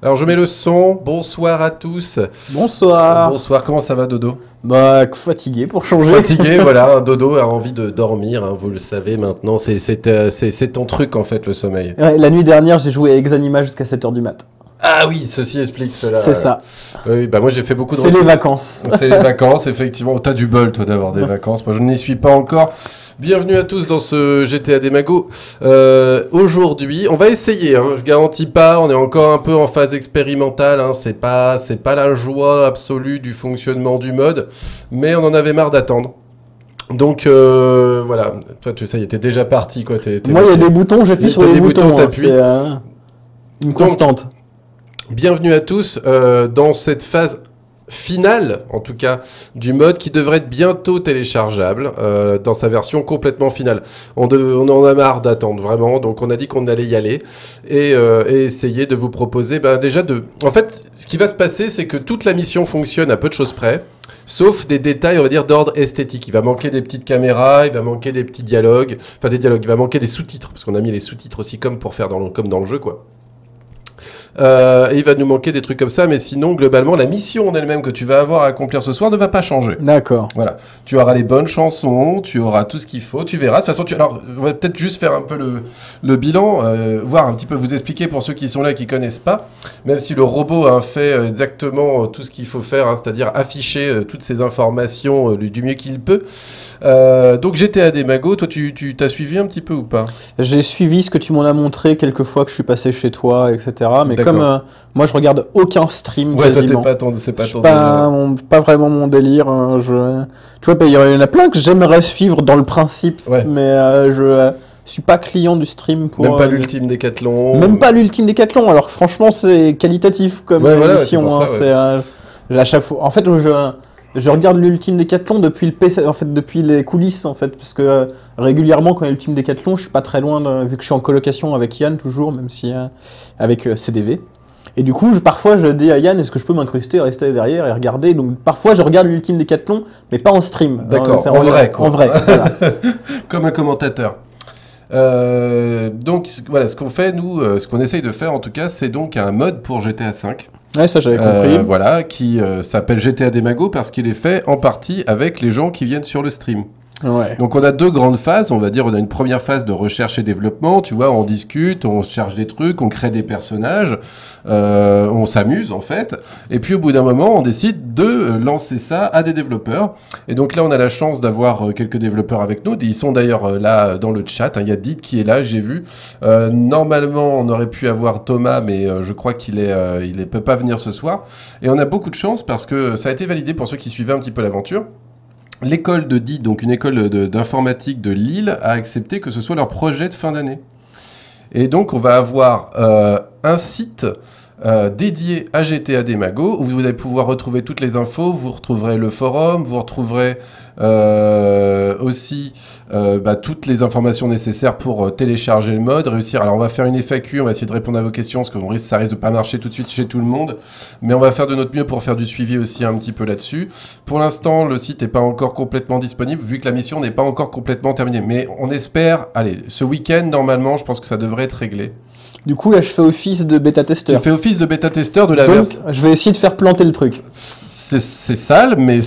Alors je mets le son, bonsoir à tous. Bonsoir. Bonsoir, comment ça va Dodo? Bah fatigué pour changer. Fatigué, voilà, Dodo a envie de dormir, hein, vous le savez maintenant, c'est ton truc en fait le sommeil. Ouais, la nuit dernière j'ai joué à Exanima jusqu'à 7h du mat. Ah oui, ceci explique cela. C'est ça. Oui, bah moi j'ai fait beaucoup de... C'est les vacances. C'est les vacances, effectivement. T'as du bol toi d'avoir des vacances, moi je n'y suis pas encore. Bienvenue à tous dans ce GTA des Magos. Aujourd'hui, on va essayer, hein, je garantis pas, on est encore un peu en phase expérimentale, hein, c'est pas la joie absolue du fonctionnement du mode, mais on en avait marre d'attendre. Donc voilà, toi ça y est, t'es déjà parti quoi. Moi il y a des boutons, j'appuie sur les boutons, t'appuies. c'est une constante. Donc, bienvenue à tous dans cette phase finale, en tout cas, du mode qui devrait être bientôt téléchargeable dans sa version complètement finale. On en a marre d'attendre, vraiment, donc on a dit qu'on allait y aller et essayer de vous proposer, déjà En fait, ce qui va se passer, c'est que toute la mission fonctionne à peu de choses près, sauf des détails, on va dire, d'ordre esthétique. Il va manquer des petites caméras, il va manquer des petits dialogues, il va manquer des sous-titres, parce qu'on a mis les sous-titres aussi comme pour faire comme dans le jeu, quoi. Et il va nous manquer des trucs comme ça, mais sinon, globalement, la mission en elle-même que tu vas avoir à accomplir ce soir ne va pas changer. D'accord. Voilà. Tu auras les bonnes chansons, tu auras tout ce qu'il faut, tu verras. De toute façon, alors, on va peut-être juste faire un peu le bilan, voir un petit peu, vous expliquer pour ceux qui sont là et qui connaissent pas, même si le robot a fait exactement tout ce qu'il faut faire, hein, c'est-à-dire afficher toutes ces informations du mieux qu'il peut. Donc, GTA des Magos, toi, tu t'as suivi un petit peu ou pas? J'ai suivi ce que tu m'en as montré quelques fois que je suis passé chez toi, etc. Mais comme moi je regarde aucun stream quasiment. Toi, c'est pas ton pas vraiment mon délire. Tu vois, il y en a plein que j'aimerais suivre dans le principe, mais je suis pas client du stream pour... Même pas l'Ultime Décathlon. Même pas l'Ultime Décathlon, alors que franchement c'est qualitatif comme émission. À chaque fois... En fait, je regarde l'Ultime Décathlon depuis le PC, en fait, depuis les coulisses, en fait, parce que régulièrement, quand il y a l'Ultime Décathlon, je suis pas très loin, vu que je suis en colocation avec Yann toujours, même si avec CDV. Et du coup, parfois, je dis à Yann, est-ce que je peux m'incruster, rester derrière et regarder? Donc, parfois, je regarde l'Ultime Décathlon, mais pas en stream. D'accord, en vrai, quoi. En vrai, voilà. Comme un commentateur. Donc, voilà, ce qu'on fait, nous, ce qu'on essaye de faire, en tout cas, c'est donc un mode pour GTA V. Ouais, ça j'avais compris. Voilà, qui s'appelle GTA des Magos parce qu'il est fait en partie avec les gens qui viennent sur le stream. Ouais. Donc on a deux grandes phases, on va dire, on a une première phase de recherche et développement, tu vois, on discute, on cherche des trucs, on crée des personnages, on s'amuse en fait, et puis au bout d'un moment on décide de lancer ça à des développeurs, et donc là on a la chance d'avoir quelques développeurs avec nous, ils sont d'ailleurs là dans le chat, hein. Il y a Dit qui est là, j'ai vu, normalement on aurait pu avoir Thomas, mais je crois qu'il peut pas venir ce soir, et on a beaucoup de chance parce que ça a été validé pour ceux qui suivaient un petit peu l'aventure. L'école de DIT, donc une école d'informatique de Lille, a accepté que ce soit leur projet de fin d'année. Et donc, on va avoir un site dédié à GTA des Magos, où vous allez pouvoir retrouver toutes les infos, vous retrouverez le forum, vous retrouverez aussi toutes les informations nécessaires pour télécharger le mode, réussir. Alors on va faire une FAQ, on va essayer de répondre à vos questions, parce que ça risque de pas marcher tout de suite chez tout le monde, mais on va faire de notre mieux pour faire du suivi aussi un petit peu là-dessus. Pour l'instant, le site n'est pas encore complètement disponible, vu que la mission n'est pas encore complètement terminée, mais on espère, allez, ce week-end, normalement, je pense que ça devrait être réglé. Du coup, là, je fais office de bêta-testeur. Tu fais office de bêta-testeur de la version. Donc, je vais essayer de faire planter le truc. C'est sale, mais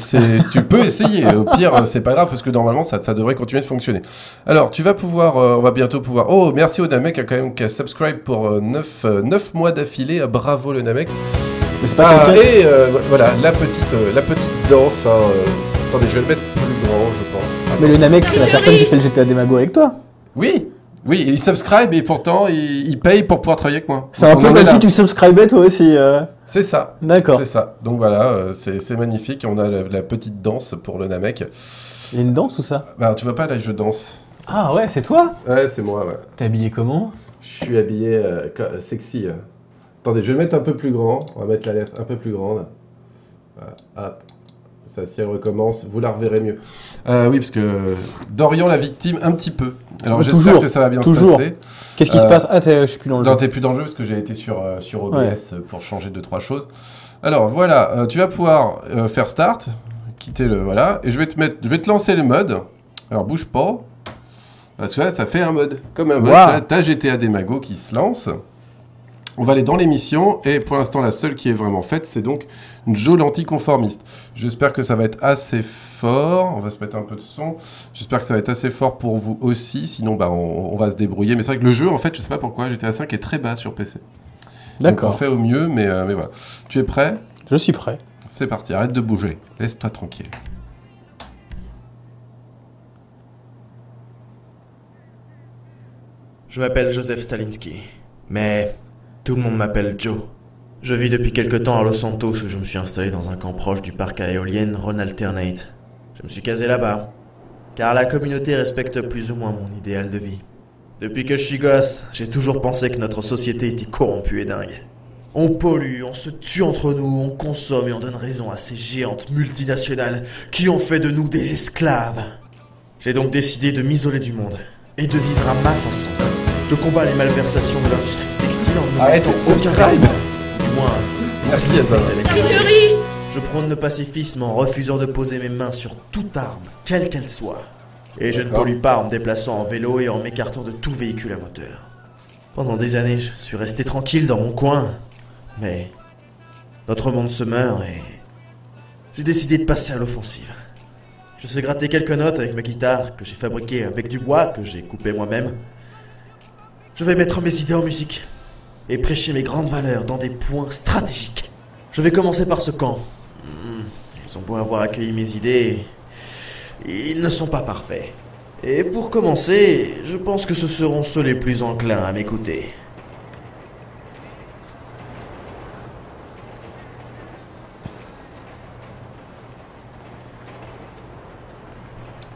tu peux essayer. Au pire, c'est pas grave, parce que normalement, ça devrait continuer de fonctionner. Alors, tu vas pouvoir... on va bientôt pouvoir... Oh, merci au Namek qui a subscribe pour 9 mois d'affilée. Bravo, le Namek. Mais c'est pas et voilà, la petite danse. Hein, attendez, je vais le mettre plus grand, je pense. Attends. Mais le Namek, c'est la personne qui fait le GTA des Magos avec toi. Oui, il subscribe et pourtant il paye pour pouvoir travailler avec moi. C'est un peu comme si tu subscribais toi aussi. C'est ça. D'accord. C'est ça. Donc voilà, c'est magnifique. On a la petite danse pour le Namek. Il y a une danse ou ça? Bah tu vois pas là, je danse. Ah ouais, c'est toi? Ouais, c'est moi, ouais. T'es habillé comment? Je suis habillé sexy. Attendez, je vais le mettre un peu plus grand. On va mettre la lettre un peu plus grande. Voilà, hop. Ça, si elle recommence, vous la reverrez mieux. Oui, parce que Dorian la victime un petit peu. Alors j'espère que ça va bien se passer. Qu'est-ce qui se passe? Ah, je suis plus dans le jeu. Non, t'es plus dans le jeu parce que j'ai été sur OBS pour changer 2-3 choses. Alors voilà, tu vas pouvoir faire start, quitter le... Voilà, et je vais te lancer le mode. Alors bouge pas. Parce que là, ça fait un mode. Comme un mode, t'as GTA des Magos qui se lance. On va aller dans l'émission, et pour l'instant, la seule qui est vraiment faite, c'est donc Joe l'anticonformiste. J'espère que ça va être assez fort. On va se mettre un peu de son. J'espère que ça va être assez fort pour vous aussi. Sinon, on va se débrouiller. Mais c'est vrai que le jeu, en fait, je sais pas pourquoi, GTA 5 est très bas sur PC. D'accord. Donc on fait au mieux, mais voilà. Tu es prêt ? Je suis prêt. C'est parti, arrête de bouger. Laisse-toi tranquille. Je m'appelle Joseph Stalinski, mais tout le monde m'appelle Joe. Je vis depuis quelque temps à Los Santos où je me suis installé dans un camp proche du parc à éoliennes Ron Alternate. Je me suis casé là-bas, car la communauté respecte plus ou moins mon idéal de vie. Depuis que je suis gosse, j'ai toujours pensé que notre société était corrompue et dingue. On pollue, on se tue entre nous, on consomme et on donne raison à ces géantes multinationales qui ont fait de nous des esclaves. J'ai donc décidé de m'isoler du monde et de vivre à ma façon. Je combats les malversations de l'industrie textile en ne mettant aucun règlement. Du moins, merci à toi. Je prône le pacifisme en refusant de poser mes mains sur toute arme, quelle qu'elle soit. Et je ne pollue pas en me déplaçant en vélo et en m'écartant de tout véhicule à moteur. Pendant des années, je suis resté tranquille dans mon coin. Mais notre monde se meurt et j'ai décidé de passer à l'offensive. Je sais gratter quelques notes avec ma guitare que j'ai fabriquée avec du bois que j'ai coupé moi-même. Je vais mettre mes idées en musique et prêcher mes grandes valeurs dans des points stratégiques. Je vais commencer par ce camp. Ils ont beau avoir accueilli mes idées, ils ne sont pas parfaits. Et pour commencer, je pense que ce seront ceux les plus enclins à m'écouter.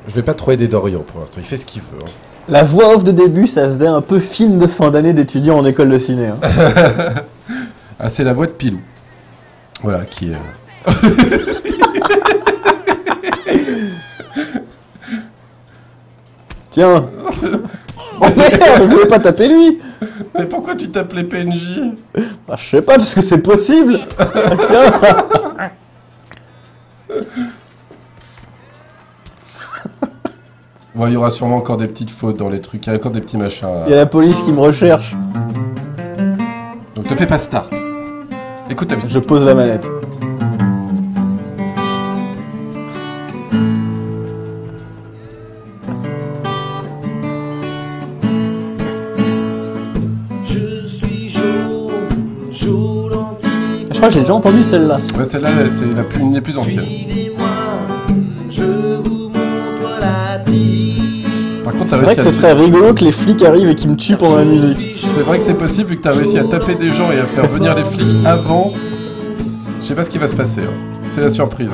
Je vais pas trop aider Dorian pour l'instant, il fait ce qu'il veut. Hein. La voix off de début, ça faisait un peu film de fin d'année d'étudiant en école de ciné. Hein. Ah, c'est la voix de Pilou. Voilà, qui est... Tiens. Oh merde, je voulais pas taper lui. Mais pourquoi tu tapes les PNJ ? Bah, je sais pas, parce que c'est possible. Tiens. Bon, il y aura sûrement encore des petites fautes dans les trucs, il y a encore des petits machins. Il y a la police qui me recherche. Donc te fais pas start. Écoute ta musique. Je pose la manette. Je crois que j'ai déjà entendu celle-là. Ouais, celle-là, c'est une des plus anciennes. C'est vrai que ce serait rigolo que les flics arrivent et qu'ils me tuent pendant la musique. C'est vrai que c'est possible vu que t'as réussi à taper des gens et à faire venir les flics avant. Je sais pas ce qui va se passer. Hein. C'est la surprise.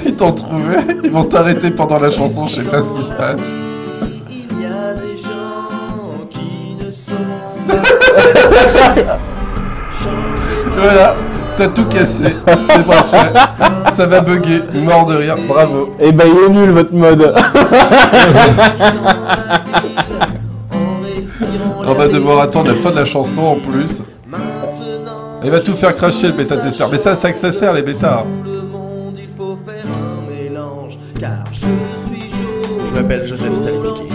Ils t'ont trouvé. Ils vont t'arrêter pendant la chanson. Je sais pas ce qui se passe. Voilà. T'as tout cassé, c'est parfait. Ça va bugger, mort de rire, bravo. Eh ben il est nul votre mode. On va devoir attendre la fin de la chanson en plus. Il va tout faire cracher le bêta tester. Mais ça que ça sert les bêtas. Je m'appelle Joseph Stalinski.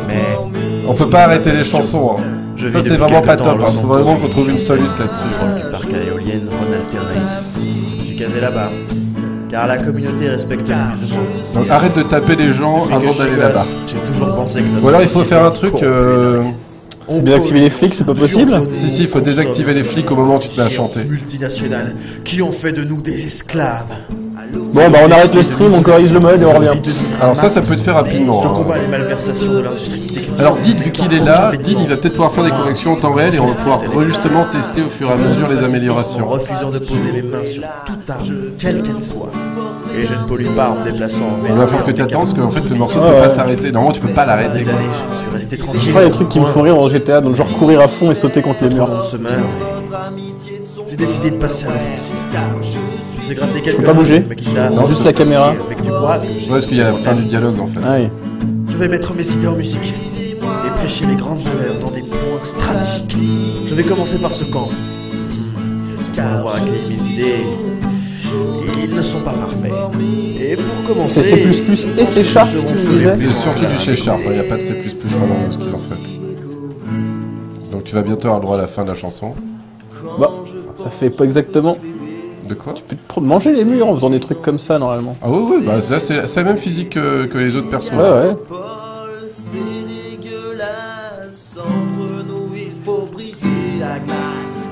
Mais on peut pas arrêter les chansons. Hein. Ça c'est vraiment pas top. Il faut vraiment qu'on trouve une solution là-dessus. Proche du parc à éoliennes Ron Alternate. Je me suis casé là-bas. Car la communauté respecte plus ou moins. Donc arrête de taper les gens avant d'aller là-bas. J'ai toujours pensé que notre ou alors il faut faire un truc. Désactiver les flics, c'est pas possible ? Si, il faut désactiver les flics au moment où tu te mets à chanter. Multinationales qui ont fait de nous des esclaves. Bon bah on arrête le stream, on corrige le mode et on revient. Alors ça peut être fait rapidement. Je combats les malversations de l'industrie textile. Alors Did, vu qu'il est là, Did il va peut-être pouvoir faire des corrections en temps réel et on va pouvoir justement tester au fur et à mesure les améliorations. En refusant de poser mes mains sur toute arme, quelle qu'elle soit. Et je ne pollue pas en me déplaçant en vélo. Il va falloir que tu attendes parce qu'en fait le morceau ne peut pas s'arrêter. Normalement tu peux pas l'arrêter. Des années, je suis resté tranquille. Je fais des trucs qui me font rire en GTA, donc genre courir à fond et sauter contre les murs. Se meurt et j'ai décidé de passer à l'offensive. Je sais gratter quelques pas bouger. Non, juste la caméra. Avec du bois. Ouais, parce qu'il y a la fin du dialogue en fait. Ah oui. Je vais mettre mes idées en musique et prêcher mes grandes valeurs dans des points stratégiques. Je vais commencer par ce camp. Sans avoir accueilli mes idées, Ils ne sont pas parfaits. Et pour commencer... C'est C++ et C# tu me disais. C'est surtout du C#, il n'y a pas de C++, je crois, dans ce qu'ils ont fait. Donc tu vas bientôt avoir le droit à la fin de la chanson. Bah, ça fait pas exactement... De quoi? Tu peux manger les murs en faisant des trucs comme ça, normalement. Ah oui, bah là c'est la même physique que les autres persos. Ouais. C'est dégueulasse. Entre nous, il faut briser la glace.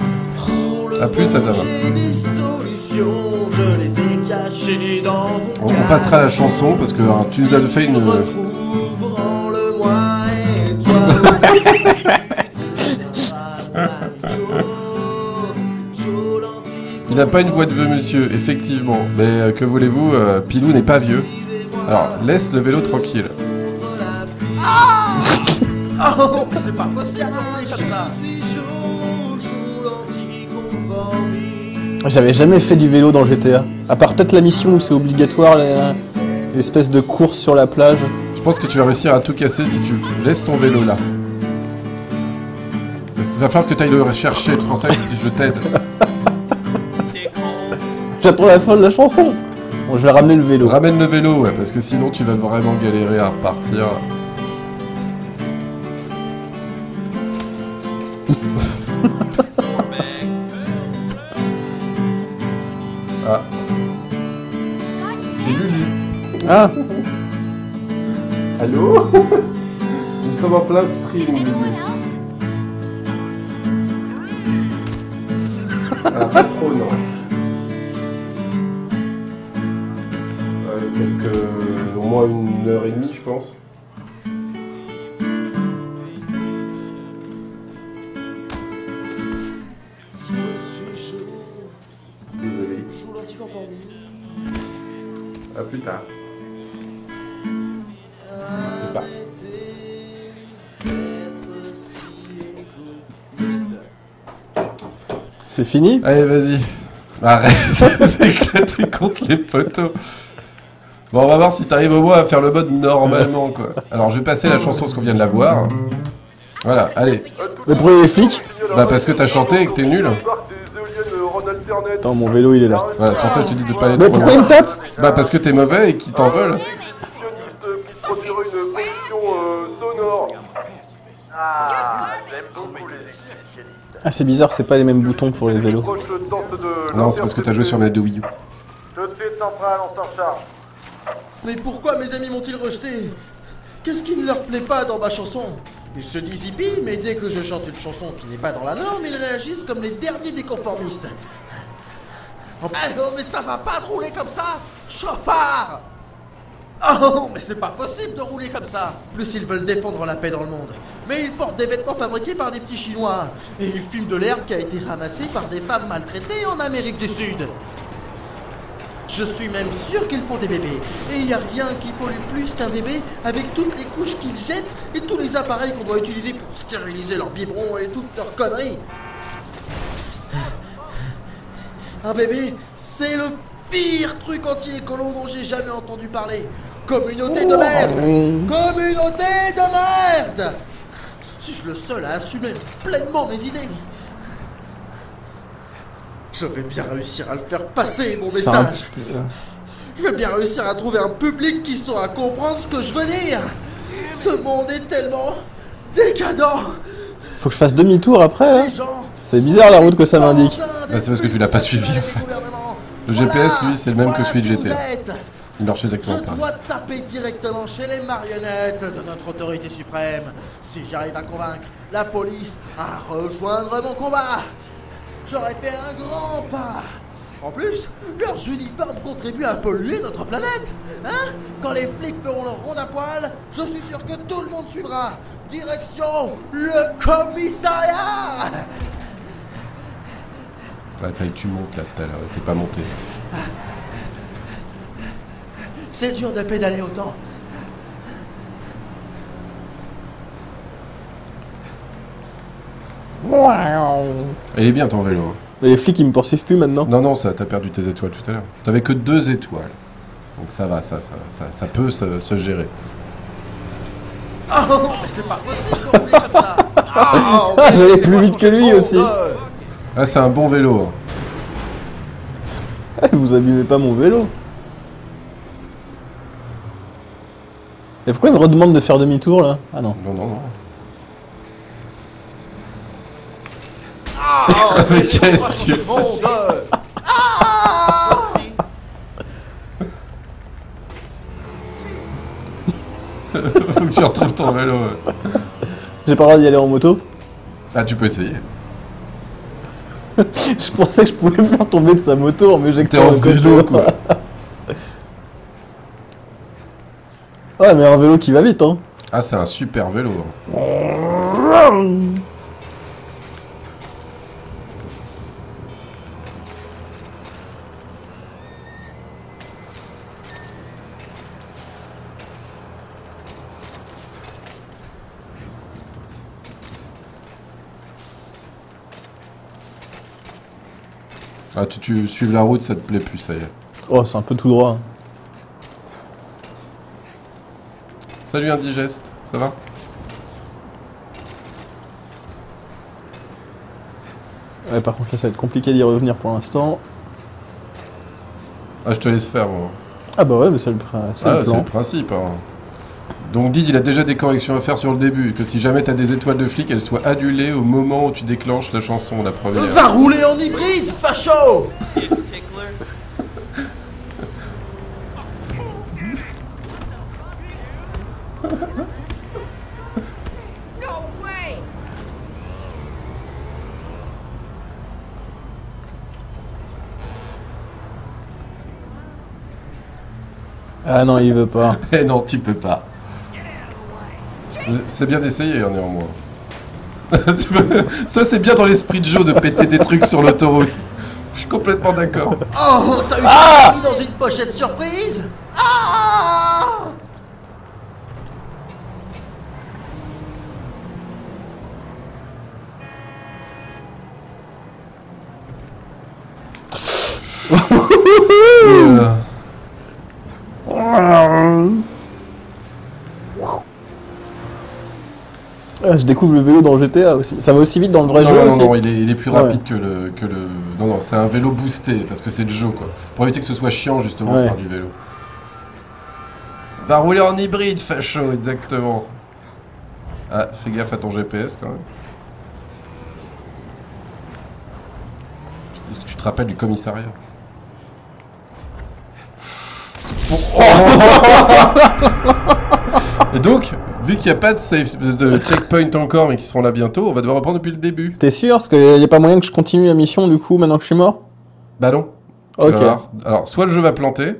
A plus, ça va. Des solutions, je les ai cachées dans mon On passera à la chanson parce que tu nous as fait une... Il n'a pas une voix de vieux monsieur, effectivement. Mais que voulez-vous, Pilou n'est pas vieux. Alors, laisse le vélo tranquille. Oh, mais c'est pas possible de rouler comme ça. J'avais jamais fait du vélo dans GTA. À part peut-être la mission où c'est obligatoire, l'espèce de course sur la plage. Je pense que tu vas réussir à tout casser si tu laisses ton vélo là. Il va falloir que tu ailles le chercher, c'est pour ça que je t'aide. J'attends la fin de la chanson. Bon, je vais ramener le vélo. Ramène le vélo, ouais, parce que sinon tu vas vraiment galérer à repartir. Ah. C'est Lulu. Ah. Allô? Nous sommes en plein stream, Lulu. Ah, pas trop, non. Au moins 1h30, je pense. Désolé. À plus tard. C'est pas. C'est fini? Allez, vas-y. Arrête d'éclater contre les poteaux. Bon, on va voir si t'arrives au moins à faire le mode normalement, quoi. Alors, je vais passer la chanson parce qu'on vient de la voir. Voilà, allez. Le premier flic? Bah, parce que t'as chanté et que t'es nul. Attends, mon vélo il est là. Voilà, c'est pour ça que je te dis de pas aller Mais trop pourquoi il loin. me tape? Bah, parce que t'es mauvais et qu'ils t'en veulent. Ah, c'est bizarre, c'est pas les mêmes boutons pour les vélos. Non, c'est parce que t'as joué sur manette de Wii U. Mais pourquoi mes amis m'ont-ils rejeté? Qu'est-ce qui ne leur plaît pas dans ma chanson? Ils se disent hippies, mais dès que je chante une chanson qui n'est pas dans la norme, ils réagissent comme les derniers des conformistes. Oh, mais ça va pas de rouler comme ça, chauffard! Oh, mais c'est pas possible de rouler comme ça. Plus ils veulent défendre la paix dans le monde. Mais ils portent des vêtements fabriqués par des petits Chinois. Et ils fument de l'herbe qui a été ramassée par des femmes maltraitées en Amérique du Sud. Je suis même sûr qu'ils font des bébés. Et il n'y a rien qui pollue plus qu'un bébé avec toutes les couches qu'ils jettent et tous les appareils qu'on doit utiliser pour stériliser leurs biberons et toutes leurs conneries. Un bébé, c'est le pire truc anti-écolo dont j'ai jamais entendu parler. Communauté de merde! Communauté de merde! Suis-je le seul à assumer pleinement mes idées? Je vais bien réussir à le faire passer, mon message. Je vais bien réussir à trouver un public qui saura comprendre ce que je veux dire. Ce monde est tellement décadent. Faut que je fasse demi-tour après, là? Les gens C'est bizarre la route que ça m'indique. Ah, c'est parce que tu l'as pas suivi, en fait. Le GPS, lui, c'est le même que celui de GTA. Il marche exactement Je pareil. dois taper directement chez les marionnettes de notre autorité suprême. Si j'arrive à convaincre la police à rejoindre mon combat, j'aurais fait un grand pas. En plus, leurs uniformes contribuent à polluer notre planète. Hein? Quand les flics feront leur ronde à poil, je suis sûr que tout le monde suivra. Direction le commissariat. Ouais, fallait que tu montes là tout à l'heure, t'es pas monté. C'est dur de pédaler autant. Il est bien ton vélo. Hein. Et les flics ils me poursuivent plus maintenant? Non, non, t'as perdu tes étoiles tout à l'heure. T'avais que 2 étoiles. Donc ça va, ça peut se gérer. Oh, mais c'est pas possible de rouler comme ça. J'allais plus vite que lui aussi. Ah, c'est un bon vélo. Hein. Vous abîmez pas mon vélo. Et pourquoi il me redemande de faire demi-tour là? Ah non. Non. Mais qu'est-ce que tu Faut que tu retrouves ton vélo. J'ai pas le droit d'y aller en moto? Ah, tu peux essayer. Je pensais que je pouvais le faire tomber de sa moto en m'éjectant. T'es en vélo, quoi. Ouais, mais un vélo qui va vite, hein. Ah, c'est un super vélo. Ah, tu suives la route, ça te plaît plus, ça y est. Oh, c'est un peu tout droit. Salut Indigeste, ça va? Ouais, par contre là ça va être compliqué d'y revenir pour l'instant. Ah, je te laisse faire, moi. Ah bah ouais, mais c'est le c'est le principe. Hein. Donc Did, il a déjà des corrections à faire sur le début, que si jamais t'as des étoiles de flic, elles soient annulées au moment où tu déclenches la chanson, la première. Va rouler en hybride, facho! Ah non, il veut pas. Eh non, tu peux pas. C'est bien d'essayer, néanmoins. Ça, c'est bien dans l'esprit de jeu de péter des trucs sur l'autoroute. Je suis complètement d'accord. Oh, t'as eu ça dans une pochette surprise? Ah! Je découvre le vélo dans GTA aussi. Ça va aussi vite dans le vrai jeu aussi. Non, il est plus rapide que le... Non, c'est un vélo boosté, parce que c'est le jeu, quoi. Pour éviter que ce soit chiant, justement, de faire du vélo. Va rouler en hybride, facho, exactement. Ah, fais gaffe à ton GPS, quand même. Est-ce que tu te rappelles du commissariat? Et donc, vu qu'il n'y a pas de checkpoint encore, mais qui seront là bientôt, on va devoir reprendre depuis le début. T'es sûr? Parce qu'il n'y a pas moyen que je continue la mission, du coup, maintenant que je suis mort? Bah non. Ok. Alors, soit le jeu va planter,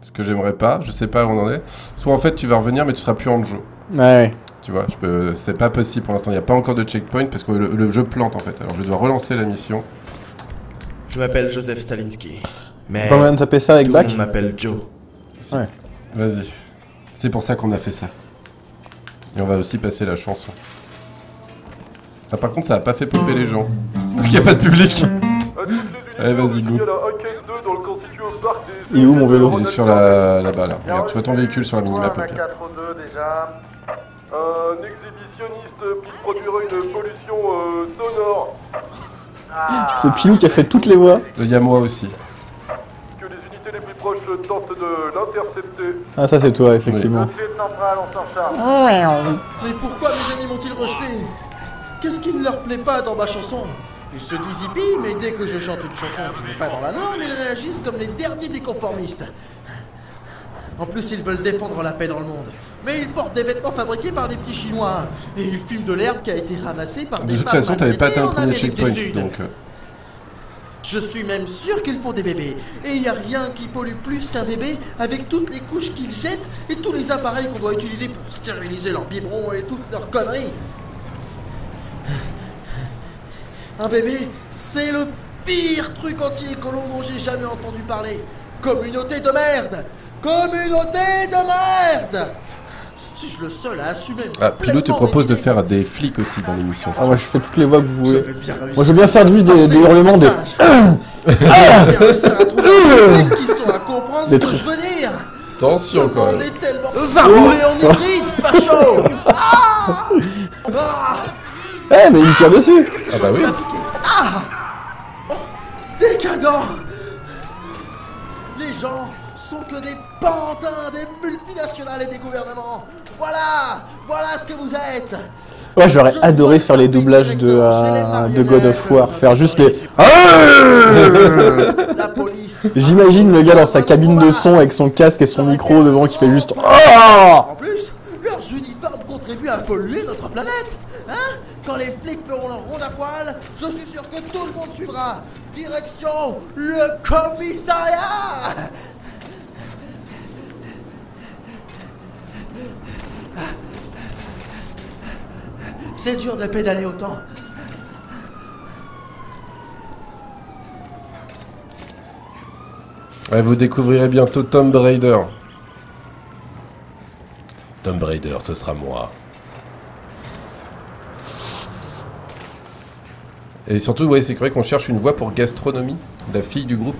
ce que j'aimerais pas, je sais pas où on en est, soit en fait tu vas revenir, mais tu seras plus en jeu. Ouais. Tu vois, c'est pas possible pour l'instant, il n'y a pas encore de checkpoint, parce que le jeu plante, en fait. Alors, je dois relancer la mission. Je m'appelle Joseph Stalinski. Mais pas moyen de taper ça avec tout back? le monde m'appelle Joe. Si. Ouais. Vas-y. C'est pour ça qu'on a fait ça. Et on va aussi passer la chanson. Ah, par contre, ça a pas fait popper les gens. Donc il n'y a pas de public. Allez, vas-y, go. Il est où mon vélo? Il est sur là-bas, là. Regarde, tu vois ton véhicule sur la minimap. Un exhibitionniste qui produirait une pollution sonore. C'est Pilou qui a fait toutes les voix. Il y a moi aussi. Que les unités les plus proches tentent de l'intercepter. Ah, ça c'est toi, effectivement. Mais pourquoi mes amis m'ont-ils rejeté? Qu'est-ce qui ne leur plaît pas dans ma chanson? Ils se disent hippies, mais dès que je chante une chanson qui n'est pas dans la norme, ils réagissent comme les derniers des conformistes. En plus, ils veulent défendre la paix dans le monde. Mais ils portent des vêtements fabriqués par des petits Chinois. Et ils fument de l'herbe qui a été ramassée par des femmes. De toute façon, t'avais pas atteint le premier checkpoint, donc... Je suis même sûr qu'ils font des bébés. Et il n'y a rien qui pollue plus qu'un bébé avec toutes les couches qu'ils jettent et tous les appareils qu'on doit utiliser pour stériliser leurs biberons et toutes leurs conneries. Un bébé, c'est le pire truc anti-écolo dont j'ai jamais entendu parler. Communauté de merde! Communauté de merde! Suis-je le seul à assumer? Ah, Pilou te propose de faire des flics aussi dans l'émission. Ah, moi je fais toutes les voix que vous voulez. Moi je veux bien faire juste des hurlements de. Qui sont à comprendre ce que je veux dire. Attention quoi. Va rouler en hybride, facho! Eh, mais il me tire dessus! Ah bah oui! Ah! Oh, décadent! Les gens sont que des pantins des multinationales et des gouvernements. Voilà ce que vous êtes. Ouais, j'aurais adoré faire les doublages de God of War, faire juste les... La police. J'imagine le gars dans sa cabine de son avec son casque et son micro devant qui fait juste... En plus, leurs uniformes contribuent à polluer notre planète. Hein? Quand les flics feront leur ronde à poil, je suis sûr que tout le monde suivra. Direction le commissariat. C'est dur de pédaler autant. Ouais, vous découvrirez bientôt Tomb Raider. Tomb Raider, ce sera moi. Et surtout, ouais, c'est vrai qu'on cherche une voix pour Gastronomie, la fille du groupe.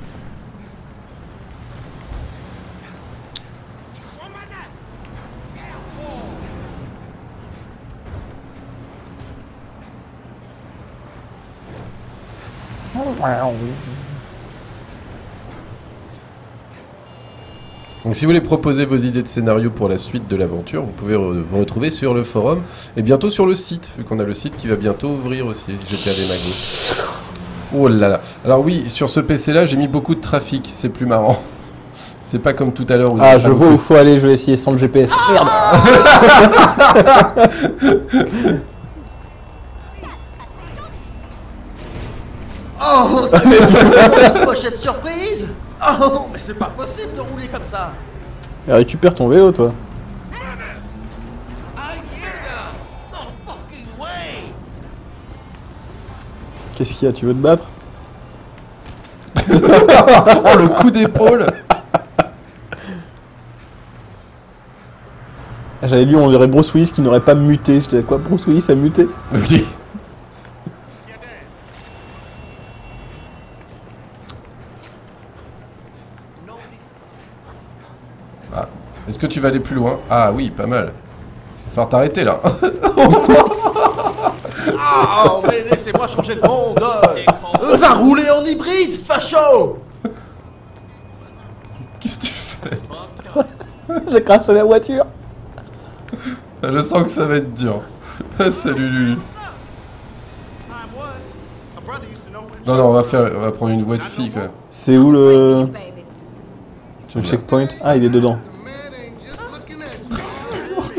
Donc si vous voulez proposer vos idées de scénario pour la suite de l'aventure, vous pouvez vous retrouver sur le forum et bientôt sur le site, vu qu'on a le site qui va bientôt ouvrir aussi, GTA des Magos. Oh là là. Alors oui, sur ce PC là, j'ai mis beaucoup de trafic, c'est plus marrant. C'est pas comme tout à l'heure. Ah, je vois où il faut aller, je vais essayer sans le GPS. Merde. Oh, t'as une pochette surprise. Oh, mais c'est pas possible de rouler comme ça. Et récupère ton vélo, toi. Qu'est-ce qu'il y a, tu veux te battre? Oh, le coup d'épaule. J'avais lu, on dirait Bruce Willis qui n'aurait pas muté. J'étais quoi, Bruce Willis a muté? Oui. Ah. Est-ce que tu vas aller plus loin? Ah oui, pas mal. Il va falloir t'arrêter là. Ah, mais laissez-moi changer de monde. Va rouler en hybride, facho. Qu'est-ce que tu fais? J'ai crassé la voiture. Je sens que ça va être dur. Salut Lulu. Non, non, on va prendre une voix de fille quand même. C'est où le checkpoint? Ah, il est dedans.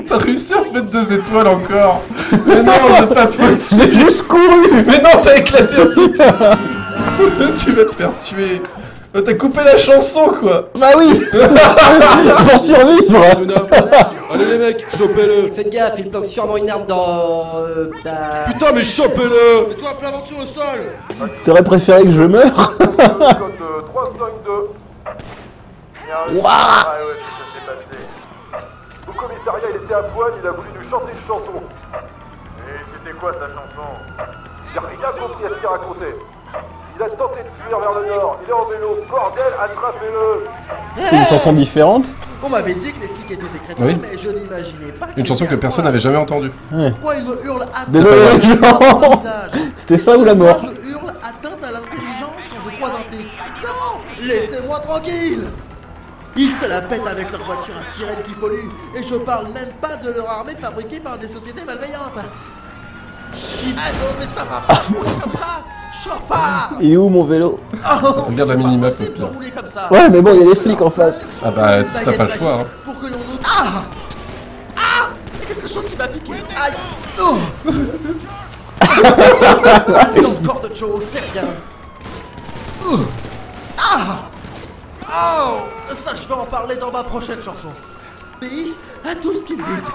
T'as réussi à mettre 2 étoiles encore. Mais non, c'est pas possible. J'ai juste couru. Mais non, t'as éclaté un flic. Tu vas te faire tuer. T'as coupé la chanson quoi. Bah oui. Pour survivre. Allez les mecs, chopez-le. Faites gaffe, il bloque sûrement une arme dans... Putain mais chopez-le. Mets-toi à plat ventre sur le sol. T'aurais préféré que je meure? Code 352. Waouh. Ah ouais, ça s'est passé. Au commissariat, il était à poil, il a voulu nous chanter une chanson. Et c'était quoi sa chanson? J'ai rien compris à ce qu'il racontait. Il a tenté de fuir vers le nord, il est en vélo, bordel, attrapez-le. C'était une chanson différente? On m'avait dit que les flics étaient des crétins, Oui. mais je n'imaginais pas que Une chanson c'était que à ce personne point-là. n'avait jamais entendue. Pourquoi il me hurle atteinte Désolé, à l'intelligence? C'était ça ou la mort? Je hurle atteinte à l'intelligence quand je croise un flic. Non, laissez-moi tranquille. Ils se la pètent avec leur voiture à sirène qui pollue. Et je parle même pas de leur armée fabriquée par des sociétés malveillantes. Ah non, mais ça va pas rouler comme ça. Chopard. Et où mon vélo? Oh, Regarde la c'est pas minimap, possible au pire. de rouler comme ça. Ouais, mais bon, il y a des flics en face. Ah bah, t'as pas le choix, hein. Pour que l'on nous... Ah. Ah. Il y a quelque chose qui m'a piqué. Aïe. Oh. Et encore de choses, c'est rien. Ah. Oh. Ça, je vais en parler dans ma prochaine chanson. Obéissent à tout ce qu'ils disent.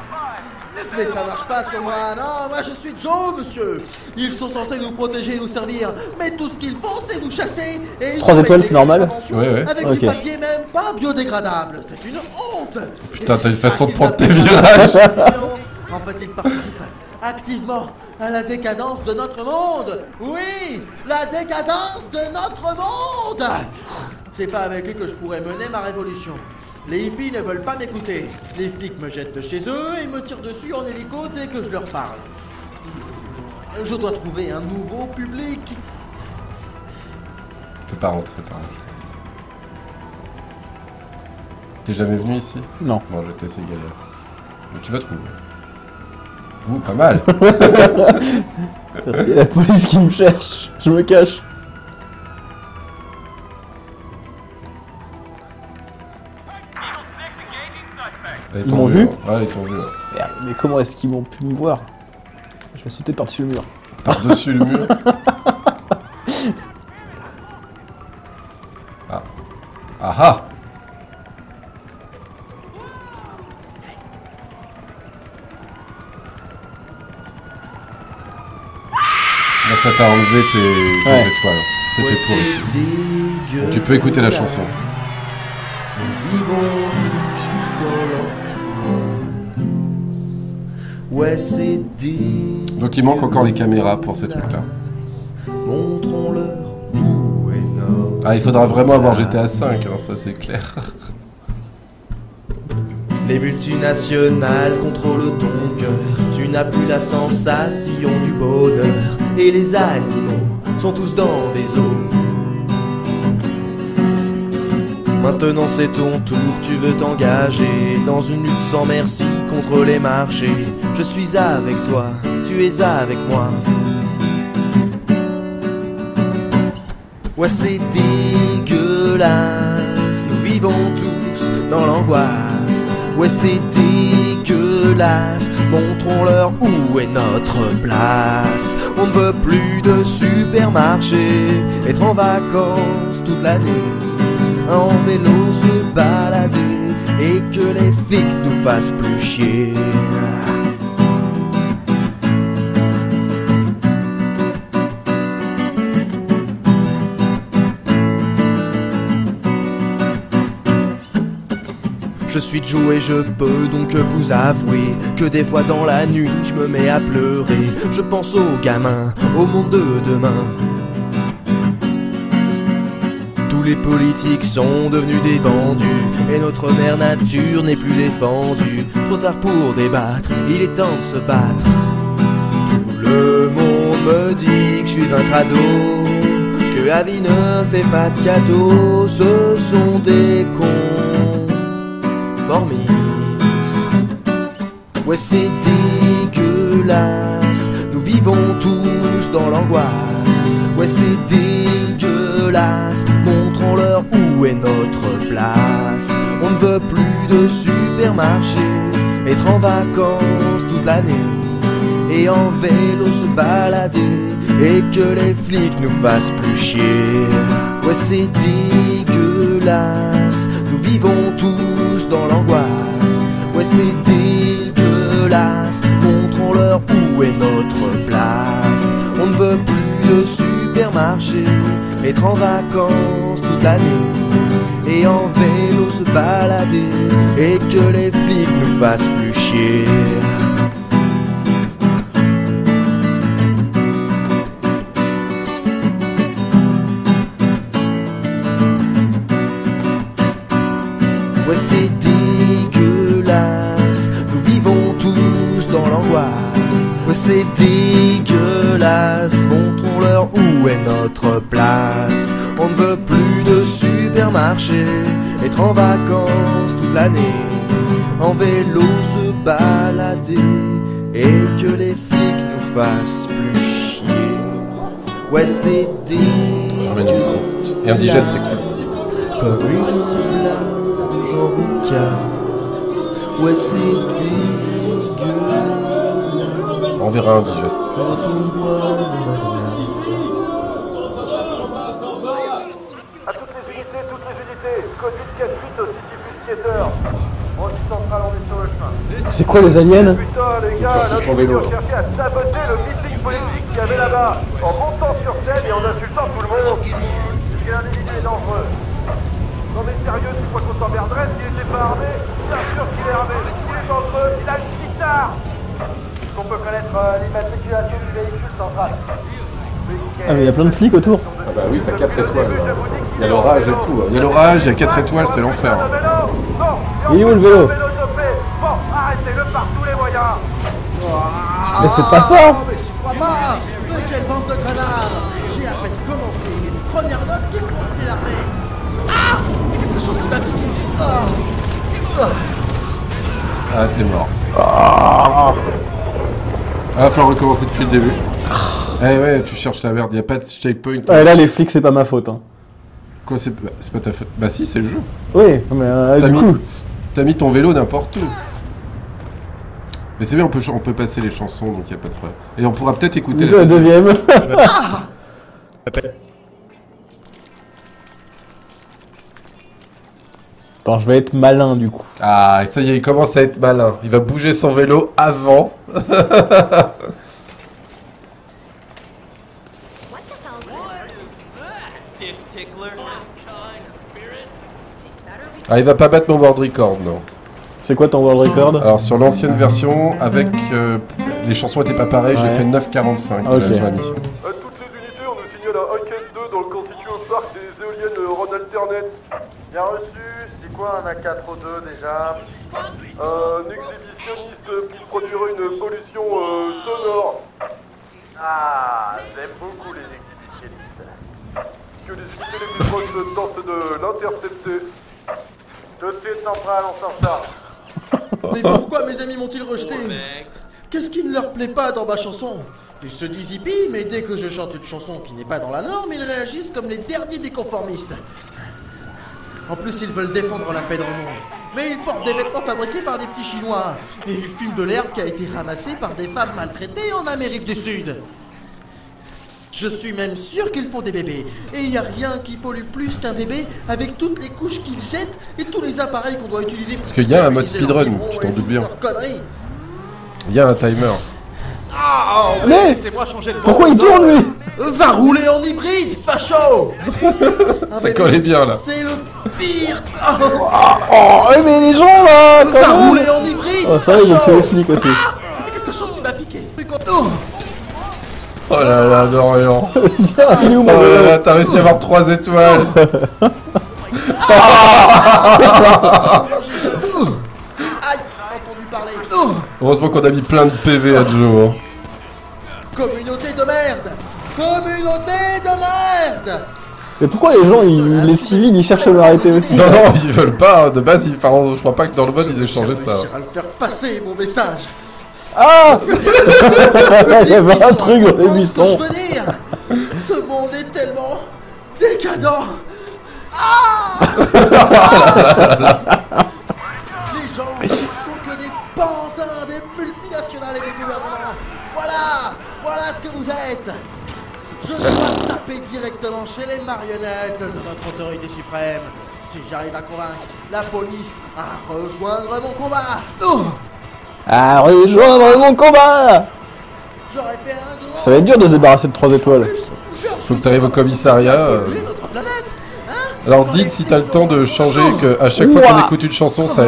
Mais ça marche pas sur moi, non, moi je suis Joe, monsieur. Ils sont censés nous protéger et nous servir, mais tout ce qu'ils font, c'est nous chasser. Et 3 étoiles, c'est normal? Ouais, ouais. Avec Ok. du papier même pas biodégradable, c'est une honte. Putain, Et t'as une c'est ça façon de qu'ils prendre tes appellent virages. la corruption. En fait, ils participent activement à la décadence de notre monde. Oui, la décadence de notre monde. C'est pas avec eux que je pourrais mener ma révolution. Les hippies ne veulent pas m'écouter. Les flics me jettent de chez eux et me tirent dessus en hélico dès que je leur parle. Je dois trouver un nouveau public. Je peux pas rentrer par là. T'es jamais venu ici? Non. Bon, je vais te laisser galérer. Mais tu vas trouver. Ouh, pas mal. Il y a la police qui me cherche. Je me cache. Ils m'ont vu? Ouais, ils t'ont vu. Merde, mais comment est-ce qu'ils m'ont pu me voir? Je vais sauter par-dessus le mur. Par-dessus le mur? Ah. Ah ah! Là, ça t'a enlevé tes étoiles. C'est fait pour ici. Donc, tu peux écouter la chanson. Donc il manque encore les caméras pour ces trucs-là. Ah, il faudra vraiment avoir GTA 5, hein, ça c'est clair. Les multinationales contrôlent ton cœur. Tu n'as plus la sensation du bonheur. Et les animaux sont tous dans des eaux. Maintenant c'est ton tour, tu veux t'engager dans une lutte sans merci contre les marchés. Je suis avec toi, tu es avec moi. Ouais, c'est dégueulasse, nous vivons tous dans l'angoisse. Ouais, c'est dégueulasse, montrons-leur où est notre place. On ne veut plus de supermarché, être en vacances toute l'année, en vélo se balader, et que les flics nous fassent plus chier. Je suis Joe et je peux donc vous avouer que des fois dans la nuit je me mets à pleurer. Je pense aux gamins, au monde de demain. Tous les politiques sont devenus des vendus, et notre mère nature n'est plus défendue. Trop tard pour débattre, il est temps de se battre. Tout le monde me dit que je suis un crado, que la vie ne fait pas de cadeaux. Ce sont des conformistes. Ouais, c'est dégueulasse, nous vivons tous dans l'angoisse. Ouais, c'est dégueulasse, montrons-leur où est notre place. On ne veut plus de supermarché, être en vacances toute l'année, et en vélo se balader, et que les flics nous fassent plus chier. Ouais, c'est dégueulasse, nous vivons tous dans l'angoisse. Ouais, c'est dégueulasse, montrons-leur où est notre place. On ne veut plus de supermarché, être en vacances toute l'année, et en vélo se balader, et que les flics nous fassent plus chier. Ouais, c'est dégueulasse, nous vivons tous dans l'angoisse. Ouais, c'est dégueulasse, montrons-leur où est notre place. On ne veut plus de supermarché, être en vacances toute l'année, en vélo se balader, et que les flics nous fassent plus chier. Ouais, c'est dégueulasse. Et un digeste, c'est cool. Comme une blague de Jean Roucas. Ouais, c'est dégueulasse. On verra un digeste. Quand on boit le matin. À toutes les unités, code 848 au site du Busqueteur. Route centrale, on est sur le chemin. C'est quoi les aliens? Putain, les gars, là, ils ont cherché à saboter le meeting politique qu'il y avait là-bas, en montant sur scène et en insultant tout le monde. Est-ce que l'individu est dangereux? Non mais sérieux, tu crois qu'on s'emmerderait s'il était pas armé? Bien sûr qu'il est armé, il est dangereux, il a une guitare. Est-ce qu'on peut connaître l'immatriculation du véhicule central? Ah mais il y a plein de flics autour. Ah bah oui, t'as 4 étoiles. Il y a l'orage et tout. Il y a l'orage, il y a 4 étoiles, c'est l'enfer. Il est où le vélo? Bon, arrêtez-le par tous les moyens. Mais c'est pas ça! Mais je crois pas. Quelle bande de connards. J'ai à peine commencé les premières notes qu'il faut appeler l'armée. Ah! Il y a quelque chose qui m'a pris. Ah! Ah, t'es mort. Ah, va falloir recommencer depuis le début. Eh ouais, tu cherches la merde, y a pas de checkpoint. Ouais, là, les flics, c'est pas ma faute. Hein. Quoi, c'est pas ta faute? Bah si, c'est le jeu. Oui, mais du coup... T'as mis ton vélo n'importe où. Mais c'est bien, on peut passer les chansons, donc y a pas de problème. Et on pourra peut-être écouter la deuxième. Attends, je vais être malin du coup. Ah, ça y est, il commence à être malin. Il va bouger son vélo avant. Ah, il va pas battre mon world record, non. C'est quoi ton world record? Alors, sur l'ancienne version, avec les chansons étaient pas pareilles, j'ai fait 9,45 sur la mission. À toutes les unités, on nous signale un Hack 2 dans le constituant parc des éoliennes Ron Alternet. Bien reçu, c'est quoi un A4O2 déjà? Un exhibitionniste qui produirait une pollution sonore. Ah, j'aime beaucoup les exhibitionnistes. Que les unités les plus proches tentent de l'intercepter. Tout de suite, centrale, on s'en charge. Mais pourquoi mes amis m'ont-ils rejeté? Qu'est-ce qui ne leur plaît pas dans ma chanson? Ils se disent hippies, mais dès que je chante une chanson qui n'est pas dans la norme, ils réagissent comme les derniers des conformistes. En plus, ils veulent défendre la paix dans le monde. Mais ils portent des vêtements fabriqués par des petits Chinois. Et ils fument de l'herbe qui a été ramassée par des femmes maltraitées en Amérique du Sud. Je suis même sûr qu'ils font des bébés. Et il n'y a rien qui pollue plus qu'un bébé avec toutes les couches qu'ils jettent et tous les appareils qu'on doit utiliser. Parce qu'il y a un mode speedrun, tu t'en doutes bien. Il y a un timer. Ah, mais laissez-moi changer de pourquoi il tourne lui? Va rouler en hybride, facho. Ça collait bien là. C'est le pire. Oh, mais les gens là, Va rouler en hybride. Oh, ça, ils ont tué les flics aussi. Quelque chose qui m'a piqué. Oh là là, Dorian. Il est où Oh mon là vélo? là, t'as réussi à avoir 3 étoiles. Aïe, entendu parler. Heureusement qu'on a mis plein de PV à Joe. Hein. Communauté de merde. Communauté de merde. Mais pourquoi les gens, les civils, ils cherchent à m'arrêter aussi? Non, non, ils veulent pas. De base, je crois pas que dans le mode ils aient changé ça. Je vais le faire passer mon message. Ah. Il y avait un truc dans les buissons. Je veux dire, ce monde est tellement décadent. Ah. Les gens sont que des pantins des multinationales et des gouvernements. Voilà ce que vous êtes. Je dois taper directement chez les marionnettes de notre autorité suprême. Si j'arrive à convaincre la police à rejoindre mon combat. Ah, rejoindre mon combat. J'aurais fait un grand... Ça va être dur de se débarrasser de 3 étoiles. Faut que t'arrives au commissariat. Notre planète, hein. Alors dites si t'as le temps de changer que à chaque fois qu'on écoute une chanson, ça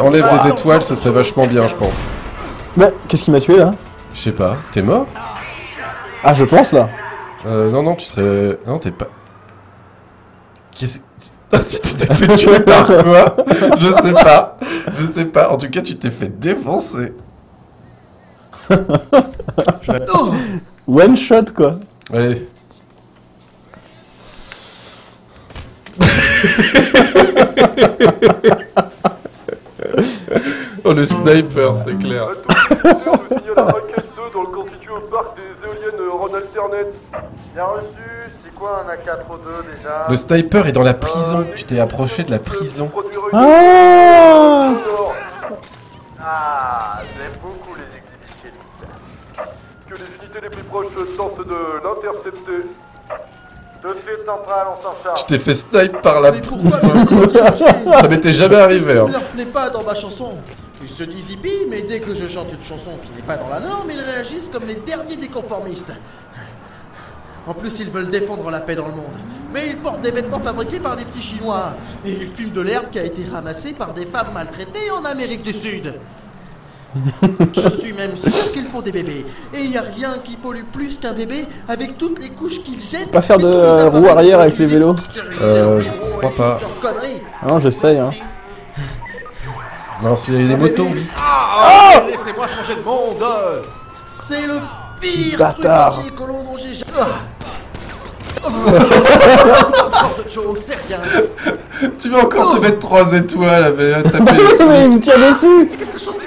enlève les étoiles, ce serait vachement bien, je pense. Mais qu'est-ce qui m'a tué là? Je sais pas, t'es mort? Ah, je pense là. Non, tu serais... Non, t'es pas... Qu'est-ce... Tu t'es fait tuer par quoi? Je sais pas. En tout cas, tu t'es fait défoncer. One shot quoi. Allez. Oh, le sniper, c'est clair. On signale un Hack 2 dans le constituant parc des éoliennes Ron Alternet. Bien reçu, c'est quoi un A4O2 déjà? Le sniper est dans la prison. Tu t'es approché de la prison. Ah. Ah, j'aime beaucoup les exhibitionnistes. Que les unités les plus proches tentent de l'intercepter. Tout de suite, centrale, on s'en charge. Tu t'es fait snipe par la Mais pourquoi prison. Ça m'était jamais arrivé. Hein. ne leur plaît pas dans ma chanson. Ils se disent hippies, mais dès que je chante une chanson qui n'est pas dans la norme, ils réagissent comme les derniers des conformistes. En plus, ils veulent défendre la paix dans le monde. Mais ils portent des vêtements fabriqués par des petits Chinois. Et ils fument de l'herbe qui a été ramassée par des femmes maltraitées en Amérique du Sud. Je suis même sûr qu'ils font des bébés. Et il n'y a rien qui pollue plus qu'un bébé avec toutes les couches qu'ils jettent. Pas faire et de tous les appareils roue arrière qu'on avec les utilise vélos. pour stériliser leurs Je bureaux crois et pas. toutes leurs conneries. Non, j'essaye hein. Non, il y a des motos, oui. Laissez-moi changer de monde. C'est le pire Bâtard. truc écolo dont j'ai jamais... Joe, c'est rien. Tu vas encore te mettre 3 étoiles avec taper les Mais il me tire dessus. Quelque chose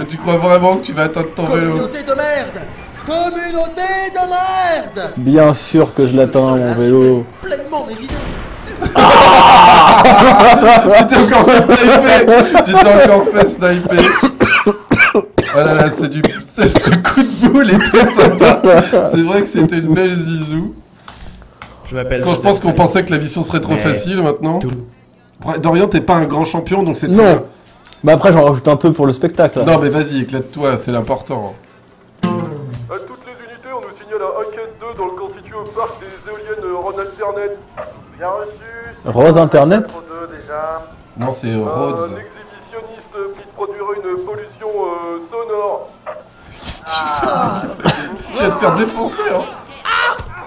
Tu crois vraiment que tu vas atteindre ton vélo? Communauté de merde! Communauté de merde! Bien sûr que je l'atteins, mon vélo. Pleinement mes idées. Tu t'es encore fait sniper. Oh là là, ce coup de boule était sympa. C'est vrai que c'était une belle zizou. Quand je pense qu'on pensait que la mission serait trop facile maintenant. Dorian, t'es pas un grand champion, donc c'est... Non. Bah après, j'en rajoute un peu pour le spectacle. Non mais vas-y, éclate-toi, c'est l'important. À toutes les unités, on nous signale un Hackett 2 dans le camp situé au parc des éoliennes Rhône Internet. Bien reçu. Rose Internet? Non, c'est Rhodes. Un exhibitionniste qui produira une pollution sonore. Tu vas te faire défoncer, hein.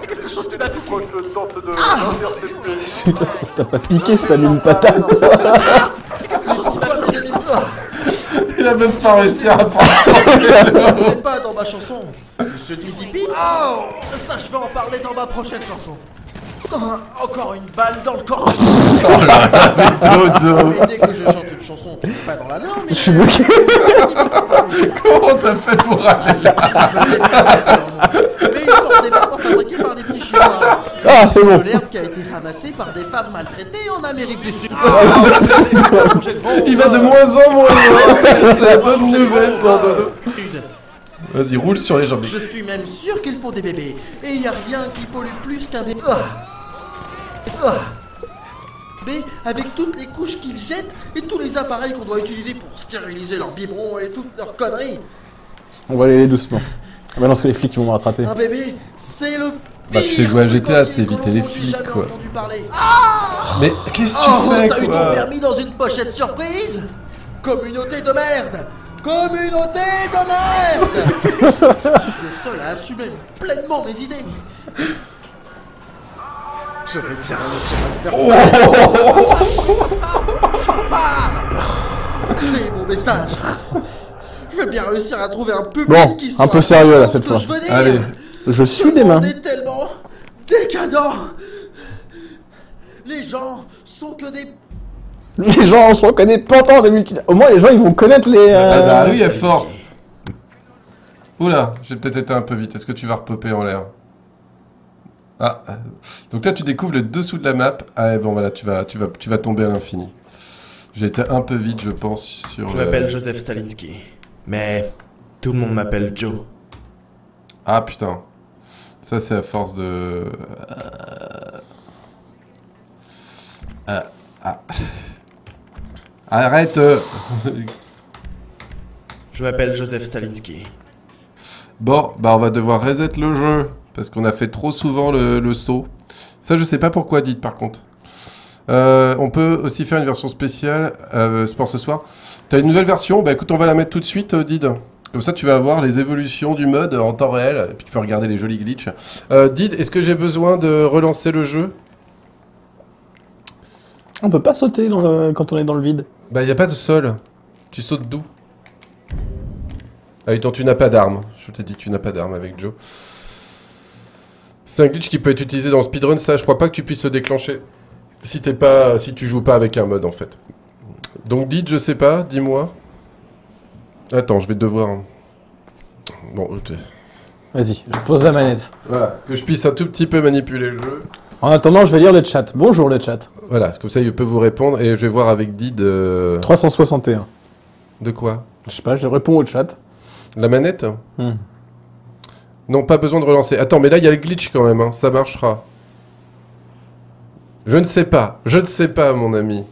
Quelque chose qui m'a piqué. Proche tente de l'intercepter. Putain, ça t'a pas piqué, ça t'a mis une patate. Quelque chose qui m'a piqué. Il a même pas réussi à prendre C'est pas dans ma chanson. Je dis zippy. Oh, ça je vais en parler dans ma prochaine chanson. Encore une balle dans le corps. Dodo. Et dès que je chante une chanson qui n'est pas dans la norme, Je suis bloqué. Comment t'as fait pour aller là? mais ils portent des vêtements fabriqués par des petits chinois. Ah, c'est bon. De l'herbe qui a été ramassée par des femmes maltraitées en Amérique du Sud. Il va de moins en moins loin. C'est la bonne nouvelle pour Dodo. Vas-y, roule sur les jambes. Je suis même sûr qu'ils font des bébés. Et il n'y a rien qui pollue plus qu'un bébé. Mais avec toutes les couches qu'ils jettent et tous les appareils qu'on doit utiliser pour stériliser leurs biberons et toutes leurs conneries. On va y aller doucement. Ah bah non, parce que les flics ils vont me rattraper. Un bébé, c'est le Bah, tu sais jouer à GTA, c'est éviter les flics, quoi. Mais qu'est-ce que tu fais, t'as eu ton quoi? permis dans une pochette surprise? Communauté de merde! Communauté de merde! Je suis le seul à assumer pleinement mes idées. Je vais bien réussir à me faire c'est mon message. Je vais bien réussir à trouver un public Bon, qui soit un peu sérieux là ce cette que fois. je veux dire. Allez. Je suis Ce des mains. monde est tellement décadent. Les gens sont que des... Les gens se reconnaissent pas tant des multi. Au moins les gens ils vont connaître les. Ah bah oui, à force. Oula, j'ai peut-être été un peu vite. Est-ce que tu vas repopper en l'air? Ah, donc là tu découvres le dessous de la map. Ah bon voilà, tu vas tomber à l'infini. J'ai été un peu vite, je pense, sur. Je m'appelle Joseph Stalinski, mais tout le monde m'appelle Joe. Ah putain, ça c'est à force de. Arrête. Je m'appelle Joseph Stalinski. Bon, bah on va devoir reset le jeu parce qu'on a fait trop souvent le saut. Ça je sais pas pourquoi, dites par contre. On peut aussi faire une version spéciale pour ce soir. T'as une nouvelle version? Bah écoute, on va la mettre tout de suite, Did. Comme ça, tu vas avoir les évolutions du mode en temps réel. Et puis tu peux regarder les jolis glitches. Did, est-ce que j'ai besoin de relancer le jeu? On peut pas sauter quand on est dans le vide. Bah y a pas de sol. Tu sautes d'où? Ah oui, donc tu n'as pas d'arme. Je t'ai dit, tu n'as pas d'arme avec Joe. C'est un glitch qui peut être utilisé dans le speedrun, ça. Je crois pas que tu puisses se déclencher. Si tu joues pas avec un mode en fait. Donc dites, je sais pas, dis-moi. Attends, je vais devoir. Bon, Vas-y, je pose la manette. voilà, que je puisse un tout petit peu manipuler le jeu. En attendant, je vais lire le chat. Bonjour le chat. Voilà, comme ça il peut vous répondre et je vais voir avec Did. 361. De quoi? Je sais pas, je réponds au chat. La manette? Non, pas besoin de relancer. Attends, mais là il y a le glitch quand même, hein. Ça marchera. Je ne sais pas, mon ami.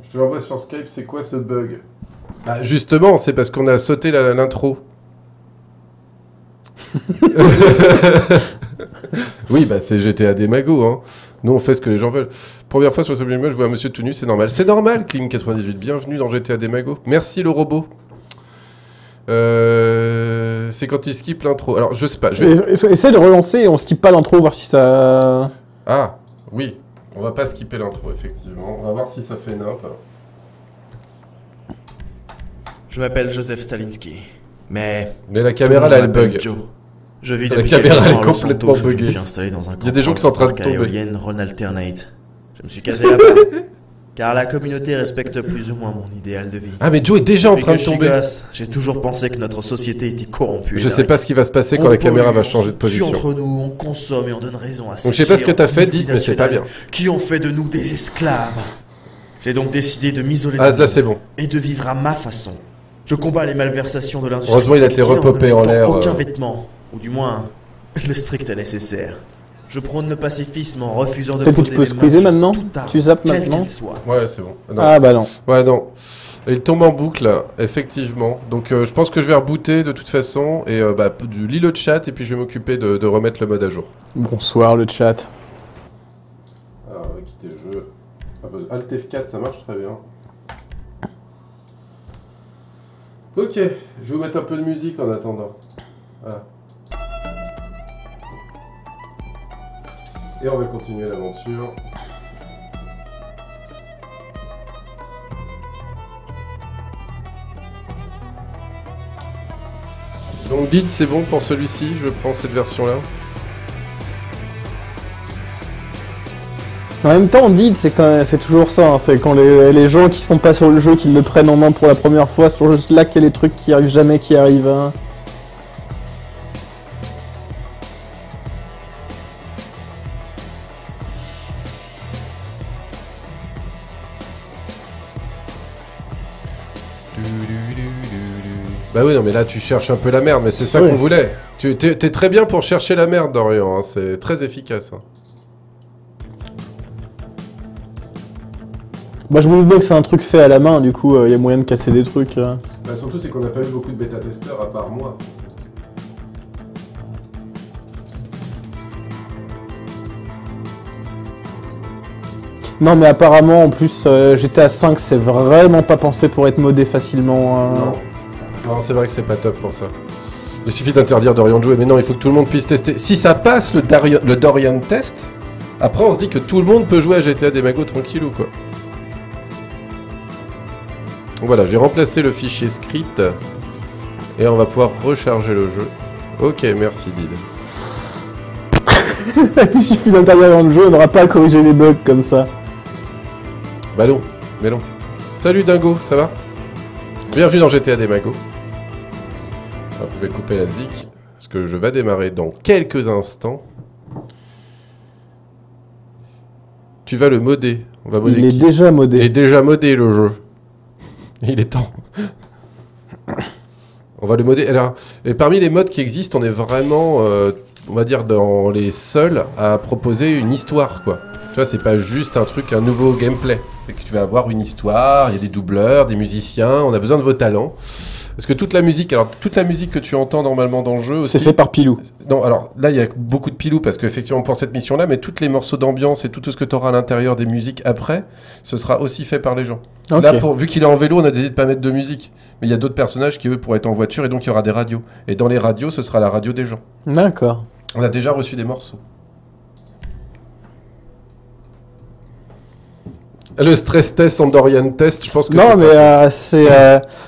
Je te l'envoie sur Skype, c'est quoi ce bug? Ah, justement, c'est parce qu'on a sauté l'intro. Oui, bah c'est GTA des magots, hein. Nous, on fait ce que les gens veulent. Première fois sur ce je vois un monsieur tout nu, c'est normal. C'est normal, Kling98. Bienvenue dans GTA des magots. Merci le robot. C'est quand il skip l'intro. Alors, je sais pas. Essaye de relancer et on skip pas l'intro, voir si ça... Ah, oui. On va pas skipper l'intro, effectivement. On va voir si ça fait nimp. Je m'appelle Joseph Stalinski, mais la caméra, là, elle bug. Joe. Je vis La depuis caméra, quelques elle est temps à Los complètement Santos, où buggée. Je suis installé dans un Il y a des gens qui sont en train de tomber. éolienne Rhône Alternate. Je me suis casé là-bas. Car la communauté respecte plus ou moins mon idéal de vie. Ah mais Joe est déjà en train de tomber. J'ai toujours pensé que notre société était corrompue. Je sais pas ce qui va se passer quand la caméra va changer de position. Entre nous, on consomme et on donne raison à ces donc je sais pas ce que t'as fait, dites, mais c'est pas bien. Qui ont fait de nous des esclaves. J'ai donc décidé de m'isoler là c'est bon. Et de vivre à ma façon. Je combats les malversations de l'industrie. Heureusement il a été repopé en l'air. Aucun vêtement, ou du moins le strict nécessaire. Je prône le pacifisme en refusant de poser mes mains sur maintenant toute arme, tu zappes maintenant. Ouais, c'est bon. Non. Ah bah non. Ouais, non. Il tombe en boucle, effectivement. Donc je pense que je vais rebooter de toute façon. Et je lis le chat et puis je vais m'occuper de remettre le mode à jour. Bonsoir le chat. Alors, on va quitter le jeu. Alt F4, ça marche très bien. Ok, je vais vous mettre un peu de musique en attendant. Voilà. Et on va continuer l'aventure. Donc dites c'est bon pour celui-ci, je prends cette version-là. En même temps, Did, c'est toujours ça, hein. C'est quand les gens qui sont pas sur le jeu, qui le prennent en main pour la première fois, c'est toujours juste là qu'il y a les trucs qui arrivent jamais, qui arrivent. Hein. Bah oui, non mais là tu cherches un peu la merde, mais c'est ça qu'on voulait. T'es très bien pour chercher la merde, Dorian, hein. C'est très efficace. Hein. Bah je me doute bien que c'est un truc fait à la main, du coup il y a moyen de casser des trucs. Bah surtout c'est qu'on n'a pas eu beaucoup de bêta-testeurs à part moi. Non mais apparemment en plus GTA 5 c'est vraiment pas pensé pour être modé facilement. Non, c'est vrai que c'est pas top pour ça. Il suffit d'interdire Dorian de jouer, mais non, il faut que tout le monde puisse tester. Si ça passe le Dorian test, après on se dit que tout le monde peut jouer à GTA Demago tranquillou quoi. Donc voilà, j'ai remplacé le fichier script et on va pouvoir recharger le jeu. Ok, merci Did. Il suffit d'interdire dans le jeu, on n'aura pas à corriger les bugs comme ça. Bah non, mais non. Salut Dingo, ça va? Bienvenue dans GTA Demago. Vous pouvez couper la zik, parce que je vais démarrer dans quelques instants. Tu vas le modder. On va modder. Il est déjà modé. Il est déjà modé le jeu. Il est temps. On va le modder. Alors, et parmi les modes qui existent, on est vraiment, on va dire, dans les seuls à proposer une histoire, quoi. Tu vois, c'est pas juste un truc, un nouveau gameplay. C'est que tu vas avoir une histoire, il y a des doubleurs, des musiciens, on a besoin de vos talents. Parce que toute la musique que tu entends normalement dans le jeu aussi... C'est fait par Pilou. Non, alors là, il y a beaucoup de Pilou, parce qu'effectivement, pour cette mission-là, mais tous les morceaux d'ambiance et tout ce que tu auras à l'intérieur des musiques après, ce sera aussi fait par les gens. Okay. Là, vu qu'il est en vélo, on a décidé de pas mettre de musique. Mais il y a d'autres personnages qui, eux, pourraient être en voiture, et donc il y aura des radios. Et dans les radios, ce sera la radio des gens. D'accord. On a déjà reçu des morceaux. Le stress test en Dorian test, je pense que non, mais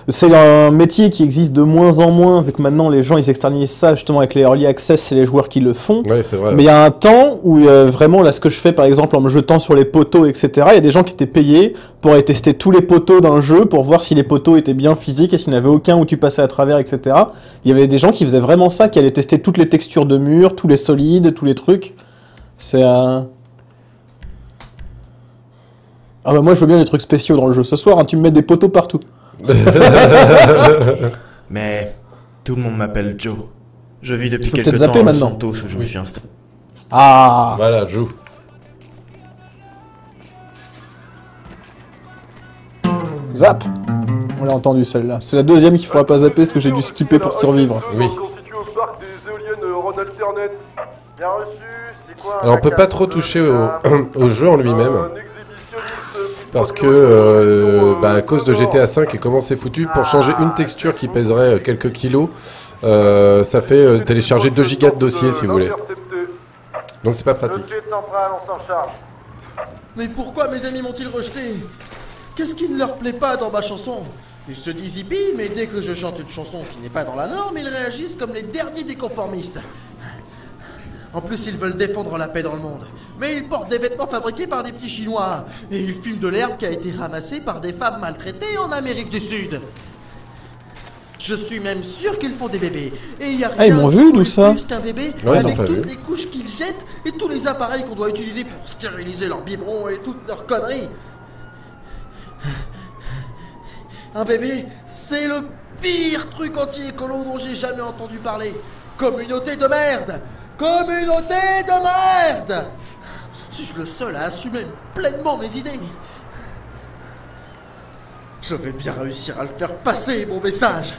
c'est un métier qui existe de moins en moins, vu que maintenant les gens ils externalisent ça justement avec les early access, c'est les joueurs qui le font. Ouais, c'est vrai. Mais il y a un temps où vraiment là ce que je fais par exemple en me jetant sur les poteaux, etc. Il y a des gens qui étaient payés pour aller tester tous les poteaux d'un jeu pour voir si les poteaux étaient bien physiques et s'il n'y en avait aucun où tu passais à travers, etc. Il y avait des gens qui faisaient vraiment ça, qui allaient tester toutes les textures de murs, tous les solides, tous les trucs. C'est Ah bah moi je veux bien des trucs spéciaux dans le jeu ce soir, hein, tu me mets des poteaux partout. Mais tout le monde m'appelle Joe. Je vis depuis quelques temps à Los Santos où je me suis installé. Ah. Voilà, joue. Zap. On l'a entendu celle-là. C'est la deuxième qu'il faudra pas zapper parce que j'ai dû skipper pour survivre. Oui. Bien reçu, c'est quoi? Alors on peut pas trop toucher au jeu en lui-même. Parce que, à cause de GTA 5 et comment c'est foutu, pour changer une texture qui pèserait quelques kilos, ça fait télécharger 2 gigas de dossier si vous voulez. Donc c'est pas pratique. Mais pourquoi mes amis m'ont-ils rejeté? Qu'est-ce qui ne leur plaît pas dans ma chanson? Ils se disent hippie, mais dès que je chante une chanson qui n'est pas dans la norme, ils réagissent comme les derniers des conformistes. En plus, ils veulent défendre la paix dans le monde. Mais ils portent des vêtements fabriqués par des petits Chinois. Et ils fument de l'herbe qui a été ramassée par des femmes maltraitées en Amérique du Sud. Je suis même sûr qu'ils font des bébés. Et il y a rien ils m'ont vu, d'où ça plus qu'un bébé Ouais, avec toutes vu. les couches qu'ils jettent et tous les appareils qu'on doit utiliser pour stériliser leurs biberons et toutes leurs conneries. Un bébé, c'est le pire truc anti-écolo dont j'ai jamais entendu parler. Communauté de merde! Communauté de merde! Suis-je le seul à assumer pleinement mes idées? Je vais bien réussir à le faire passer, mon message.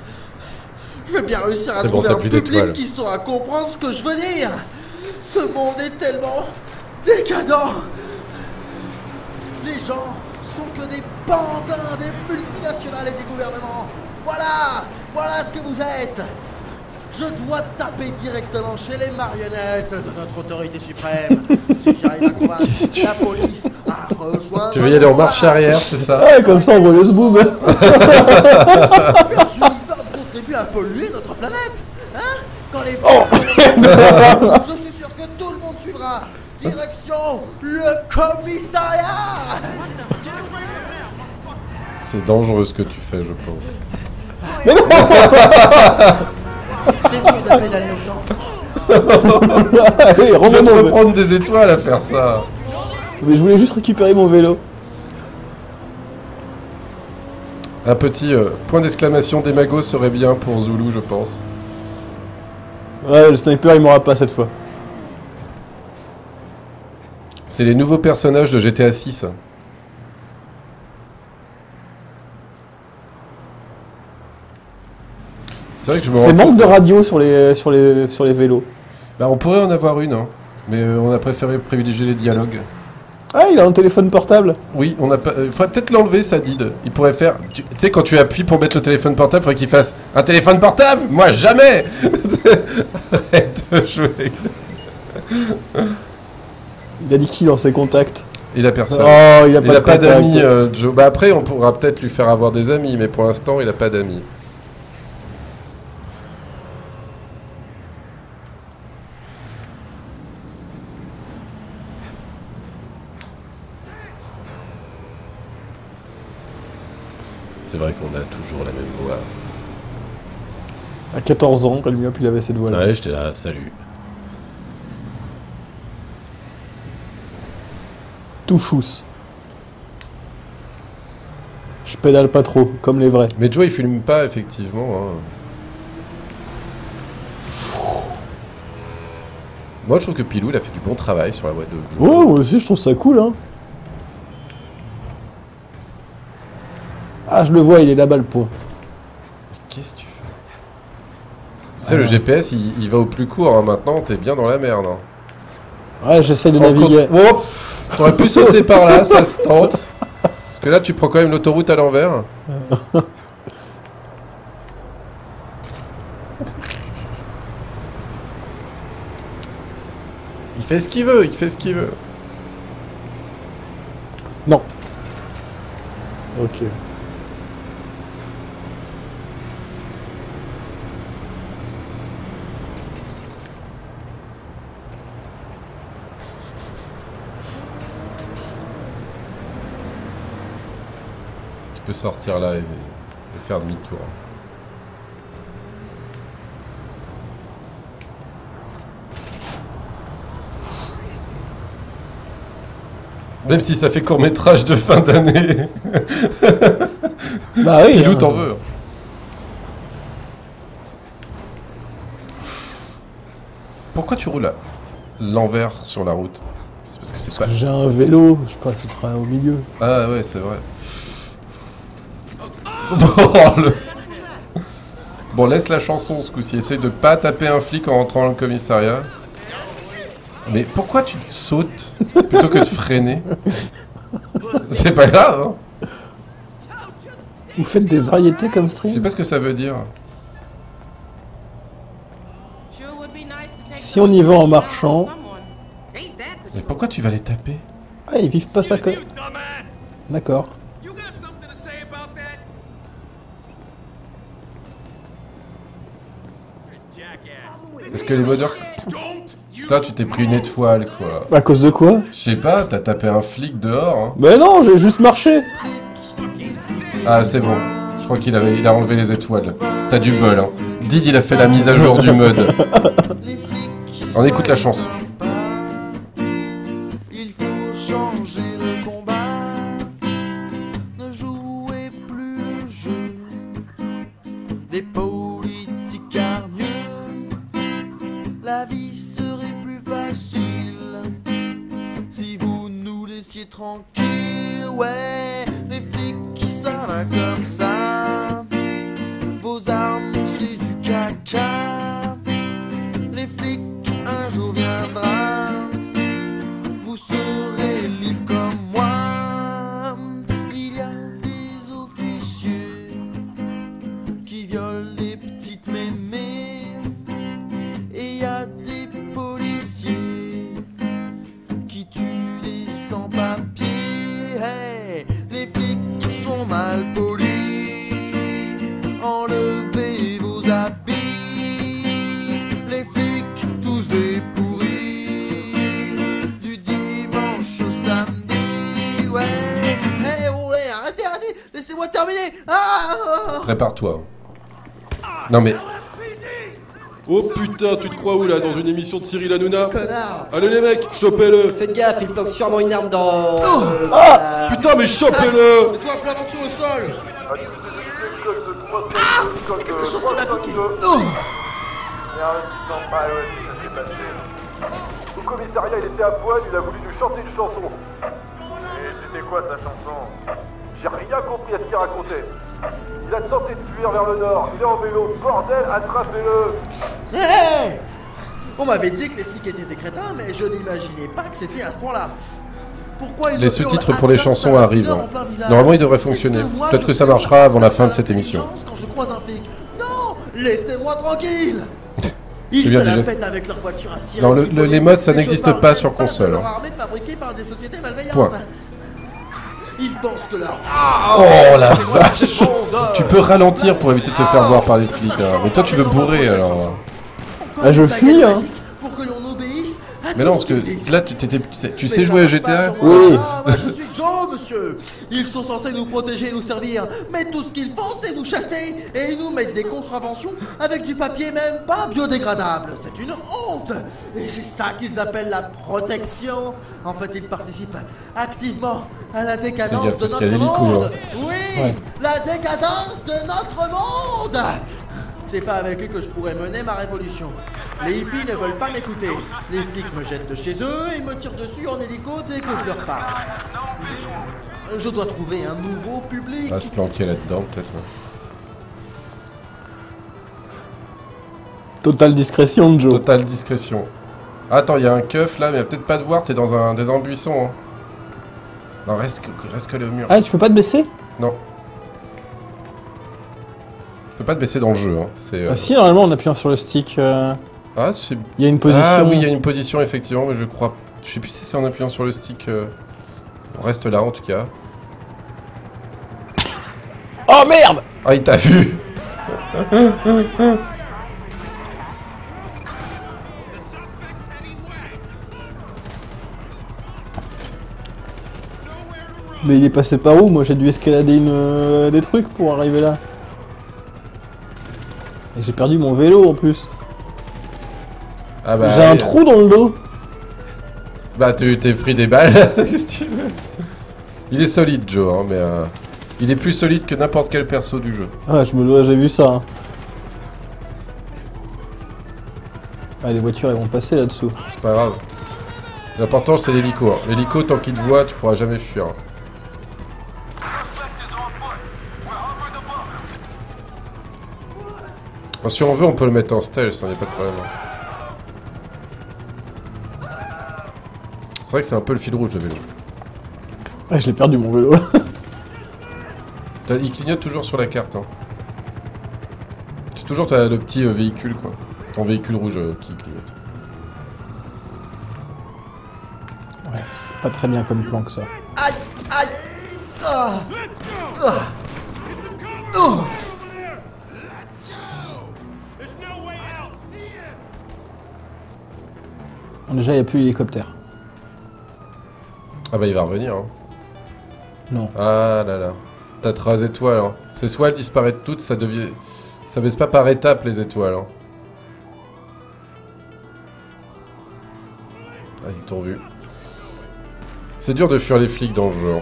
Je vais bien réussir à trouver un public qui saura comprendre ce que je veux dire. Ce monde est tellement décadent. Les gens sont que des pantins des multinationales et des gouvernements. Voilà ce que vous êtes. Je dois taper directement chez les marionnettes de notre autorité suprême. Si j'arrive à convaincre la police à rejoindre... Tu veux y aller en marche arrière, c'est ça? Ouais, comme ça on voit le zboob. Je contribue à polluer notre planète. Hein? Quand les... Je suis sûr que tout le monde suivra. Direction le commissariat. C'est dangereux ce que tu fais, je pense. Mais non. C'est mieux de pédaler autant. Allez, Tu vas te revenons. reprendre des étoiles à faire ça. Mais je voulais juste récupérer mon vélo. Un petit point d'exclamation d'Emago serait bien pour Zulu, je pense. Ouais, le sniper il m'aura pas cette fois. C'est les nouveaux personnages de GTA 6. C'est vrai que je me C'est rends manque compte. de radio sur les vélos. Bah, on pourrait en avoir une, hein. Mais on a préféré privilégier les dialogues. Ah, il a un téléphone portable. Oui, on a pas. Faudrait peut-être l'enlever, ça did. Il pourrait faire. Tu sais, quand tu appuies pour mettre le téléphone portable, faudrait qu'il fasse un téléphone portable. Moi, jamais. Arrête de jouer. Il a dit qui dans ses contacts? Il a personne. Oh, il a Il a pas de contact. d'amis, Joe. Bah après, on pourra peut-être lui faire avoir des amis, mais pour l'instant, il a pas d'amis. C'est vrai qu'on a toujours la même voix. À 14 ans, quand il avait cette voix-là. Ouais, j'étais là, salut. Tout chousse. Je pédale pas trop, comme les vrais. Mais Joe, il filme pas, effectivement. Hein. Moi, je trouve que Pilou, il a fait du bon travail sur la voix de Joe. Oh, moi aussi, je trouve ça cool, hein. Ah, je le vois, il est là-bas, le point. Qu'est-ce que tu fais? Tu sais, le GPS, il va au plus court, hein. Maintenant, t'es bien dans la merde. Hein. Ouais, j'essaie de naviguer. Oh, t'aurais pu sauter par là, ça se tente. Parce que là, tu prends quand même l'autoroute à l'envers. Il fait ce qu'il veut, il fait ce qu'il veut. Non. Ok. Tu peux sortir là et faire demi-tour. Même si ça fait court-métrage de fin d'année. Bah oui. Pilou, hein. t'en veux. Pourquoi tu roules à l'envers sur la route? C'est parce que c'est pas... J'ai un vélo, je passerai au milieu. Ah ouais, c'est vrai. Bon, bon, laisse la chanson ce coup-ci. Essaye de pas taper un flic en rentrant dans le commissariat. Mais pourquoi tu sautes plutôt que de freiner? C'est pas grave, hein. Vous faites des variétés comme Je sais stream? pas ce que ça veut dire. Si on y va en marchant... Mais pourquoi tu vas les taper? Ah, ils vivent pas ça comme... D'accord. Est-ce que les modeurs... Toi, tu t'es pris une étoile, quoi. À cause de quoi? Je sais pas, t'as tapé un flic dehors, hein. Mais non, j'ai juste marché. Ah, c'est bon. Je crois qu'il a enlevé les étoiles. T'as du bol, hein. Did, il a fait la mise à jour du mode. On écoute la chanson. Il faut changer le combat. Ne jouez plus le jeu des politiques hargneux. La vie serait plus facile si vous nous laissiez tranquille. Ouais, les flics, ça va comme ça. Vos armes, c'est du caca. Les flics, un jour viendra. Vous serez libres comme moi. Il y a des officiers qui violent des petites mémés. Et il y a des policiers qui tuent des sans-papiers. Hey, les flics sont mal polis. Enlevez vos habits. Les flics, tous des pourris. Du dimanche au samedi. Ouais. Hey, oh, arrêtez. Laissez-moi terminer. Ah. Prépare-toi. Non mais... Oh putain, tu te crois où là? Dans une émission de Cyril Hanouna? Connard. Allez les mecs, chopez-le. Faites gaffe, il bloque sûrement une arme dans... Putain mais chopez-le. Mets-toi à plat ventre sur le sol. Quelque chose qui m'a piqué. Au commissariat, il était à poil, il a voulu nous chanter une chanson. Et c'était quoi sa chanson? J'ai rien compris à ce qu'il racontait. Il a tenté de fuir vers le nord, il est en vélo, bordel, attrapez-le. Hey, on m'avait dit que les flics étaient des crétins, mais je n'imaginais pas que c'était à ce point-là. Pourquoi ils Les me sous-titres hurlent pour les à chansons plein arrivent. en plein visage? Normalement, ils devraient fonctionner. Est-ce moi, Peut-être je que ça peux marchera avant la fin de faire cette émission. l'intelligence quand je croise un flic? Non, laissez-moi tranquille. Ils C'est bien se la déjà. pètent avec leur voiture à sirène. Non, les modes, ça Mais je n'existe parle pas même sur console, de leur hein. armée fabriquée par des sociétés malveillantes. Point. Ils pensent que leur... Oh la vache. Tu peux ralentir pour éviter de te faire voir par les flics, hein. Mais toi tu veux bourrer alors. Ah, je fuis, hein. Pour que l'on obéisse à Mais tout non, ce parce que qu'ils disent. là tu Mais sais ça jouer à marche GTA? pas sur moi. Oui. Ah, moi, je suis Joe, monsieur. Ils sont censés nous protéger et nous servir. Mais tout ce qu'ils font, c'est nous chasser et nous mettre des contraventions avec du papier même pas biodégradable. C'est une honte. Et c'est ça qu'ils appellent la protection. En fait, ils participent activement à la décadence Fais gaffe, de parce qu'il y notre a l'hélico, monde. hein. Oui, Ouais. la décadence de notre monde. C'est pas avec eux que je pourrais mener ma révolution. Les hippies ne veulent pas m'écouter. Les flics me jettent de chez eux et me tirent dessus en hélico dès que je leur parle. Je dois trouver un nouveau public. On va se planquer là-dedans peut-être. Ouais. Totale discrétion, Joe. Totale discrétion. Attends, il y a un keuf là, mais il va peut-être pas te voir, t'es dans un buisson. Hein. Non, reste que le mur. Ah, tu peux pas te baisser? Non. Tu peux pas te baisser dans le jeu. Hein. C'est, Ah si, normalement, en appuyant sur le stick, Ah, c'est... il y a une position. Ah oui, il y a une position effectivement, mais je crois... Je sais plus si c'est en appuyant sur le stick... On reste là en tout cas. Oh merde! Ah, il t'a vu. Mais il est passé par où? Moi j'ai dû escalader des trucs pour arriver là. Et j'ai perdu mon vélo en plus. Ah bah, J'ai un trou dans le dos. Bah, t'es pris des balles. Qu'est-ce que tu veux? Il est solide, Joe, hein, mais... Il est plus solide que n'importe quel perso du jeu. Ah, j'ai vu ça. Hein. Ah, les voitures elles vont passer là-dessous. C'est pas grave. L'important c'est l'hélico. Hein. L'hélico, tant qu'il te voit, tu pourras jamais fuir. Enfin, si on veut, on peut le mettre en stealth, hein, y a pas de problème. Hein. C'est vrai que c'est un peu le fil rouge de vélo. Ouais, j'ai perdu mon vélo là. Il clignote toujours sur la carte. Hein. C'est toujours le petit véhicule, quoi. Ton véhicule rouge qui clignote. Ouais, c'est pas très bien comme plan que ça. Aïe, aïe. Ah. Ah. Oh. Déjà, il n'y a plus l'hélicoptère. Ah bah il va revenir. Hein. Non. Ah là là. T'as 3 étoiles. Hein. C'est soit elles disparaissent toutes, ça devient... Ça baisse pas par étapes les étoiles. Hein. Ah, ils t'ont vu. C'est dur de fuir les flics dans le jeu.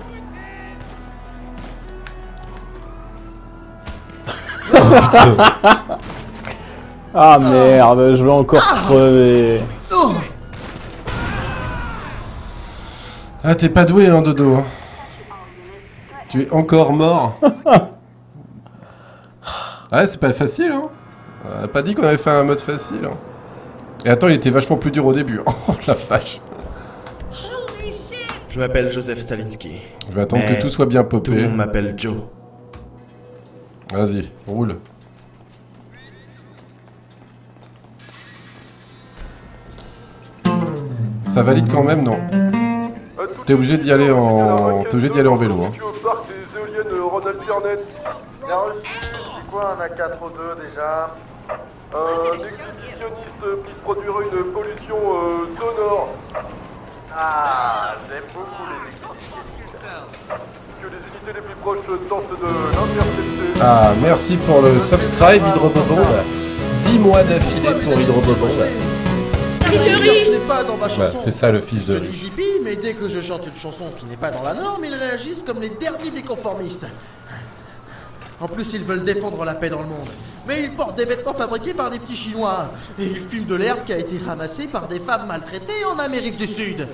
Ah merde, je vais encore crever. Ah, t'es pas doué, hein, Dodo. Tu es encore mort. Ah, c'est pas facile, hein. On a pas dit qu'on avait fait un mode facile, hein. Et attends, il était vachement plus dur au début. Oh, la vache. Je m'appelle Joseph Stalinski. Je vais attendre que tout soit bien popé. Tout le monde m'appelle Joe. Vas-y, roule. Ça valide quand même, non? T'es obligé d'y aller en... T'es obligé d'y aller en vélo, hein. Au parc des éoliennes Ronald Burnett. Bien reçu. C'est quoi un A4O2 déjà? Un exhibitionniste puisse produire une pollution sonore. Ah, j'aime beaucoup les exhibitionnistes. Que les unités les plus proches tentent de l'intercepter. Ah, merci pour le subscribe, Hydrobobombe. 10 mois d'affilée pour Hydrobobombe. Pas dans ma chanson. Bah, c'est ça le fils de Je dis riche. hippie, mais dès que je chante une chanson qui n'est pas dans la norme, ils réagissent comme les derniers des conformistes. En plus, ils veulent défendre la paix dans le monde. Mais ils portent des vêtements fabriqués par des petits Chinois. Et ils fument de l'herbe qui a été ramassée par des femmes maltraitées en Amérique du Sud.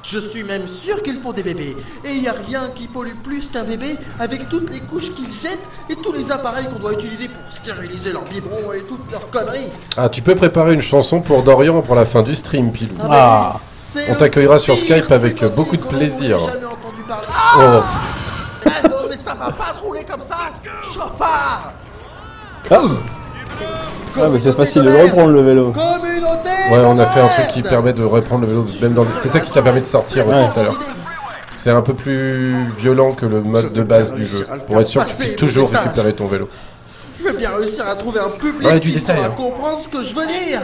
Je suis même sûr qu'ils font des bébés. Et il n'y a rien qui pollue plus qu'un bébé avec toutes les couches qu'ils jettent et tous les appareils qu'on doit utiliser pour stériliser leurs biberons et toutes leurs conneries. Ah, tu peux préparer une chanson pour Dorian pour la fin du stream, Pilou. Ah. On t'accueillera sur Skype avec beaucoup de plaisir. Oh. Mais ça va pas de rouler comme ça, chauffard. Ah mais c'est facile de le reprendre le vélo. Ouais, on a fait un truc qui permet de reprendre le vélo, même dans le... C'est ça qui t'a permis de sortir aussi tout à l'heure. C'est un peu plus violent que le mode de base du jeu, pour être sûr que tu puisses toujours récupérer ton vélo. Je vais bien réussir à trouver un public Ouais, du qui détail, saura hein. comprendre ce que je veux dire.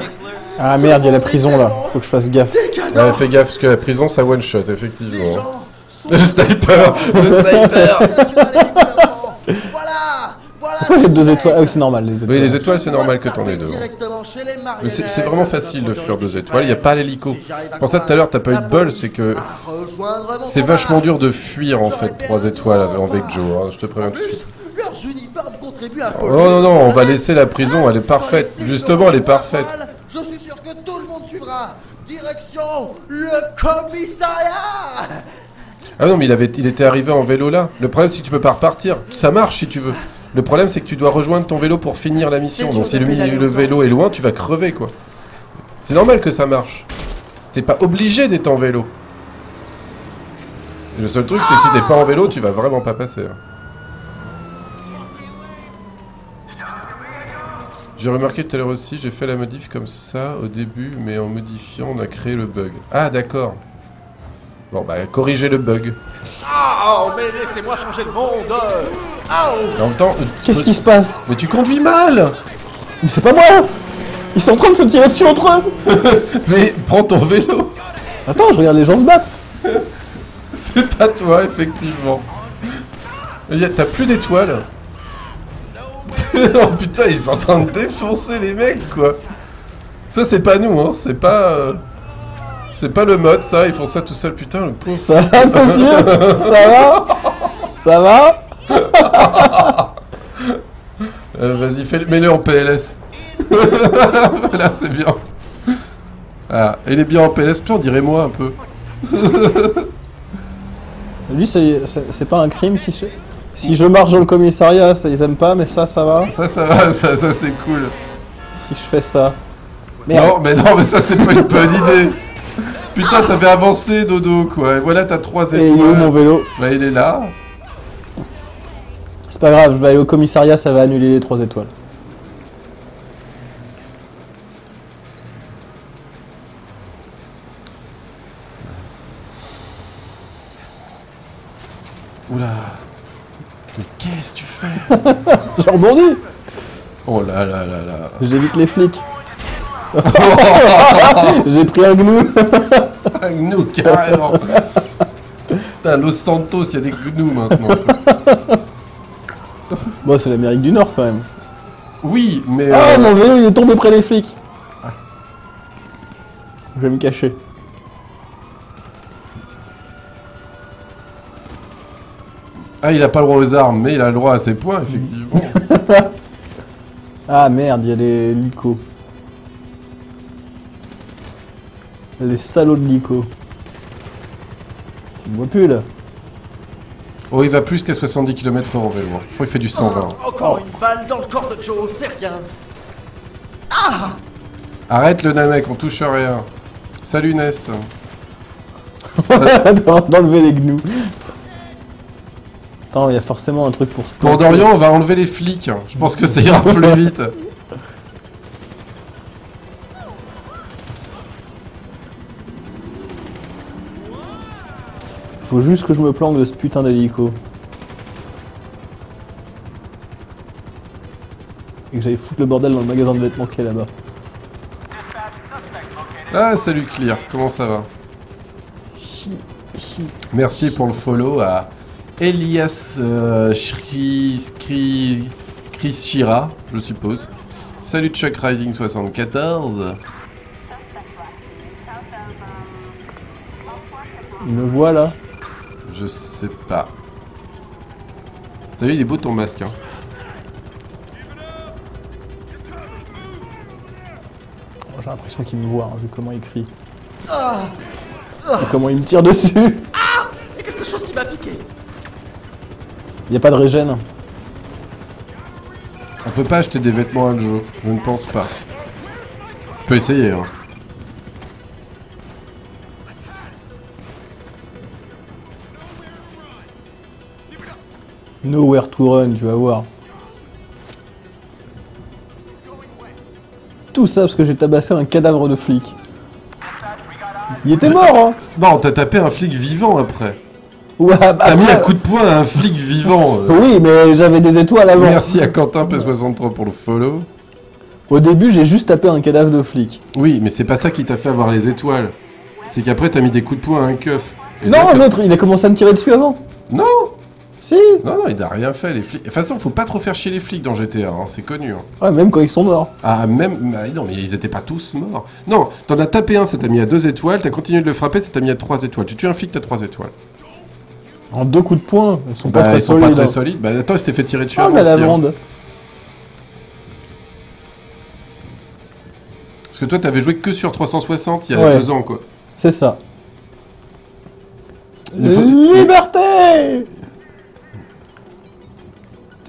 Ah merde, il y a la prison là, faut que je fasse gaffe. Ouais, fais gaffe, parce que la prison ça one shot, effectivement. Le sniper. Le sniper. Pourquoi j'ai 2 étoiles? Ah oui, c'est normal, les étoiles. Oui, les étoiles, c'est normal que t'en aies 2. Mais c'est vraiment facile de fuir 2 étoiles, il n'y a pas l'hélico. Pour ça, tout à l'heure, t'as pas eu de bol, c'est que... C'est vachement dur de fuir, en fait, 3 étoiles avec Joe, hein, je te préviens tout de suite. Oh non, non, on va laisser la prison, elle est parfaite. Justement, elle est parfaite. Je suis sûr que tout le monde suivra. Direction le commissariat. Ah non, mais il était arrivé en vélo là. Le problème, c'est que tu peux pas repartir. Ça marche si tu veux. Le problème, c'est que tu dois rejoindre ton vélo pour finir la mission. Donc si le vélo est loin, tu vas crever, quoi. C'est normal que ça marche. T'es pas obligé d'être en vélo. Et le seul truc, c'est que si t'es pas en vélo, tu vas vraiment pas passer. Hein. J'ai remarqué tout à l'heure aussi, j'ai fait la modif comme ça au début, mais en modifiant, on a créé le bug. Ah, d'accord. Bon, bah, corrigez le bug. Oh, mais laissez-moi changer le monde. En même temps... Qu'est-ce qui se passe? Mais tu conduis mal. Mais c'est pas moi. Ils sont en train de se tirer dessus entre eux. Mais prends ton vélo. Attends, je regarde les gens se battre. C'est pas toi, effectivement. T'as plus d'étoiles. Oh putain, ils sont en train de défoncer les mecs, quoi. Ça, c'est pas nous, hein. C'est pas... C'est pas le mode, ça. Ils font ça tout seuls, putain, le pauvre. Ça va, monsieur? Ça va? Ça va? Vas-y, mets-le en PLS. Voilà, c'est bien. Ah, il est bien en PLS, puis on dirait moi un peu. Lui, c'est pas un crime si je marche dans le commissariat, ça ils aiment pas, mais ça va. Ça va, ça c'est cool. Si je fais ça. Merde. Non, mais ça c'est pas une bonne idée. Putain, t'avais avancé, Dodo, quoi. Et voilà, t'as 3 étoiles. Et il est où mon vélo? Bah, il est là. C'est pas grave, je vais aller au commissariat, ça va annuler les 3 étoiles. Oula. Mais qu'est-ce que tu fais? J'ai rebondi. Oh là là là là. J'évite les flics. J'ai pris un gnou. Un gnou, carrément. Putain, Los Santos, il y a des gnous maintenant. Bon, c'est l'Amérique du Nord quand même. Oui, mais... Ah, mon vélo, il est tombé près des flics. Je vais me cacher. Ah, il a pas le droit aux armes, mais il a le droit à ses points, effectivement. Ah merde, il y a les licos. Les salauds de licos. Tu me vois plus là? Oh, il va plus qu'à 70 km/h en vélo. Je crois qu'il fait du 120. Encore une balle dans le corps de Joe, c'est rien. Ah! Arrête le Namek, on touche rien. Salut Ness. D'enlever les gnous. Attends, il y a forcément un truc pour se Pour Dorian, on va enlever les flics. Je pense que ça ira plus vite. Faut juste que je me planque de ce putain d'hélico. Et que j'aille foutre le bordel dans le magasin de vêtements qui est là-bas. Ah, salut Clear, comment ça va? Merci pour le follow à Elias Chris Shira, je suppose. Salut Chuck Rising 74. Il me voit là. Je sais pas. T'as vu, il est beau ton masque, hein. Oh, j'ai l'impression qu'il me voit, hein, vu comment il crie. Et comment il me tire dessus. Ah! Il y a quelque chose qui m'a piqué. Il n'y a pas de régène. On peut pas acheter des vêtements à Joe, je ne pense pas. Tu peux essayer, hein. Nowhere to run, tu vas voir. Tout ça parce que j'ai tabassé un cadavre de flic. Il était mort, hein. Non, t'as tapé un flic vivant après. Ouais, bah, T'as mis un coup de poing à un flic vivant. Oui, mais j'avais des étoiles avant. Merci à Quentin P63 pour le follow. Au début, j'ai juste tapé un cadavre de flic. Oui, mais c'est pas ça qui t'a fait avoir les étoiles. C'est qu'après t'as mis des coups de poing à un keuf. Et Non, là, l'autre, il a commencé à me tirer dessus avant. Non. Si. Non, il n'a rien fait, les flics. De toute façon, faut pas trop faire chier les flics dans GTA, hein, c'est connu. Hein. Ouais, même quand ils sont morts. Ah, même. Bah, non, mais ils étaient pas tous morts. Non, t'en as tapé un, ça t'a mis à 2 étoiles, t'as continué de le frapper, ça t'a mis à 3 étoiles. Tu tues un flic, t'as 3 étoiles. En 2 coups de poing, ils sont pas Bah, très ils sont solides. pas très solides. Bah, attends, il s'était fait tirer dessus Ah, avant mais aussi, la hein. bande. Parce que toi, t'avais joué que sur 360 il y a Ouais. 2 ans, quoi. C'est ça. Il faut- Liberté.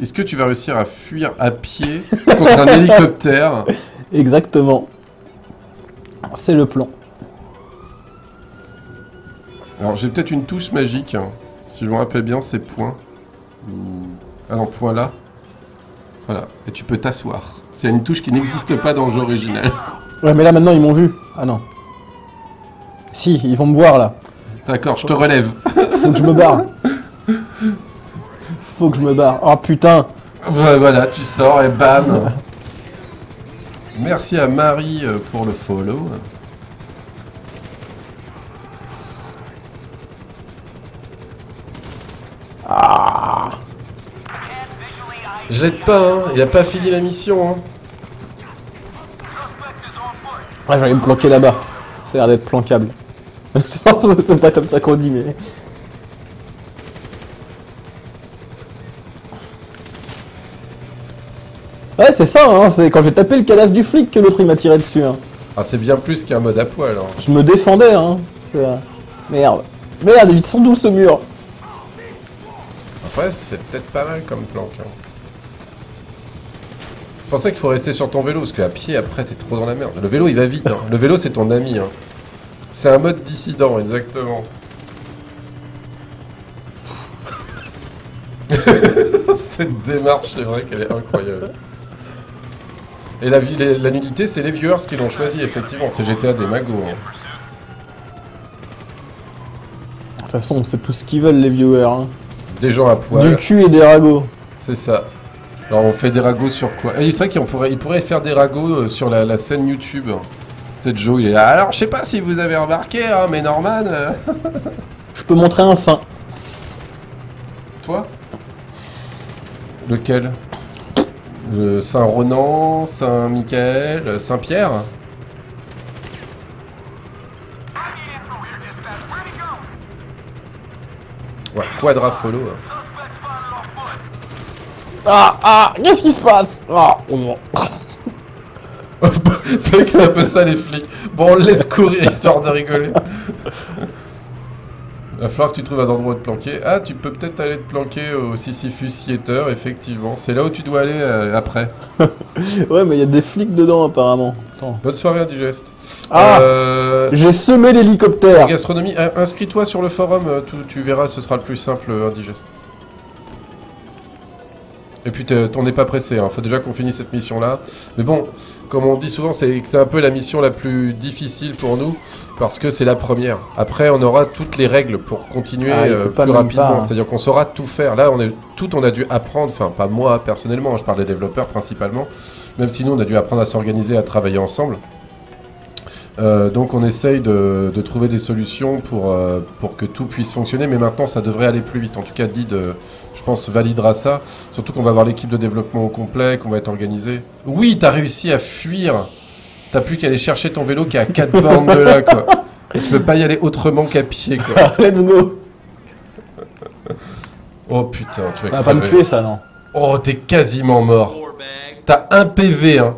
Est-ce que tu vas réussir à fuir à pied contre un hélicoptère? Exactement. C'est le plan. Alors, j'ai peut-être une touche magique. Hein. Si je me rappelle bien, c'est point. Ah non, point là. Voilà. Et tu peux t'asseoir. C'est une touche qui n'existe pas dans le jeu original. Ouais, mais là maintenant ils m'ont vu. Ah non. Si, ils vont me voir là. D'accord, je te relève. Faut que je me barre. Faut que je me barre. Oh putain. Ouais, voilà, tu sors et bam. Merci à Marie pour le follow. Ah. Je l'aide pas, hein. Il a pas fini la mission. Hein. Ouais, je vais aller me planquer là-bas. Ça a l'air d'être planquable. C'est pas comme ça qu'on dit, mais... Ouais, c'est ça, hein. C'est quand j'ai tapé le cadavre du flic que l'autre il m'a tiré dessus. Hein. Ah, c'est bien plus qu'un mode à poil. Hein. Je me défendais, hein. Merde. Merde, ils sont d'où ce mur? Après, c'est peut-être pas mal comme planque. Hein. C'est pour ça qu'il faut rester sur ton vélo, parce qu'à pied, après, t'es trop dans la merde. Le vélo, il va vite. Hein. Le vélo, c'est ton ami. Hein. C'est un mode dissident, exactement. Cette démarche, c'est vrai qu'elle est incroyable. Et la nudité, c'est les viewers qui l'ont choisi, effectivement. C'est GTA des magos. Hein. De toute façon, c'est tout ce qu'ils veulent, les viewers. Hein. Des gens à poil. Du cul et des ragots. C'est ça. Alors on fait des ragots sur quoi? C'est vrai qu'il pourrait faire des ragots sur la scène YouTube. C'est Joe, il est là. Alors je sais pas si vous avez remarqué, hein, mais Norman... Je peux montrer un saint. Toi? Lequel? Saint-Ronan, Saint-Michael, Saint-Pierre? Ouais, quadra-follow. Ah, qu'est-ce qui se passe? Ah, c'est vrai que c'est un peu ça les flics. Bon, on le laisse courir histoire de rigoler. Il va falloir que tu trouves un endroit où te planquer. Ah, tu peux peut-être aller te planquer au Sisyphus Theater, effectivement. C'est là où tu dois aller après. Ouais, mais il y a des flics dedans apparemment. Attends. Bonne soirée, Indigeste. Ah, j'ai semé l'hélicoptère. Gastronomie, inscris-toi sur le forum, tu verras, ce sera le plus simple, Indigeste. Et puis on n'est pas pressé, hein. Faut déjà qu'on finisse cette mission-là. Mais bon, comme on dit souvent, c'est un peu la mission la plus difficile pour nous, parce que c'est la première. Après, on aura toutes les règles pour continuer plus rapidement. C'est-à-dire qu'on saura tout faire. Là, on a dû apprendre, enfin pas moi personnellement, je parle des développeurs principalement, même si nous on a dû apprendre à s'organiser, à travailler ensemble. Donc on essaye de trouver des solutions pour que tout puisse fonctionner, mais maintenant ça devrait aller plus vite. En tout cas, Did, je pense, validera ça. Surtout qu'on va avoir l'équipe de développement au complet, qu'on va être organisé. Oui, t'as réussi à fuir. T'as plus qu'à aller chercher ton vélo qui est à 4 bornes de là, quoi. Et tu peux pas y aller autrement qu'à pied, quoi. Let's go. Oh putain, tu vas ça va pas me tuer, ça, non? Oh, t'es quasiment mort. T'as un PV, hein.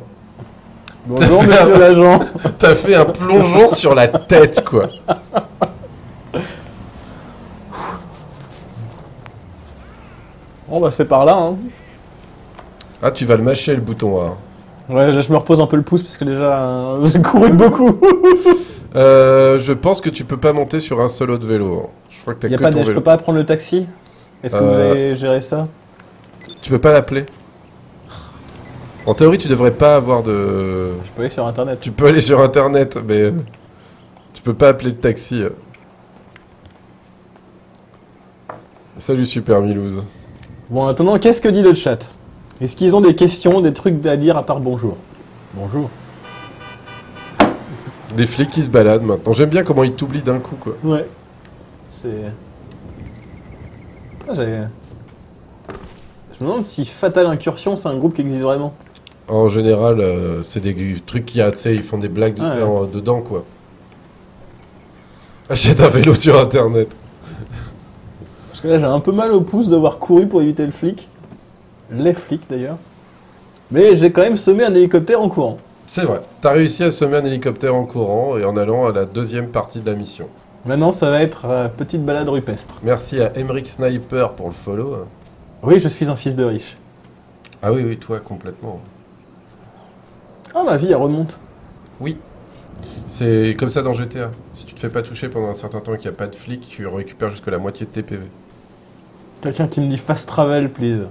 Bonjour, monsieur l'agent. T'as fait un plongeon sur la tête, quoi. Bon, bah, c'est par là, hein. Ah, tu vas le mâcher, le bouton A. Ouais, je me repose un peu le pouce parce que déjà, j'ai couru beaucoup. Je pense que tu peux pas monter sur un seul autre vélo. Je crois que t'as que ton vélo. Je peux pas prendre le taxi? Est-ce que vous avez géré ça? Tu peux pas l'appeler? En théorie, tu devrais pas avoir de... Je peux aller sur internet. Tu peux aller sur internet, mais... Tu peux pas appeler de taxi. Salut Super Milouz. Bon, maintenant, qu'est-ce que dit le chat? Est-ce qu'ils ont des questions, des trucs à dire à part bonjour? Bonjour. Les flics qui se baladent maintenant. J'aime bien comment ils t'oublient d'un coup, quoi. Ouais. C'est... Ah, Je me demande si Fatal Incursion, c'est un groupe qui existe vraiment. En général, c'est des trucs qui, tu sais, ils font des blagues dedans, quoi. Achète un vélo sur internet. Parce que là, j'ai un peu mal au pouce d'avoir couru pour éviter le flic. Les flics, d'ailleurs. Mais j'ai quand même semé un hélicoptère en courant. C'est vrai. T'as réussi à semer un hélicoptère en courant et en allant à la deuxième partie de la mission. Maintenant, ça va être petite balade rupestre. Merci à Emmerich Sniper pour le follow. Oui, je suis un fils de riche. Ah oui, toi, complètement. Ah, ma vie, elle remonte. Oui. C'est comme ça dans GTA. Si tu te fais pas toucher pendant un certain temps et qu'il n'y a pas de flic, tu récupères jusqu'à la moitié de tes PV. Quelqu'un qui me dit fast travel, please.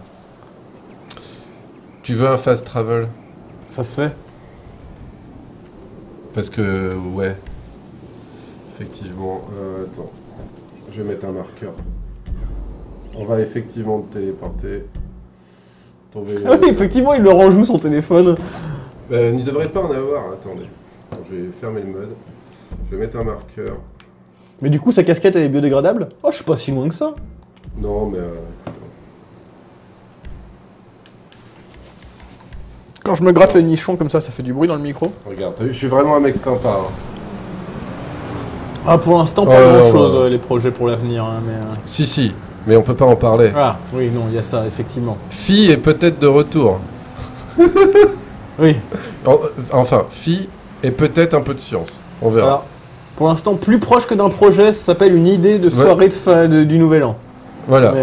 Tu veux un fast travel? Ça se fait? Parce que, ouais. Effectivement. Attends. Je vais mettre un marqueur. On va effectivement te téléporter. Ah oui, effectivement, il le range où son téléphone? Il ne devrait pas en avoir. Attendez. Je vais fermer le mode. Je vais mettre un marqueur. Mais du coup, sa casquette, elle est biodégradable? Oh, je suis pas si loin que ça. Non, mais... Quand je me gratte le nichon comme ça fait du bruit dans le micro. Regarde, t'as vu, je suis vraiment un mec sympa. Hein. Ah, pour l'instant, pas grand-chose, les projets pour l'avenir. Hein, mais Si, mais on peut pas en parler. Ah, oui, non, il y a ça, effectivement. Phi est peut-être de retour. Oui. Enfin, Phi et peut-être un peu de science. On verra. Alors, pour l'instant, plus proche que d'un projet, ça s'appelle une idée de soirée du Nouvel An. Voilà.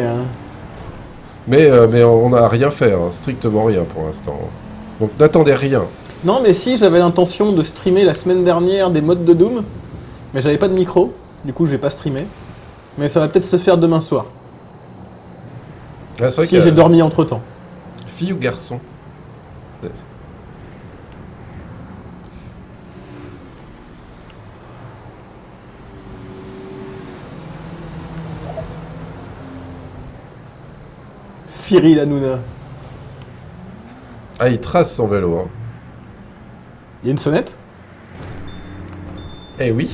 Mais on n'a rien fait, hein, strictement rien pour l'instant. Donc n'attendez rien. Non, mais si, j'avais l'intention de streamer la semaine dernière des modes de Doom, mais j'avais pas de micro, du coup j'ai pas streamé. Mais ça va peut-être se faire demain soir. Ah, c'est vrai si j'ai dormi entre temps. Fille ou garçon? Cyril Hanouna. Ah, il trace son vélo. Hein. Il y a une sonnette? Eh oui,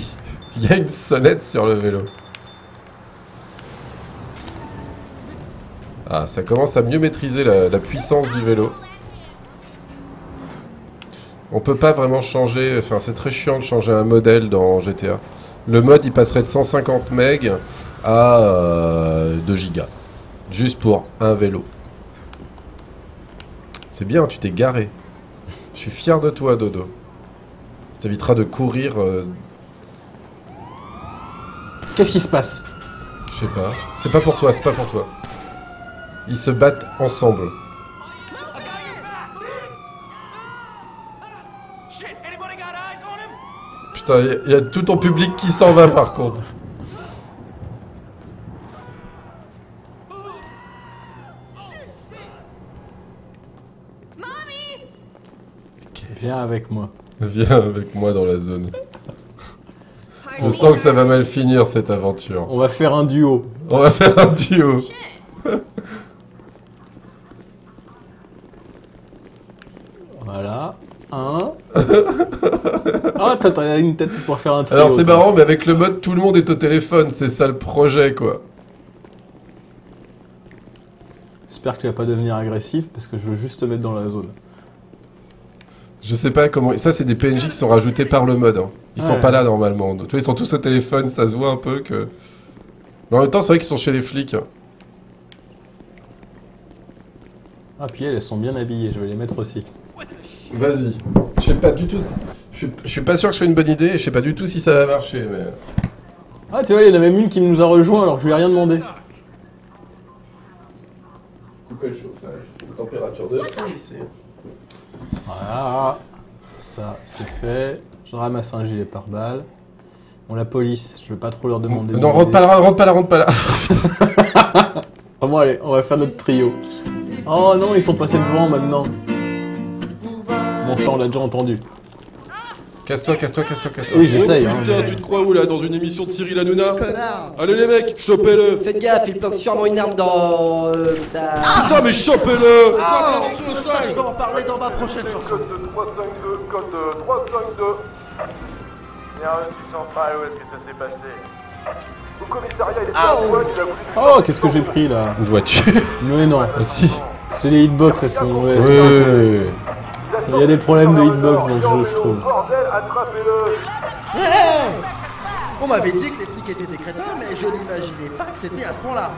il y a une sonnette sur le vélo. Ah, ça commence à mieux maîtriser la puissance du vélo. On peut pas vraiment changer, enfin c'est très chiant de changer un modèle dans GTA. Le mode il passerait de 150 MB à 2 gigas. Juste pour un vélo. C'est bien, tu t'es garé. Je suis fier de toi, Dodo. Ça t'évitera de courir... Qu'est-ce qui se passe? Je sais pas. C'est pas pour toi, c'est pas pour toi. Ils se battent ensemble. Putain, il y a tout ton public qui s'en va par contre. Viens avec moi. Viens avec moi dans la zone. Je sens que ça va mal finir cette aventure. On va faire un duo. On va faire un duo. Voilà. Un. Ah, t'as une tête pour faire un trio. Alors c'est marrant, mais avec le mode tout le monde est au téléphone, c'est ça le projet quoi. J'espère que tu vas pas devenir agressif parce que je veux juste te mettre dans la zone. Je sais pas comment... Ça c'est des PNJ qui sont rajoutés par le mode. Hein. Ils sont pas là normalement. Tu vois, ils sont tous au téléphone, ça se voit un peu que... Mais en même temps c'est vrai qu'ils sont chez les flics. Hein. Ah puis elles sont bien habillées, je vais les mettre aussi. Vas-y. Je sais pas du tout... Je suis pas sûr que ce soit une bonne idée et je sais pas du tout si ça va marcher, mais... Ah tu vois, il y en a même une qui nous a rejoint alors que je lui ai rien demandé. Couper le chauffage. La température de feu ici. Voilà. Ça, c'est fait. Je ramasse un gilet pare-balles. Bon, la police, je vais pas trop leur demander... Non, rentre pas là. Oh, bon allez, on va faire notre trio. Oh non, ils sont passés devant maintenant. Bon ça, on l'a déjà entendu. Casse-toi. Oui, j'essaye. Oh, putain, tu te crois où là? Dans une émission de Cyril Hanouna? Connard. Allez les mecs, chopez-le! Faites gaffe, il bloque sûrement une arme dans... Putain, mais chopez-le! Ah, sur le sol, je vais en parler dans ma prochaine chanson. Code de 352, code de 352. Bien reçu central, où est-ce que ça s'est passé? Au commissariat, il était à poil, il a voulu... Oh, qu'est-ce que j'ai pris là? Une voiture. Mais non. Ah si. C'est les hitbox, elles sont... Ouais, Ouais. il y a des problèmes de hitbox dans le jeu, je trouve. Bordel, attrapez-le! Hey, on m'avait dit que les flics étaient des crétins, mais je n'imaginais pas que c'était à ce point-là.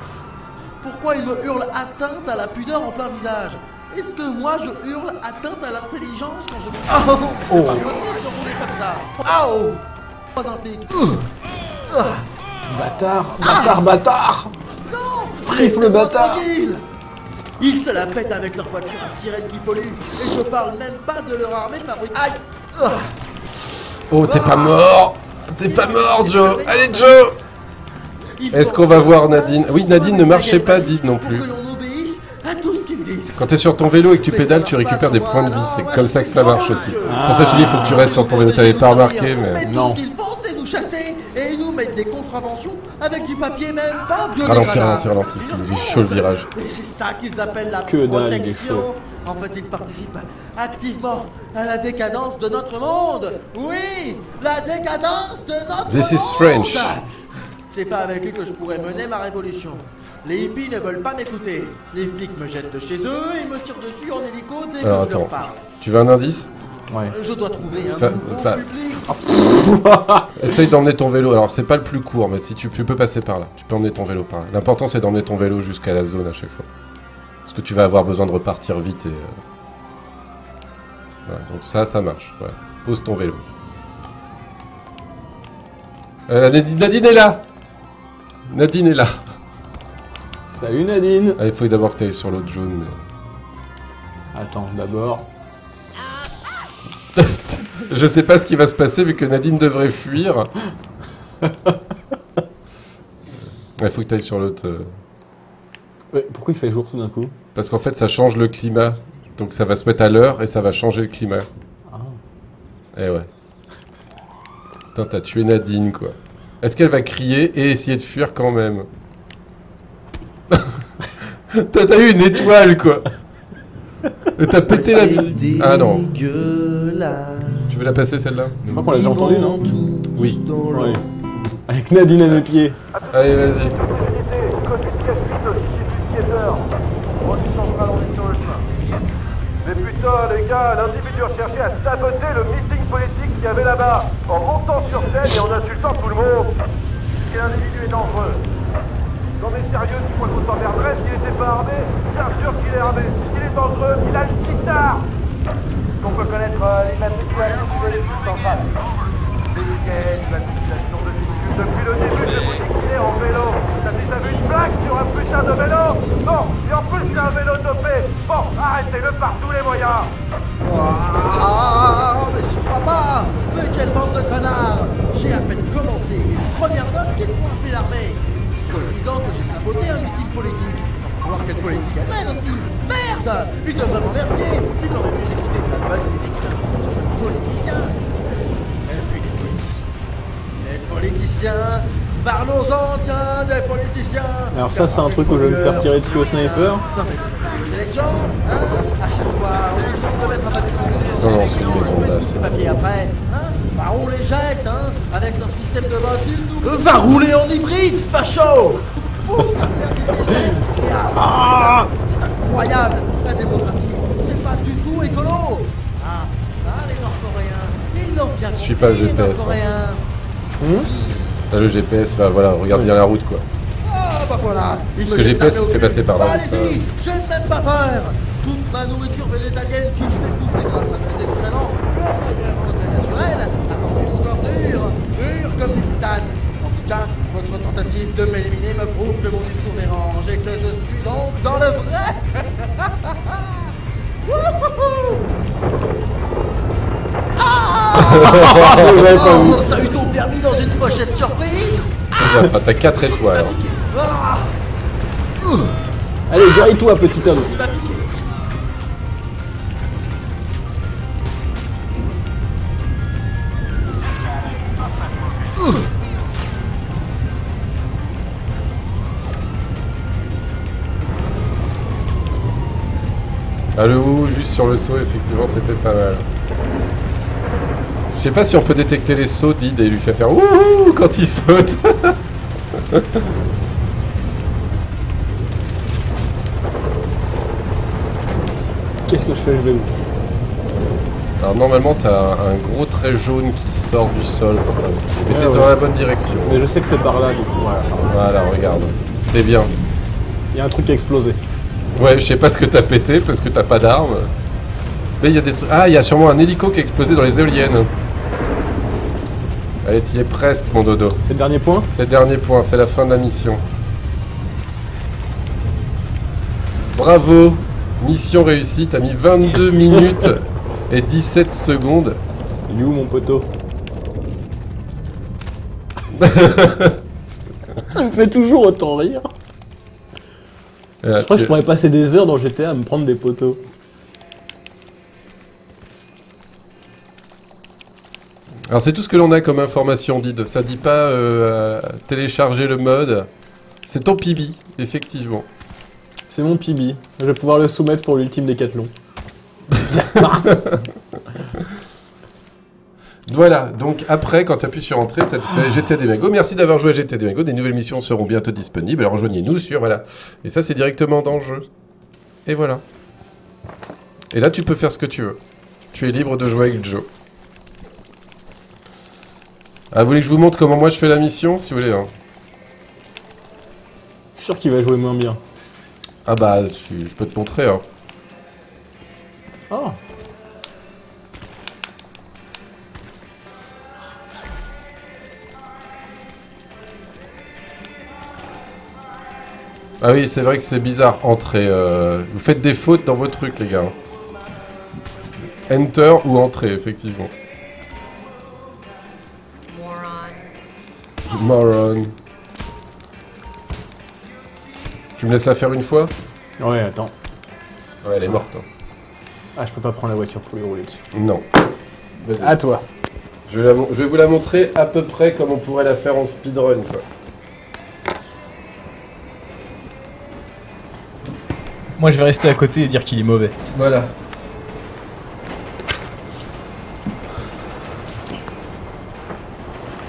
Pourquoi ils me hurlent atteinte à la pudeur en plein visage? Est-ce que moi je hurle atteinte à l'intelligence quand je... Oh, mais c'est pas possible de rouler comme ça. Oh, pas un flic. Bâtard. Non, Triple bâtard. tranquille. Ils se la pètent avec leur voiture à sirène qui pollue. Et je parle même pas de leur armée fabriquée. Aïe. Oh, t'es pas mort! T'es pas mort, Joe! Allez, Joe! Est-ce qu'on va voir Nadine? Oui, Nadine ne marchait pas, dites non plus. Pour que l'on obéisse à tout ce qu'ils disent. Quand t'es sur ton vélo et que tu pédales, tu récupères des points de vie. C'est comme ça que ça marche aussi. Pour ça, je te dis, il faut que tu restes sur ton vélo. T'avais pas remarqué, mais... Tout ce qu'ils font, c'est nous chasser et nous mettre des contraventions avec du papier même pas biodégradable. Ralentis, il est chaud le virage. Et c'est ça qu'ils appellent la Que dalle, il est protection. chaud. En fait, ils participent activement à la décadence de notre monde. Oui, la décadence de notre This is monde. French. C'est pas avec eux que je pourrais mener ma révolution. Les hippies ne veulent pas m'écouter. Les flics me jettent de chez eux et me tirent dessus en hélico dès que Alors je leur attends, parle. tu veux un indice? Ouais. Je dois trouver un Fa- nouveau fa- public. Essaye d'emmener ton vélo. Alors, c'est pas le plus court, mais si tu peux passer par là. Tu peux emmener ton vélo par là. L'important, c'est d'emmener ton vélo jusqu'à la zone à chaque fois. Parce que tu vas avoir besoin de repartir vite et... Voilà, donc ça marche. Voilà. Pose ton vélo. Nadine est là! Nadine est là. Salut Nadine. Ah, il faut d'abord que tu ailles sur l'autre jaune. Mais... Attends, d'abord... Je sais pas ce qui va se passer vu que Nadine devrait fuir. Il faut que tu ailles sur l'autre... Ouais, pourquoi il fait jour tout d'un coup? Parce qu'en fait, ça change le climat. Donc ça va se mettre à l'heure et ça va changer le climat. Ah. Eh ouais. Putain, t'as tué Nadine, quoi. Est-ce qu'elle va crier et essayer de fuir quand même? T'as eu une étoile, quoi. T'as pété la musique. Ah non. Dégueulasse. Tu veux la passer celle-là? Je crois qu'on l'a déjà entendu, non? Oui. Ouais. Avec Nadine à mes pieds. Allez, vas-y. Mais putain, les gars, l'individu cherchait à saboter le meeting politique qu'il y avait là-bas, en montant sur scène et en insultant tout le monde. Quel individu est dangereux? Non mais sérieux, tu crois qu'on s'emmerderait s'il était pas armé? Bien sûr qu'il est armé. S'il est dangereux, il a une guitare. On peut connaître l'immatriculation du véhicule central. Délicat, l'immatriculation de véhicule. Depuis le début, je vous dis qu'il est en vélo. T'as déjà vu une blague sur un putain de vélo? Non, et en plus c'est un vélo dopé. Bon, arrêtez-le par tous les moyens. Ah, mais je crois pas. Mais quelle bande de connards. J'ai à peine commencé une première note qu'ils font appeler l'armée. Disant que j'ai saboté un meeting politique. Faut voir quelle politique elle mène aussi. Merde. Ils devraient m'en remercier. S'ils auraient pu écouter de la bonne musique de politiciens. Et puis les politiciens. Parlons-en, tiens, des politiciens. Alors ça, c'est un truc où je vais me faire tirer dessus au sniper. Non mais les élections, hein, à chaque fois, on nous demande de mettre un papier sur le Non, non, c'est une maison d'as. papier après, hein. Bah on les jette, hein, avec leur système de vote. Va rouler en hybride, facho. C'est incroyable, la démocratie, c'est pas du tout écolo. Ça, les Nord-Coréens, ils l'ont bien compris. Je suis pas le GPS. T'as le GPS, bah voilà, regarde bien la route quoi. Ah bah voilà. Parce que GPS il fait passer par là. Allez-y, j'ai même pas peur. Toute ma nourriture végétalienne qui je fais pousser grâce à mes excréments, naturel, apporter une ordure, pure comme du titane. En tout cas, votre tentative de m'éliminer me prouve que mon discours dérange et que je suis donc dans le vrai. Vous avez pas vu. T'as eu ton permis dans une pochette surprise? Enfin, t'as 4 étoiles. Allez, guéris-toi, petit homme. Ah le ou juste sur le saut, effectivement, c'était pas mal. Je sais pas si on peut détecter les sauts d'Id et lui faire ouh quand il saute. Qu'est-ce que je fais? Je vais où? Alors normalement t'as un gros trait jaune qui sort du sol quand t'as... Mais t'es ouais. dans la bonne direction. Mais je sais que c'est par là, du coup. Voilà, regarde. T'es bien. Il y a un truc qui a explosé. Ouais, je sais pas ce que t'as pété parce que t'as pas d'armes. Mais il y a des trucs... Ah, il y a sûrement un hélico qui a explosé dans les éoliennes. Allez, t'y es presque, mon dodo. C'est le dernier point? C'est le dernier point, c'est la fin de la mission. Bravo! Mission réussie, t'as mis 22 minutes et 17 secondes. Il est où mon poteau? Ça me fait toujours autant rire. Je crois que je pourrais passer des heures dans GTA à me prendre des poteaux. Alors c'est tout ce que l'on a comme information, Did. Ça dit pas télécharger le mode. C'est ton PB, effectivement. C'est mon PB. Je vais pouvoir le soumettre pour l'ultime décathlon. Voilà, donc après, quand tu appuies sur Entrée, ça te fait GTA Demago. Merci d'avoir joué à GTA Demago. Des nouvelles missions seront bientôt disponibles. Alors rejoignez-nous sur... Voilà. Et ça, c'est directement dans le jeu. Et voilà. Et là, tu peux faire ce que tu veux. Tu es libre de jouer avec Joe. Ah, vous voulez que je vous montre comment moi je fais la mission, si vous voulez, hein. Je suis sûr qu'il va jouer moins bien. Ah bah, je peux te montrer, hein. Oh. Ah oui, c'est vrai que c'est bizarre, Entrée. Vous faites des fautes dans vos trucs, les gars. Enter ou Entrée, effectivement. Moron. Tu me laisses la faire une fois? Ouais, attends. Ouais, elle est morte. Hein. Ah, je peux pas prendre la voiture pour lui rouler dessus. Non. À toi. Je vais vous la montrer à peu près comme on pourrait la faire en speedrun, quoi. Moi, je vais rester à côté et dire qu'il est mauvais. Voilà.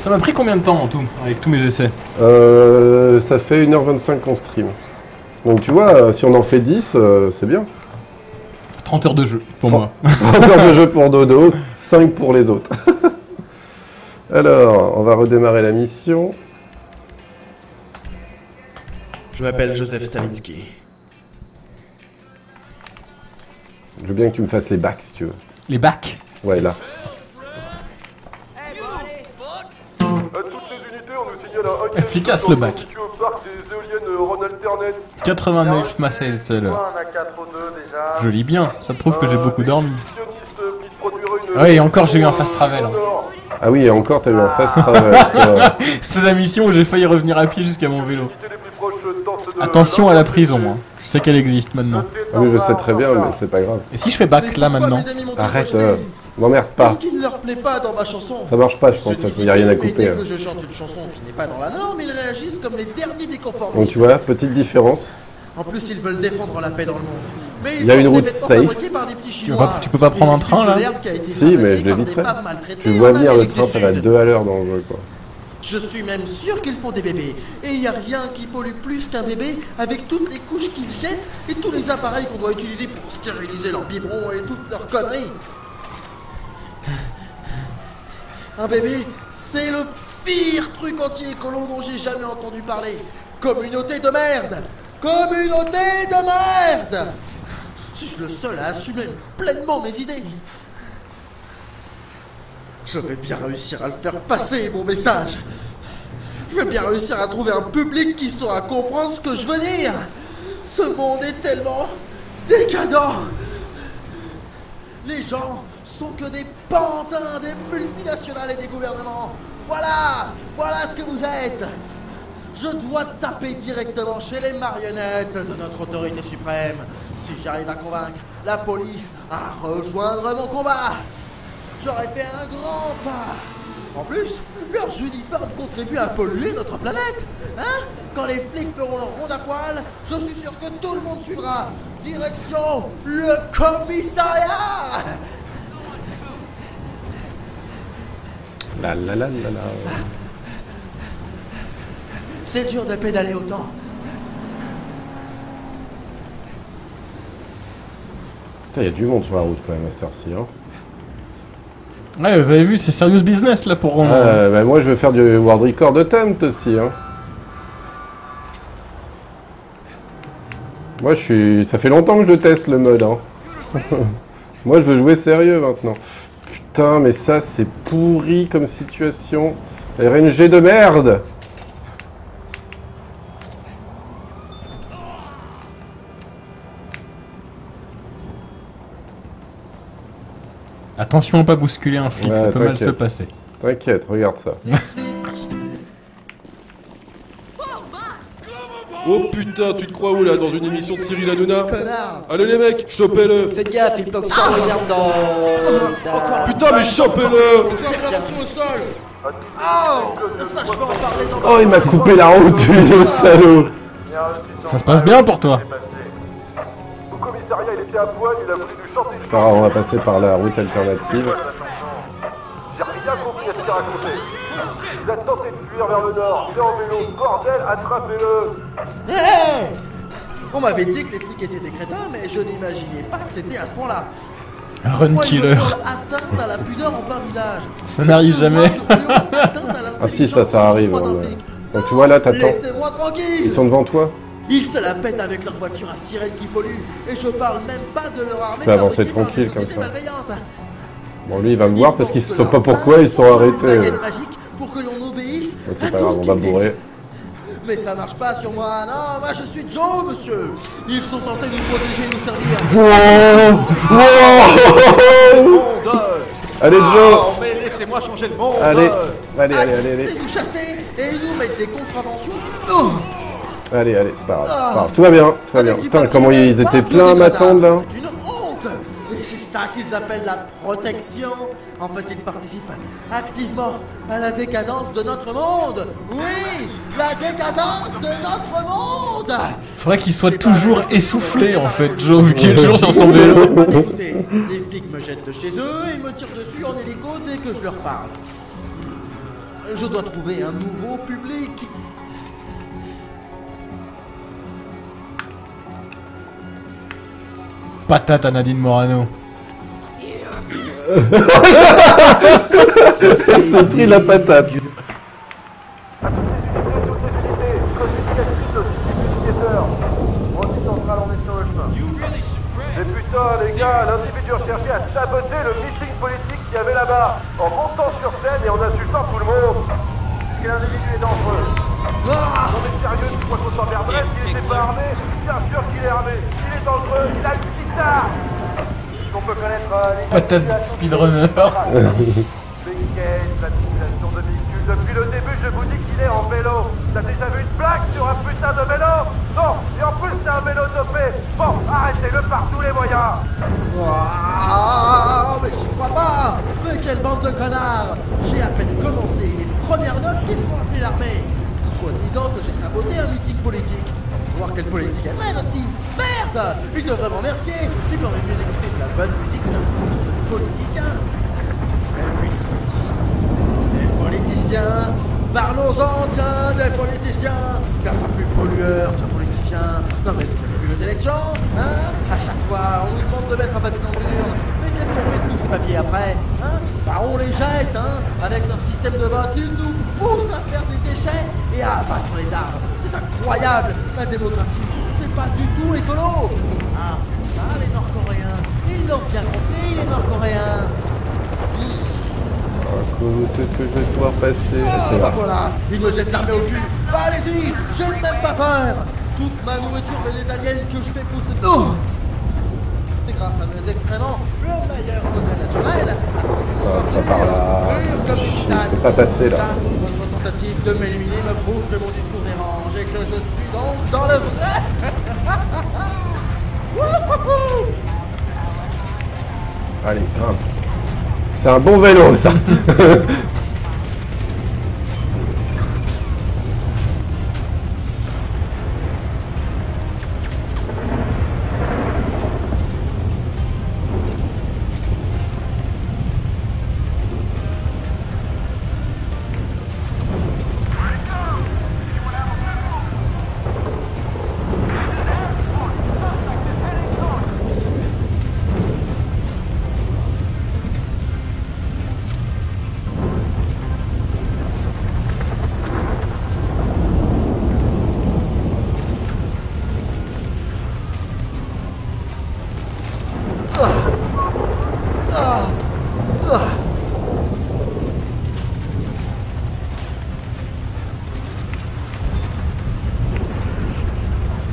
Ça m'a pris combien de temps en tout, avec tous mes essais? Ça fait 1h25 qu'on stream. Donc tu vois, si on en fait 10, c'est bien. 30 heures de jeu pour moi. 30 heures de jeu pour Dodo, 5 pour les autres. Alors, on va redémarrer la mission. Je m'appelle Joseph Stalinski. Je veux bien que tu me fasses les bacs si tu veux. Les bacs? Ouais, là. Efficace le bac. 89 Massael. Je lis bien, ça prouve que j'ai beaucoup dormi. Oui, et encore j'ai eu un fast travel. Ah oui, et encore t'as eu un fast travel. C'est la mission où j'ai failli revenir à pied jusqu'à mon vélo. Attention à la prison, hein. Je sais qu'elle existe maintenant. Ah oui, je sais très bien, mais c'est pas grave. Et si je fais bac là maintenant? Arrête, m'emmerde pas. Qu'est-ce qui ne leur plaît pas dans ma chanson? Ça marche pas, je pense, il n'y a rien à couper. Dès que je chante une chanson qui n'est pas dans la norme, ils réagissent comme les derniers des conformistes. Donc tu vois, petite différence. En plus, ils veulent défendre la paix dans le monde. Mais il y a une route safe. Tu peux pas prendre un train là? Si, mais je l'éviterai. Tu vois venir le train, ça va être 2 à l'heure dans le jeu, quoi. Je suis même sûr qu'ils font des bébés. Et il n'y a rien qui pollue plus qu'un bébé avec toutes les couches qu'ils jettent et tous les appareils qu'on doit utiliser pour stériliser leurs biberons et toutes leurs conneries. Un bébé, c'est le pire truc anti-écolo dont j'ai jamais entendu parler. Communauté de merde! Communauté de merde! Suis-je le seul à assumer pleinement mes idées? Je vais bien réussir à le faire passer, mon message. Je vais bien réussir à trouver un public qui saura comprendre ce que je veux dire. Ce monde est tellement décadent. Les gens sont que des pantins des multinationales et des gouvernements. Voilà ce que vous êtes. Je dois taper directement chez les marionnettes de notre autorité suprême. Si j'arrive à convaincre la police à rejoindre mon combat, j'aurais fait un grand pas. En plus, leurs uniformes contribuent à polluer notre planète. Hein? Quand les flics feront leur ronde à poil, je suis sûr que tout le monde suivra. Direction le commissariat. La la la la la. C'est dur de pédaler autant. Putain, il y a du monde sur la route quand même à cette heure-ci, hein. Ouais, vous avez vu, c'est serious business là pour... Bah moi je veux faire du world record attempt aussi, hein. Moi ça fait longtemps que je le teste le mode, hein. Moi je veux jouer sérieux maintenant. Putain, mais ça c'est pourri comme situation. RNG de merde. Attention à pas bousculer un flic, ça peut mal se passer. T'inquiète, regarde ça. Oh putain, tu te crois où là? Dans une émission de Cyril Hanouna? Allez les mecs, chopez-le! Faites gaffe, il bloque sur une arme dans... Putain, mais chopez-le! Sur le sol. Ça, je peux en parler dans Oh, il m'a coupé la route, le salaud! Ça se passe bien pour toi? Au commissariat, il était à poil, il a voulu nous chanter. C'est pas grave, on va passer par la route alternative. J'ai rien compris à ce qu'il racontait. Il a tenté de fuir vers le nord. C'est en vélo. Bordel, attrapez-le. Hey! On m'avait dit que les flics étaient des crétins, mais je n'imaginais pas que c'était à ce point-là. Un run killer. Atteinte à la pudeur en plein visage. Ça n'arrive jamais. Ah si, ça arrive. Hein, mais... Donc tu vois là, t'attends. Laissez-moi tranquille. Ils sont devant toi. Ils se la pètent avec leur voiture à sirène qui pollue. Et je parle même pas de leur armée. Tu peux avancer tranquille comme ça. Bon, lui il va me voir parce qu'ils ne savent pas pourquoi ils sont arrêtés. Pour que l'on obéisse. C'est pas grave, on va bourrer. Mais ça marche pas sur moi. Non, moi je suis Joe, monsieur. Ils sont censés nous protéger, nous servir. Allez, Joe. Mais laissez-moi changer le monde. Allez. C'est nous chasser et nous mettre des contraventions. Allez, c'est pas grave. Tout va bien. Putain, comment ils étaient pleins à m'attendre là. C'est une honte. Et c'est ça qu'ils appellent la protection. En fait, ils participent activement à la décadence de notre monde. Oui, la décadence de notre monde. Faudrait qu'il soit toujours essoufflé en fait, Joe, vu qu'il est toujours sur son vélo. Écoutez, les flics me jettent de chez eux et me tirent dessus en hélico dès que je leur parle. Je dois trouver un nouveau public. Patate à Nadine Morano. Ça s'est pris la patate. Mais putain, les gars, l'individu recherché a saboté le meeting politique qu'il y avait là-bas, en montant sur scène et en insultant tout le monde. Quel individu est dangereux? Non mais sérieux, tu crois qu'on s'emmerderait s'il n'était pas armé? Bien sûr qu'il est armé. Il est dangereux, il a une guitare. On peut connaître les... Patate speedrunner. la simulation de véhicule. Depuis le début, je vous dis qu'il est en vélo. T'as déjà vu une blague sur un putain de vélo? Non, et en plus c'est un vélo dopé. Bon, arrêtez-le par tous les moyens. Waouh, mais j'y crois pas. Mais quelle bande de connards. J'ai à peine commencé les premières notes qu'il faut appeler l'armée. Soi-disant que j'ai saboté un meeting politique. Voir quelle politique elle mène aussi. Merde. Il devrait m'en remercier. C'est quand même mieux d'écouter de la bonne musique qu'un son de politiciens. Les politiciens. Parlons-en, tiens, des politiciens. Car pas plus pollueurs qu'un politicien. Non mais vous avez vu les élections, hein? À chaque fois, on nous demande de mettre un papier dans une urne. Mais qu'est-ce qu'on fait de tous ces papiers après, hein? Bah on les jette, hein? Avec leur système de vote, ils nous poussent à faire des déchets et à abattre les arbres. C'est incroyable, la démocratie. C'est pas du tout écolo. Ça, les Nord-Coréens, ils l'ont bien compris, les Nord-Coréens. Tout ce que je vais pouvoir passer. Ah bah voilà, il me jette l'armée au cul. Bah allez-y, j'ai même pas peur. Toute ma nourriture végétalienne que je fais pousser. Oh, c'est grâce à mes excréments, le meilleur modèle naturel. Ah, c'est pas par là. Je peux pas passer là. Votre tentative de m'éliminer me prouve que mon discours dérange et que je suis donc dans le vrai. Allez, grimpe. C'est un bon vélo, ça.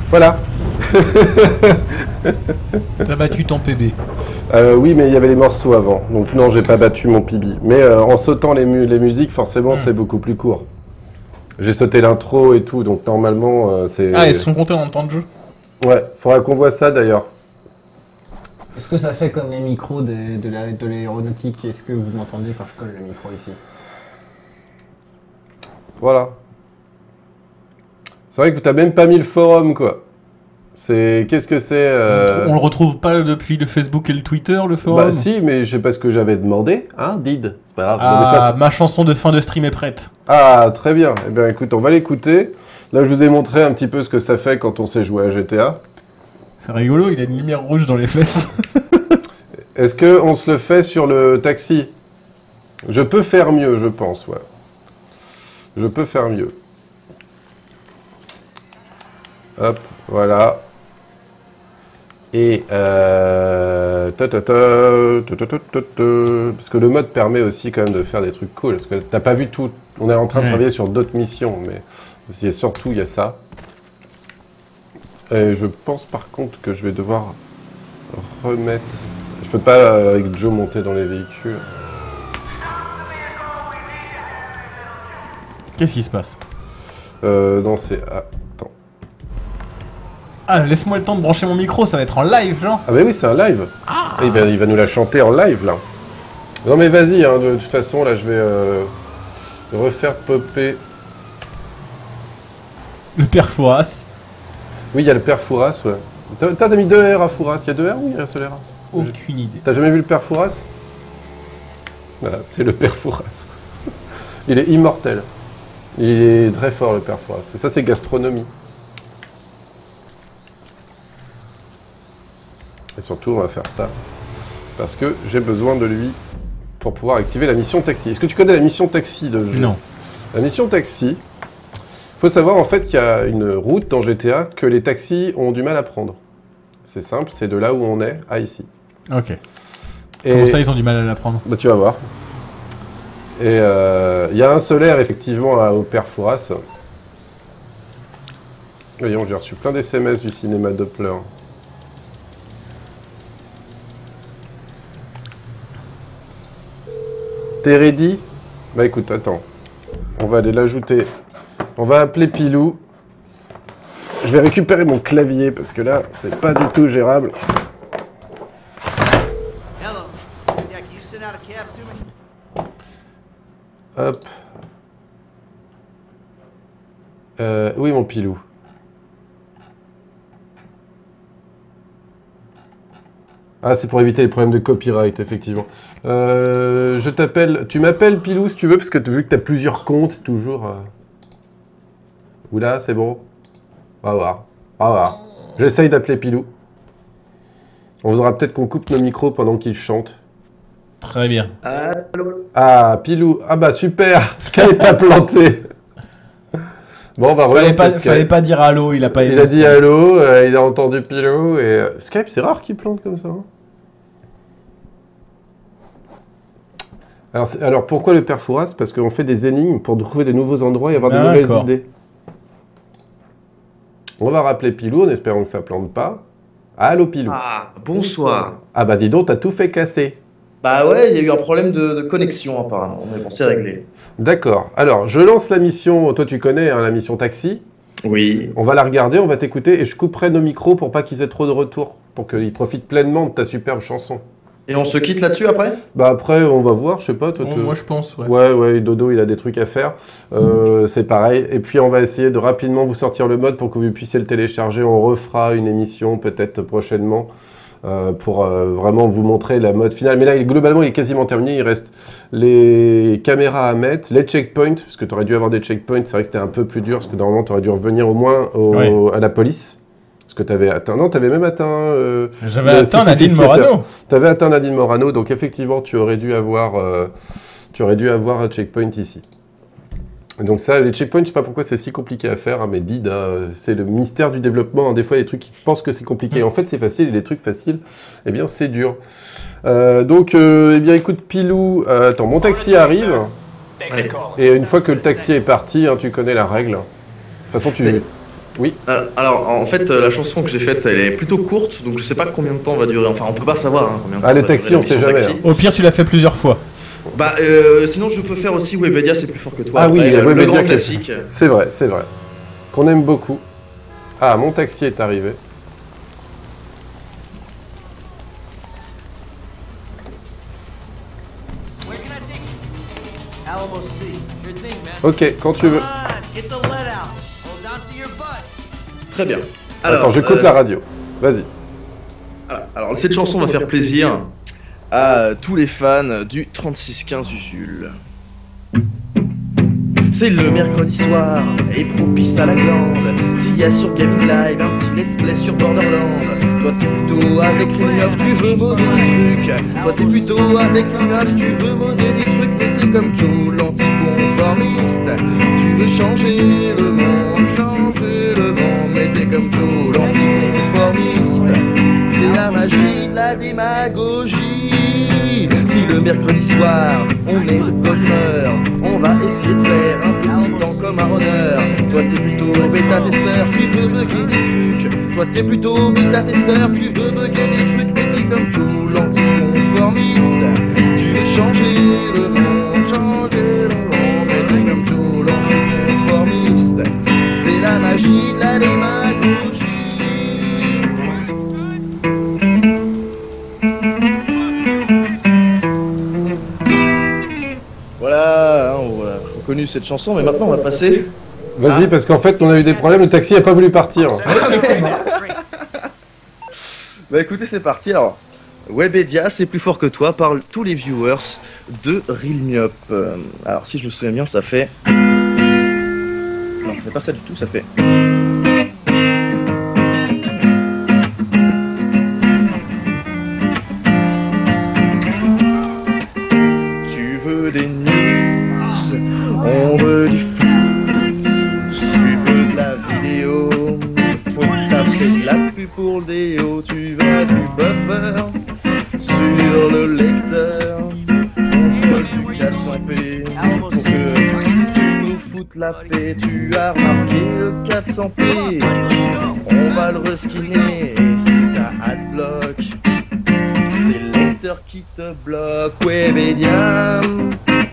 Voilà. T'as battu ton PB. Oui, mais il y avait les morceaux avant. Donc non, j'ai pas battu mon PB. Mais en sautant les musiques, forcément, c'est beaucoup plus court. J'ai sauté l'intro et tout, donc normalement, c'est... Ah, ils sont comptés en temps de jeu? Ouais, faudra qu'on voit ça d'ailleurs. Est-ce que ça fait comme les micros de l'aéronautique? Est-ce que vous m'entendez quand je colle le micro ici? Voilà. C'est vrai que t'as même pas mis le forum, quoi. C'est... Qu'est-ce que c'est On le retrouve pas depuis le Facebook et le Twitter, le forum? Bah si, mais je sais pas ce que j'avais demandé. Hein, Did. C'est pas grave. Ah, non, mais ça, ma chanson de fin de stream est prête. Ah, très bien. Eh bien, écoute, on va l'écouter. Là, je vous ai montré un petit peu ce que ça fait quand on sait jouer à GTA. C'est rigolo, il a une lumière rouge dans les fesses. Est-ce qu'on se le fait sur le taxi? Je peux faire mieux, je pense, ouais. Je peux faire mieux. Hop, voilà. Et parce que le mode permet aussi quand même de faire des trucs cool. Parce que t'as pas vu tout. On est en train de travailler sur d'autres missions, mais surtout il y a ça. Et je pense par contre que je vais devoir remettre. Je peux pas avec Joe monter dans les véhicules. Qu'est-ce qui se passe? Non, c'est... Attends. Ah, laisse-moi le temps de brancher mon micro, ça va être en live, genre. Ah bah oui, c'est un live. Ah. Il va nous la chanter en live, là. Non mais vas-y, hein, de toute façon, là, je vais refaire popper... Le père Fouras. Oui, il y a le père Fouras, ouais. T'as mis 2 R à Fouras. Il y a 2 R ou il y a un seul R? Aucune idée. T'as jamais vu le père Fouras? Voilà, c'est le père Fouras. Il est immortel. Il est très fort, le père Fouras. Et ça, c'est gastronomie. Et surtout, on va faire ça. Parce que j'ai besoin de lui pour pouvoir activer la mission taxi. Est-ce que tu connais la mission taxi de jeu? Non. La mission taxi, il faut savoir en fait qu'il y a une route dans GTA que les taxis ont du mal à prendre. C'est simple, c'est de là où on est à ici. Ok. Et comment ça, ils ont du mal à la prendre? Bah, tu vas voir. Et il y a un solaire effectivement au père Fouras. Voyons, j'ai reçu plein d'SMS du cinéma Doppler. T'es ready? Bah écoute, attends. On va aller l'ajouter. On va appeler Pilou. Je vais récupérer mon clavier parce que là, c'est pas du tout gérable. Hop. Oui, mon Pilou. Ah, c'est pour éviter les problèmes de copyright, effectivement. Je t'appelle... Tu m'appelles, Pilou, si tu veux, parce que vu que tu as plusieurs comptes, toujours... Oula, c'est bon. On va voir. On va voir. J'essaye d'appeler Pilou. On voudra peut-être qu'on coupe nos micros pendant qu'il chante. Très bien. Allô? Ah, Pilou. Ah bah super. Skype a planté. Bon, on va relancer Skype. Fallait pas dire allô, il a pas aimé. Il a dit allô, il a entendu Pilou et... Skype, c'est rare qu'il plante comme ça. Hein. Alors, pourquoi le père Fouras? Parce qu'on fait des énigmes pour trouver des nouveaux endroits et avoir de nouvelles idées. On va rappeler Pilou en espérant que ça plante pas. Allô, Pilou. Ah, bonsoir. Ah bah dis donc, t'as tout fait casser. Bah ouais, il y a eu un problème de connexion apparemment, mais bon, c'est réglé. D'accord. Alors, je lance la mission, toi tu connais hein, la mission taxi. Oui. On va la regarder, on va t'écouter et je couperai nos micros pour pas qu'ils aient trop de retour, pour qu'ils profitent pleinement de ta superbe chanson. Et on se quitte là-dessus après? Bah après, on va voir, je sais pas. Toi, moi je pense, ouais. Ouais, Dodo, il a des trucs à faire. C'est pareil. Et puis, on va essayer de rapidement vous sortir le mode pour que vous puissiez le télécharger. On refera une émission peut-être prochainement pour vraiment vous montrer la mode finale. Mais là, globalement, il est quasiment terminé. Il reste les caméras à mettre, les checkpoints, parce que tu aurais dû avoir des checkpoints. C'est vrai que c'était un peu plus dur, parce que normalement, tu aurais dû revenir au moins à la police. Parce que tu avais atteint... Non, tu avais même atteint... J'avais atteint Nadine Morano. Tu avais atteint Nadine Morano, donc effectivement, tu aurais dû avoir un checkpoint ici. Donc ça, les checkpoints, je sais pas pourquoi c'est si compliqué à faire, hein, mais Did, c'est le mystère du développement. Hein, des fois, il y a des trucs qui pensent que c'est compliqué. En fait, c'est facile, et les trucs faciles, eh bien, c'est dur. Donc, eh bien, écoute, Pilou, attends, mon taxi arrive. Et une fois que le taxi est parti, hein, tu connais la règle. De toute façon, tu... Oui. Alors, en fait, la chanson que j'ai faite, elle est plutôt courte, donc je sais pas combien de temps va durer. Enfin, on peut pas savoir hein, combien de temps. Ah, le taxi, on sait jamais. Hein. Au pire, tu l'as fait plusieurs fois. Bah, sinon, je peux faire aussi Webedia, c'est plus fort que toi. Ah oui, le grand classique. C'est vrai, c'est vrai. Qu'on aime beaucoup. Ah, mon taxi est arrivé. Ok, quand tu veux. Très bien. Alors, attends, je coupe la radio. Vas-y. Alors, cette chanson va faire plaisir à tous les fans du 3615 Usul. C'est le mercredi soir et propice à la glande. S'il y a sur Gaming Live un petit let's play sur Borderland. Toi t'es plutôt avec Rinop, tu veux modder des trucs. Toi t'es plutôt avec Rinop, tu veux modder des trucs. Mais t'es comme Joe, l'anticonformiste. Tu veux changer le monde, mais t'es comme Joe, l'anticonformiste. C'est la magie de la démagogie. Si le mercredi soir on est de bonne humeur, on va essayer de faire un petit temps comme un honneur. Toi t'es plutôt bêta-testeur, tu veux bugger des trucs. Toi t'es plutôt bêta-testeur, tu veux bugger des trucs. Mais t'es comme Joe, l'anticonformiste. Tu veux changer le monde, mais t'es comme Joe, l'anticonformiste. C'est la magie de la démagogie. Voilà, on a reconnu cette chanson, mais maintenant on va passer... Vas-y, parce qu'en fait, on a eu des problèmes, le taxi n'a pas voulu partir. Bah écoutez, c'est parti. Alors, Webedia, c'est plus fort que toi, par tous les viewers de Realmiop. Alors si je me souviens bien, ça fait... Non, ça fait pas ça du tout, ça fait... Tu veux des news, on veut du flou. Tu veux de la vidéo, faut taper de la pub pour le déo. Tu veux du buffer sur le lecteur, on veut du 400p pour que tu nous foutes la paix. Tu as remarqué le 400p, on va le reskiner. Et si t'as adblock, c'est le lecteur qui te bloque. Webedia,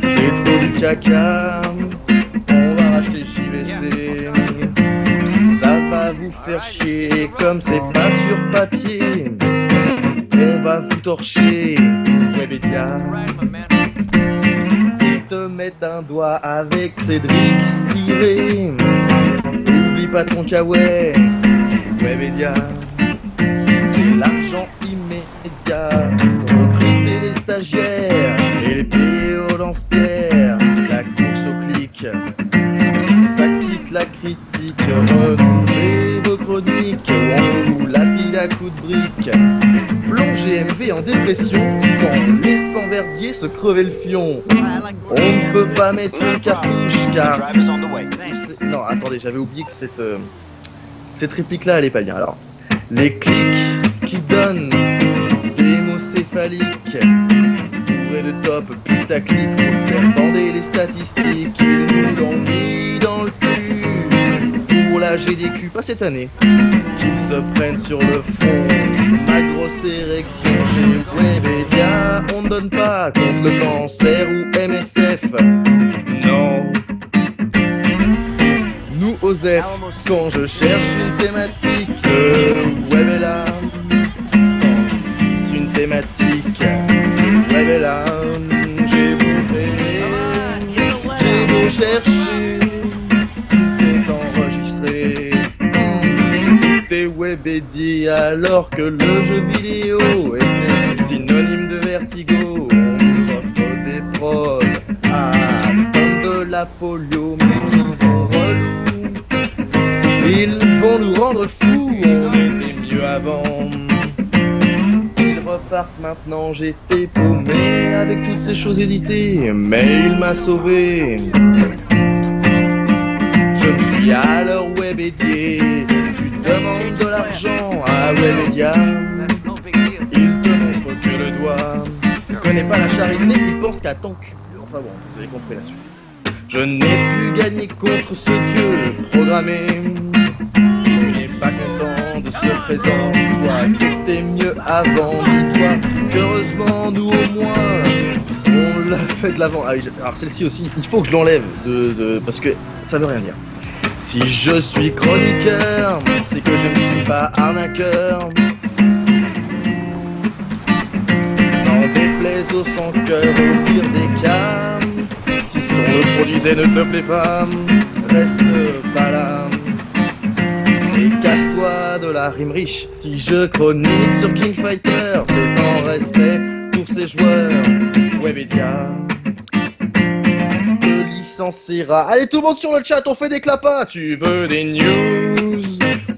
c'est trop du caca, on va racheter JVC. Ça va vous faire chier, comme c'est pas sur papier, on va vous torcher. Webedia, ils te mettent un doigt avec Cédric Ciré. Oublie pas ton kawaii. Webedia, c'est l'argent immédiat. Recruter les stagiaires et les payer au lance-pierre. La course au clic, ça quitte la critique. Renouvelez vos chroniques, on vous lapide à coups de briques. Plongez MV en dépression, en laissant Verdier se crever le fion. On ne peut pas mettre une cartouche car... Non, attendez, j'avais oublié que cette réplique-là, elle est pas bien. Alors, les clics qui donnent des mots céphaliques, bourrés de top putaclic pour faire bander les statistiques. Ils nous l'ont mis dans le cul pour la GDQ, pas cette année. Qu'ils se prennent sur le front, ma grosse érection chez Webedia. On ne donne pas contre le cancer ou MSF, non. Nous OSEF, quand je cherche une thématique, Webella, c'est une thématique, Webella, j'ai beau chercher, t'es enregistré, t'es Webedia alors que le jeu vidéo était synonyme de vertigo. On nous offre des prods à comme de la polio, mais ils sont relous. Ils vont nous rendre fous, on était mieux avant. Ils repartent maintenant, j'étais paumé avec toutes ces choses éditées, mais il m'a sauvé. Je me suis alors Webedier, tu demandes de l'argent à Webedia. Il te montre que le doigt, tu connais pas la charité, il pense qu'à ton cul. Enfin bon, vous avez compris la suite. Je n'ai pu gagner contre ce dieu programmé. Si tu n'es pas content de ce présent, toi que c'était mieux avant, dis-toi qu'heureusement nous au moins on l'a fait de l'avant. Ah oui, alors celle-ci aussi, il faut que je l'enlève parce que ça veut rien dire. Si je suis chroniqueur, c'est que je ne suis pas arnaqueur. N'en déplaise au sans cœur, au pire des cas. Si ce qu'on me produisait ne te plaît pas, reste pas là. Et casse-toi de la rime riche. Si je chronique sur King Fighter, c'est en respect pour ses joueurs. Webedia te licenciera. Allez tout le monde sur le chat, on fait des clapas. Tu veux des news,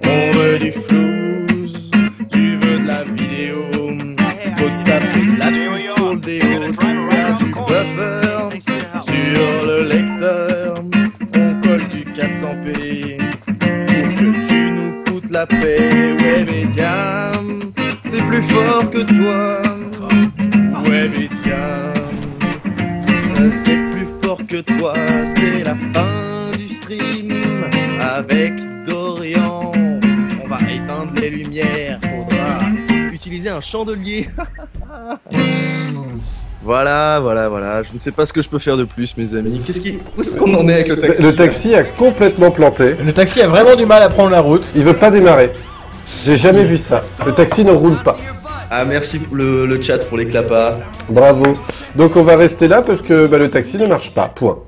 on veut du flouze. Tu veux de la vidéo, faut taper de la pub pour le déo. Tu as du buffer sur le lecteur, on colle du 400p pour que tu nous foutes la paix. Webedia, c'est plus fort que toi. Webedia, c'est plus fort que toi. C'est la fin du stream avec Dorian. On va éteindre les lumières, faudra utiliser un chandelier. Voilà, je ne sais pas ce que je peux faire de plus, mes amis. Où est-ce qu'on en est avec le taxi? Le taxi a complètement planté. Le taxi a vraiment du mal à prendre la route. Il veut pas démarrer. J'ai jamais vu ça. Le taxi ne roule pas. Ah, merci pour le chat pour les clapas. Bravo. Donc on va rester là parce que le taxi ne marche pas. Point.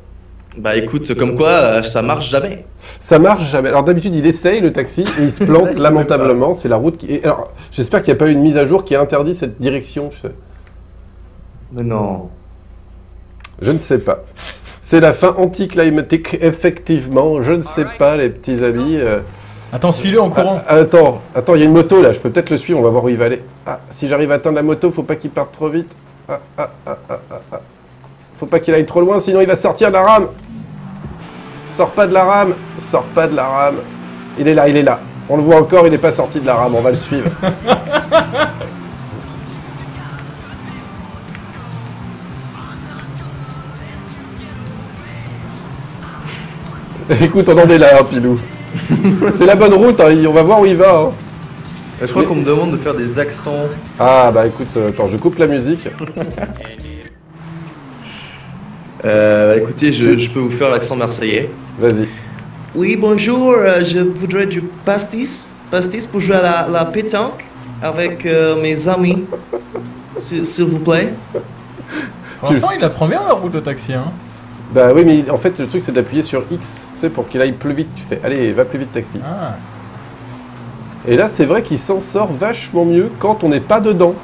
Bah écoute, comme quoi, ça marche jamais. Ça marche jamais. Alors d'habitude, il essaye le taxi et il se plante lamentablement. C'est la route qui... Alors, j'espère qu'il n'y a pas eu une mise à jour qui interdit cette direction, tu sais. Mais non. Je ne sais pas. C'est la fin anticlimatique, effectivement. Je ne sais pas, les petits amis. Attends, suis-le en courant. Attends, il y a une moto là. Je peux peut-être le suivre. On va voir où il va aller. Ah, si j'arrive à atteindre la moto, faut pas qu'il parte trop vite. Faut pas qu'il aille trop loin, sinon il va sortir de la rame. Sors pas de la rame. Sors pas de la rame. Il est là, il est là. On le voit encore, il n'est pas sorti de la rame. On va le suivre. Écoute, on en est là, hein, Pilou. C'est la bonne route, hein, on va voir où il va. Hein. Je crois qu'on me demande de faire des accents. Ah bah écoute, attends, je coupe la musique. Écoutez, je peux vous faire l'accent marseillais. Vas-y. Oui, bonjour, je voudrais du pastis pour jouer à la pétanque avec mes amis, s'il vous plaît. Pour l'instant, il apprend bien la route de taxi, hein. Bah oui, mais en fait, le truc, c'est d'appuyer sur X, tu sais, pour qu'il aille plus vite. Tu fais, allez, va plus vite, taxi. Ah. Et là, c'est vrai qu'il s'en sort vachement mieux quand on n'est pas dedans.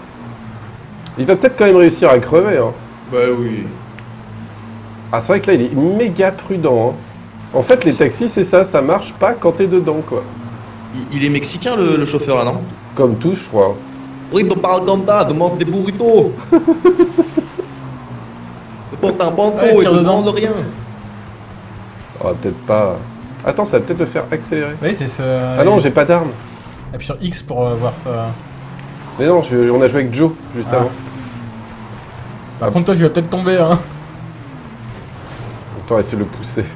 Il va peut-être quand même réussir à crever, hein. Bah oui. Ah, c'est vrai que là, il est méga prudent, hein. En fait, les taxis, c'est ça, ça marche pas quand t'es dedans, quoi. Il est mexicain, le chauffeur, là, non? Comme tous, je crois. Oui, on parle comme ça, demande des burritos. Porte un banco et ne demande rien. Oh, peut-être pas. Attends, ça va peut-être le faire accélérer. Oui, c'est ce... Ah non, j'ai pas d'arme. Appuie sur X pour voir ça. Mais non, on a joué avec Joe, juste avant. Par contre, toi, tu vas peut-être tomber, hein. Attends, essayer de le pousser.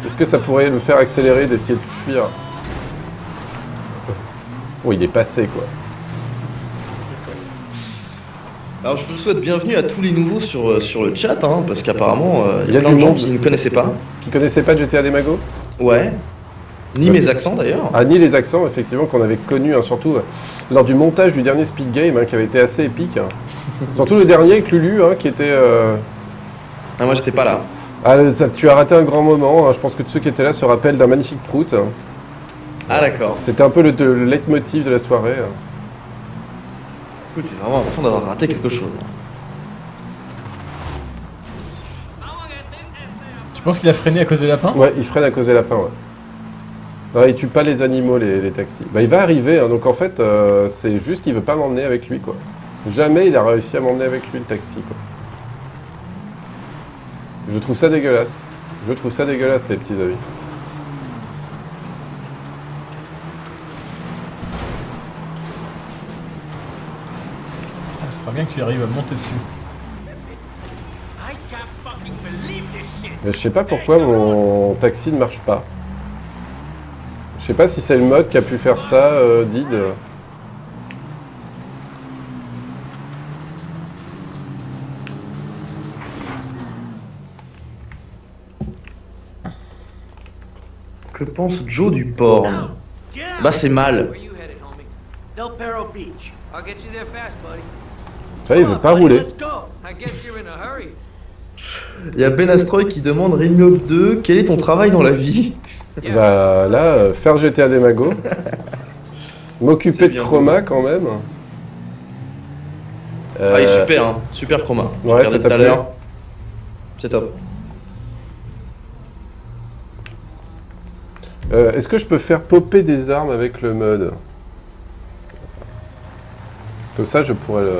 Est-ce que ça pourrait le faire accélérer, d'essayer de fuir? Oh, il est passé, quoi. Alors je vous souhaite bienvenue à tous les nouveaux sur le chat, hein, parce qu'apparemment il y a du plein de gens monde qui ne connaissaient pas. Qui connaissaient pas GTA Demago? Ouais. Ni mes accents d'ailleurs. Ah, ni les accents, effectivement, qu'on avait connus, hein, surtout lors du montage du dernier Speed Game, hein, qui avait été assez épique. Hein. Surtout le dernier avec Lulu, hein, qui était... Ah, moi j'étais pas là. Ah, tu as raté un grand moment, hein. Je pense que tous ceux qui étaient là se rappellent d'un magnifique prout. Hein. Ah d'accord. C'était un peu le leitmotiv de la soirée. Hein. Écoute, j'ai vraiment l'impression d'avoir raté quelque chose. Tu penses qu'il a freiné à cause des lapins? Ouais, il freine à cause des lapins, ouais. Non, il tue pas les animaux, les taxis. Bah, il va arriver, hein, donc en fait, c'est juste qu'il veut pas m'emmener avec lui, quoi. Jamais il a réussi à m'emmener avec lui, le taxi, quoi. Je trouve ça dégueulasse. Je trouve ça dégueulasse, les petits amis. Ce sera bien que tu arrives à monter dessus. Mais je sais pas pourquoi mon taxi ne marche pas. Je sais pas si c'est le mode qui a pu faire ça, Did. Que pense Joe du porn? Bah c'est mal. Del Perro Beach. I'll get you there fast, buddy. Tu vois, il veut pas rouler. I guess you're in a hurry. Il y a Ben Astroy qui demande Rimhop 2, quel est ton travail dans la vie? Bah là, faire GTA Demago. M'occuper de Chroma quand même. Ah, il est super, hein. Super Chroma. Ouais, ça t'a plu. C'est top. Est-ce que je peux faire popper des armes avec le mode? Comme ça, je pourrais le...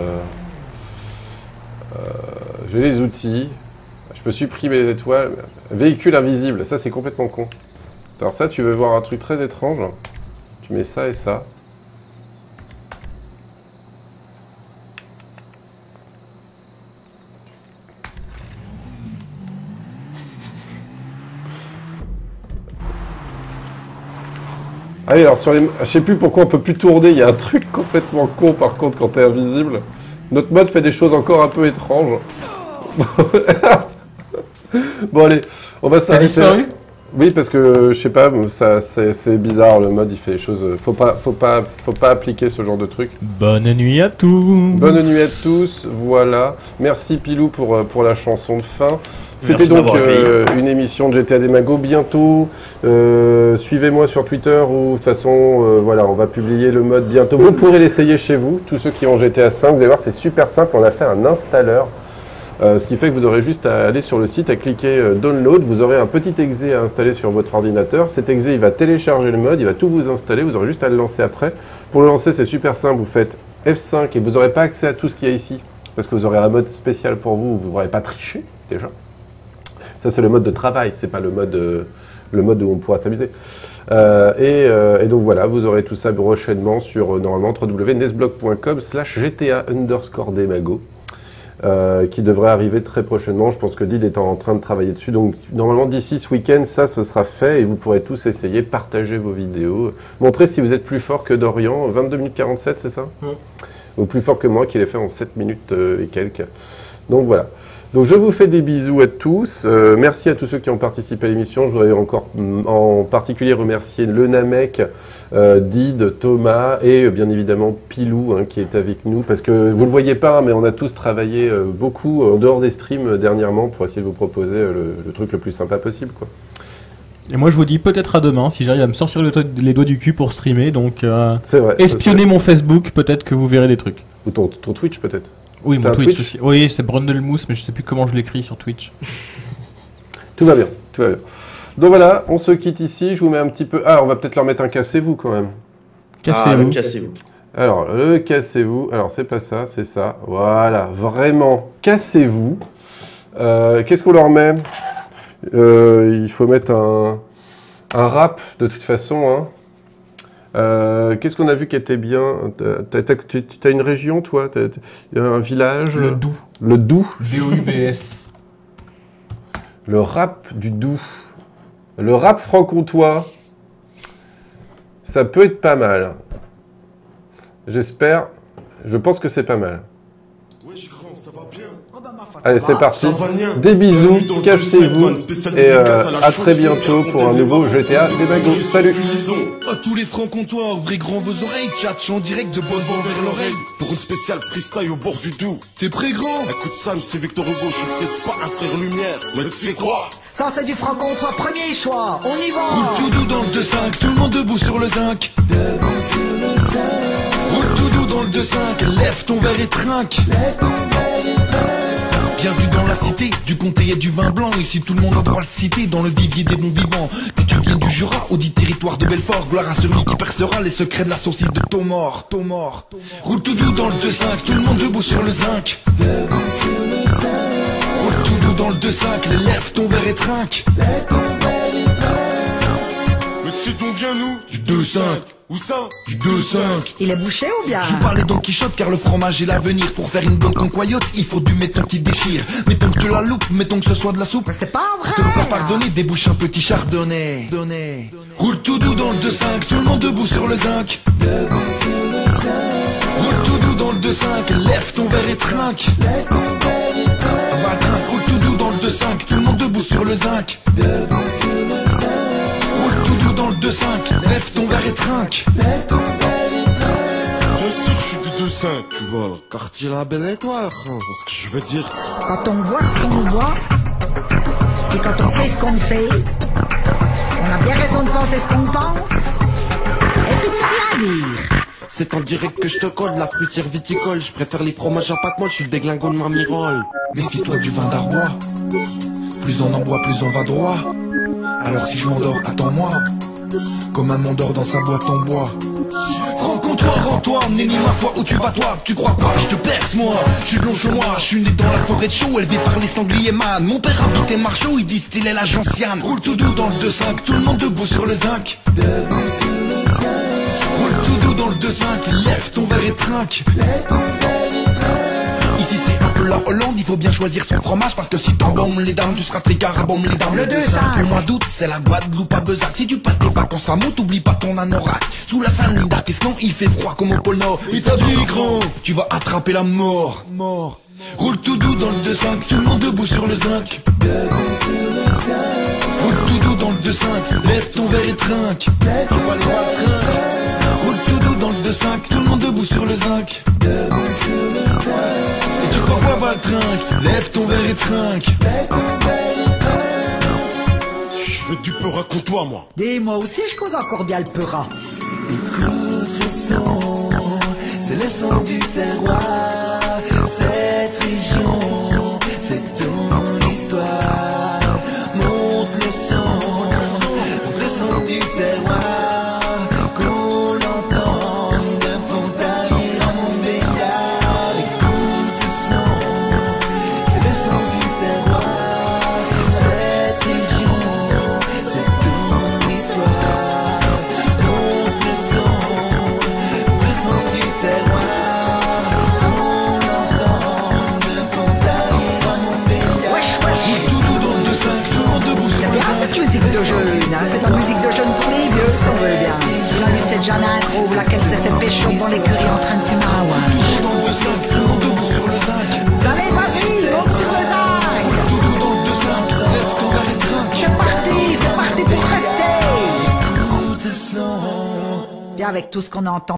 j'ai les outils. Je peux supprimer les étoiles. Véhicule invisible, ça c'est complètement con. Alors ça, tu veux voir un truc très étrange. Tu mets ça et ça. Ah oui, alors sur les... Je sais plus pourquoi on peut plus tourner, il y a un truc complètement con par contre quand t'es invisible. Notre mode fait des choses encore un peu étranges. Bon allez, on va s'arrêter. T'as disparu? Oui, parce que, je sais pas, ça, c'est bizarre, le mode, il fait les choses... Faut pas appliquer ce genre de truc. Bonne nuit à tous. Bonne nuit à tous, voilà. Merci Pilou pour la chanson de fin. C'était donc une émission de GTA des Magos. Bientôt, suivez-moi sur Twitter ou de toute façon, voilà, on va publier le mode bientôt. Vous pourrez l'essayer chez vous, tous ceux qui ont GTA 5. Vous allez voir, c'est super simple, on a fait un installeur. Ce qui fait que vous aurez juste à aller sur le site, à cliquer Download, vous aurez un petit exe à installer sur votre ordinateur. Cet exe, il va télécharger le mode, il va tout vous installer, vous aurez juste à le lancer après. Pour le lancer, c'est super simple, vous faites F5 et vous n'aurez pas accès à tout ce qu'il y a ici, parce que vous aurez un mode spécial pour vous, vous n'aurez pas triché déjà. Ça, c'est le mode de travail, c'est pas le mode où on pourra s'amuser. Et donc voilà, vous aurez tout ça prochainement sur normalement www.nesblog.com/GTA_desmagos. Qui devrait arriver très prochainement. Je pense que Did est en train de travailler dessus. Donc, normalement, d'ici ce week-end, ça, ce sera fait et vous pourrez tous essayer, partager vos vidéos, montrer si vous êtes plus fort que Dorian. 22 minutes 47, c'est ça ? Ou plus fort que moi, qui l'ai fait en 7 minutes et quelques. Donc, voilà. Donc, je vous fais des bisous à tous. Merci à tous ceux qui ont participé à l'émission. Je voudrais encore en particulier remercier le Namek, Did, Thomas et bien évidemment Pilou qui est avec nous. Parce que vous ne le voyez pas, mais on a tous travaillé beaucoup en dehors des streams dernièrement pour essayer de vous proposer le truc le plus sympa possible, quoi. Et moi je vous dis peut-être à demain si j'arrive à me sortir les doigts du cul pour streamer. Donc c'est vrai, espionnez mon Facebook, peut-être que vous verrez des trucs. Ou ton Twitch peut-être. Oui, mon Twitch aussi. Oui, c'est Brundelmousse, mais je sais plus comment je l'écris sur Twitch. Tout va bien, tout va bien. Donc voilà, on se quitte ici. Je vous mets un petit peu... Ah, on va peut-être leur mettre un cassez-vous quand même. Cassez-vous. Cassez-vous. Alors, le cassez-vous. Alors, c'est pas ça, c'est ça. Voilà, vraiment, cassez-vous. Qu'est-ce qu'on leur met il faut mettre un rap de toute façon, hein. Qu'est-ce qu'on a vu qui était bien? T'as une région, toi? Un village? Le Doubs. Le Doubs? D-O-U-B-S. Le rap du Doubs. Le rap franc-comtois. Ça peut être pas mal. J'espère. Je pense que c'est pas mal. Allez, c'est parti. Des bisous, cassez-vous et à très bientôt pour un nouveau GTA des Magos. Salut. À tous les francs-comtois, ouvrez grand vos oreilles, tchatch en direct de bonne voix vers l'oreille. Pour une spéciale freestyle au bord du Doubs. T'es prêt grand? Écoute Sam, c'est Victor Hugo, je suis peut-être pas un frère lumière, mais tu sais quoi? Ça c'est du franc-comtois, premier choix, on y va. Roule tout doux dans le 2-5, tout le monde debout sur le zinc. Debout sur le zinc. Roule tout doux dans le 2-5, lève ton verre et trinque. Lève ton verre et trinque. Bienvenue dans la cité, du comté et du vin blanc. Ici tout le monde a droit de citer dans le vivier des bons vivants. Que tu viennes du Jura ou du territoire de Belfort, gloire à celui qui percera les secrets de la saucisse de ton mort. Roule tout doux dans le 2-5, tout le monde debout sur le zinc. Debout sur le zinc. Roule tout doux dans le 2-5, lève ton verre et trinque. Lève ton verre et trinque. Mais tu sais d'où vient nous? Du 2-5. Où ça? Du 2-5. Il est bouché ou bien? Je vous parlais Don Quichotte car le fromage est l'avenir. Pour faire une bonne concoyote, il faut du méton qui déchire. Mettons que tu la loupes, mettons que ce soit de la soupe. Mais c'est pas vrai. Te le faire pardonner, débouche un petit chardonnay. Roule tout doux dans le 2-5, tout le monde debout sur le zinc. Debout sur le zinc. Roule tout doux dans le 2-5, lève ton verre et trinque. Lève ton verre et trinque. Roule tout doux dans le 2-5, tout le monde debout sur le zinc. Debout sur le zinc. Roule tout doux dans le 2-5, lève ton verre et trinque. Lève ton verre et trinque. Bien sûr je suis du 2-5, tu vois, le quartier La Belle Étoile, c'est ce que je veux dire. Quand on voit ce qu'on voit, et quand on sait ce qu'on sait, on a bien raison de penser ce qu'on pense, et puis de ne rien dire. C'est en direct que je te colle, la fruitière viticole. Je préfère les fromages à pâte molle, je suis le déglingo de ma mirole. Méfie-toi du vin d'Arbois, plus on en boit, plus on va droit. Alors si je m'endors, attends-moi, comme un mondor dans sa boîte en bois. Franc-comtois, rends-toi, nenni ma foi, où tu vas toi? Tu crois pas, je te perce moi. Je suis de Longchamp, je suis né dans la forêt de Chaux, élevé par les sangliers man. Mon père habitait Marchaux, ils disent il est la gentiane. Roule tout doux dans le 2-5, tout le monde debout sur le zinc. Debout sur le zinc. Roule tout doux dans le 2-5, lève ton verre et trinque. Lève ton verre et trinque. Ici c'est un peu la Hollande, il faut bien choisir son fromage. Parce que si t'embaumes les dames, tu seras tricard à bombe les dames. Le 2-5. Au mois d'août, c'est la Guadeloupe à Bezac. Si tu passes tes vacances à Mout, oublie pas ton anorak. Sous la salle d'Arc, sinon il fait froid comme au pôle Nord. Et t'as dit grand, tu vas attraper la mort. Roule tout doux dans le 2-5, tout le monde debout sur le zinc. Debout sur le zinc. Roule tout doux dans le 2-5, et trinque. Roule tout doux dans le 2-5, tout le monde debout sur le zinc. Et tu crois pas le trinque, lève ton verre et trinque. Mais tu peux raconter-toi, moi. Dis-moi aussi, je cause encore bien le peura. Écoute ce son, c'est le son du terroir. Cette région, c'est ton histoire. Monte le son du terroir. Qu'on l'entende de Pontarlier à Montbéliard. Écoute ce son, c'est le son du terroir. Cette région, c'est ton histoire. Monte le son du terroir. Qu'on l'entende de Pontarlier à Montbéliard. Wesh, wesh. Tout doux dans le 2-5, tout le monde debout sur C'est le bien zinc. cette musique de jeune, hein. C'est de la musique de jeune pour les vieux, si on veut bien. On a vu cette Jeanne Intro, laquelle s'est fait pécho dans l'écurie en train de fumer un ouin. Tout doux dans le 2-5, tout le monde debout sur le zinc. Allez, vas-y, monte sur le zinc. Tout doux dans le 2-5, lève ton verre et trinque. C'est parti pour rester. Écoute ce son. Bien avec tout ce qu'on entend.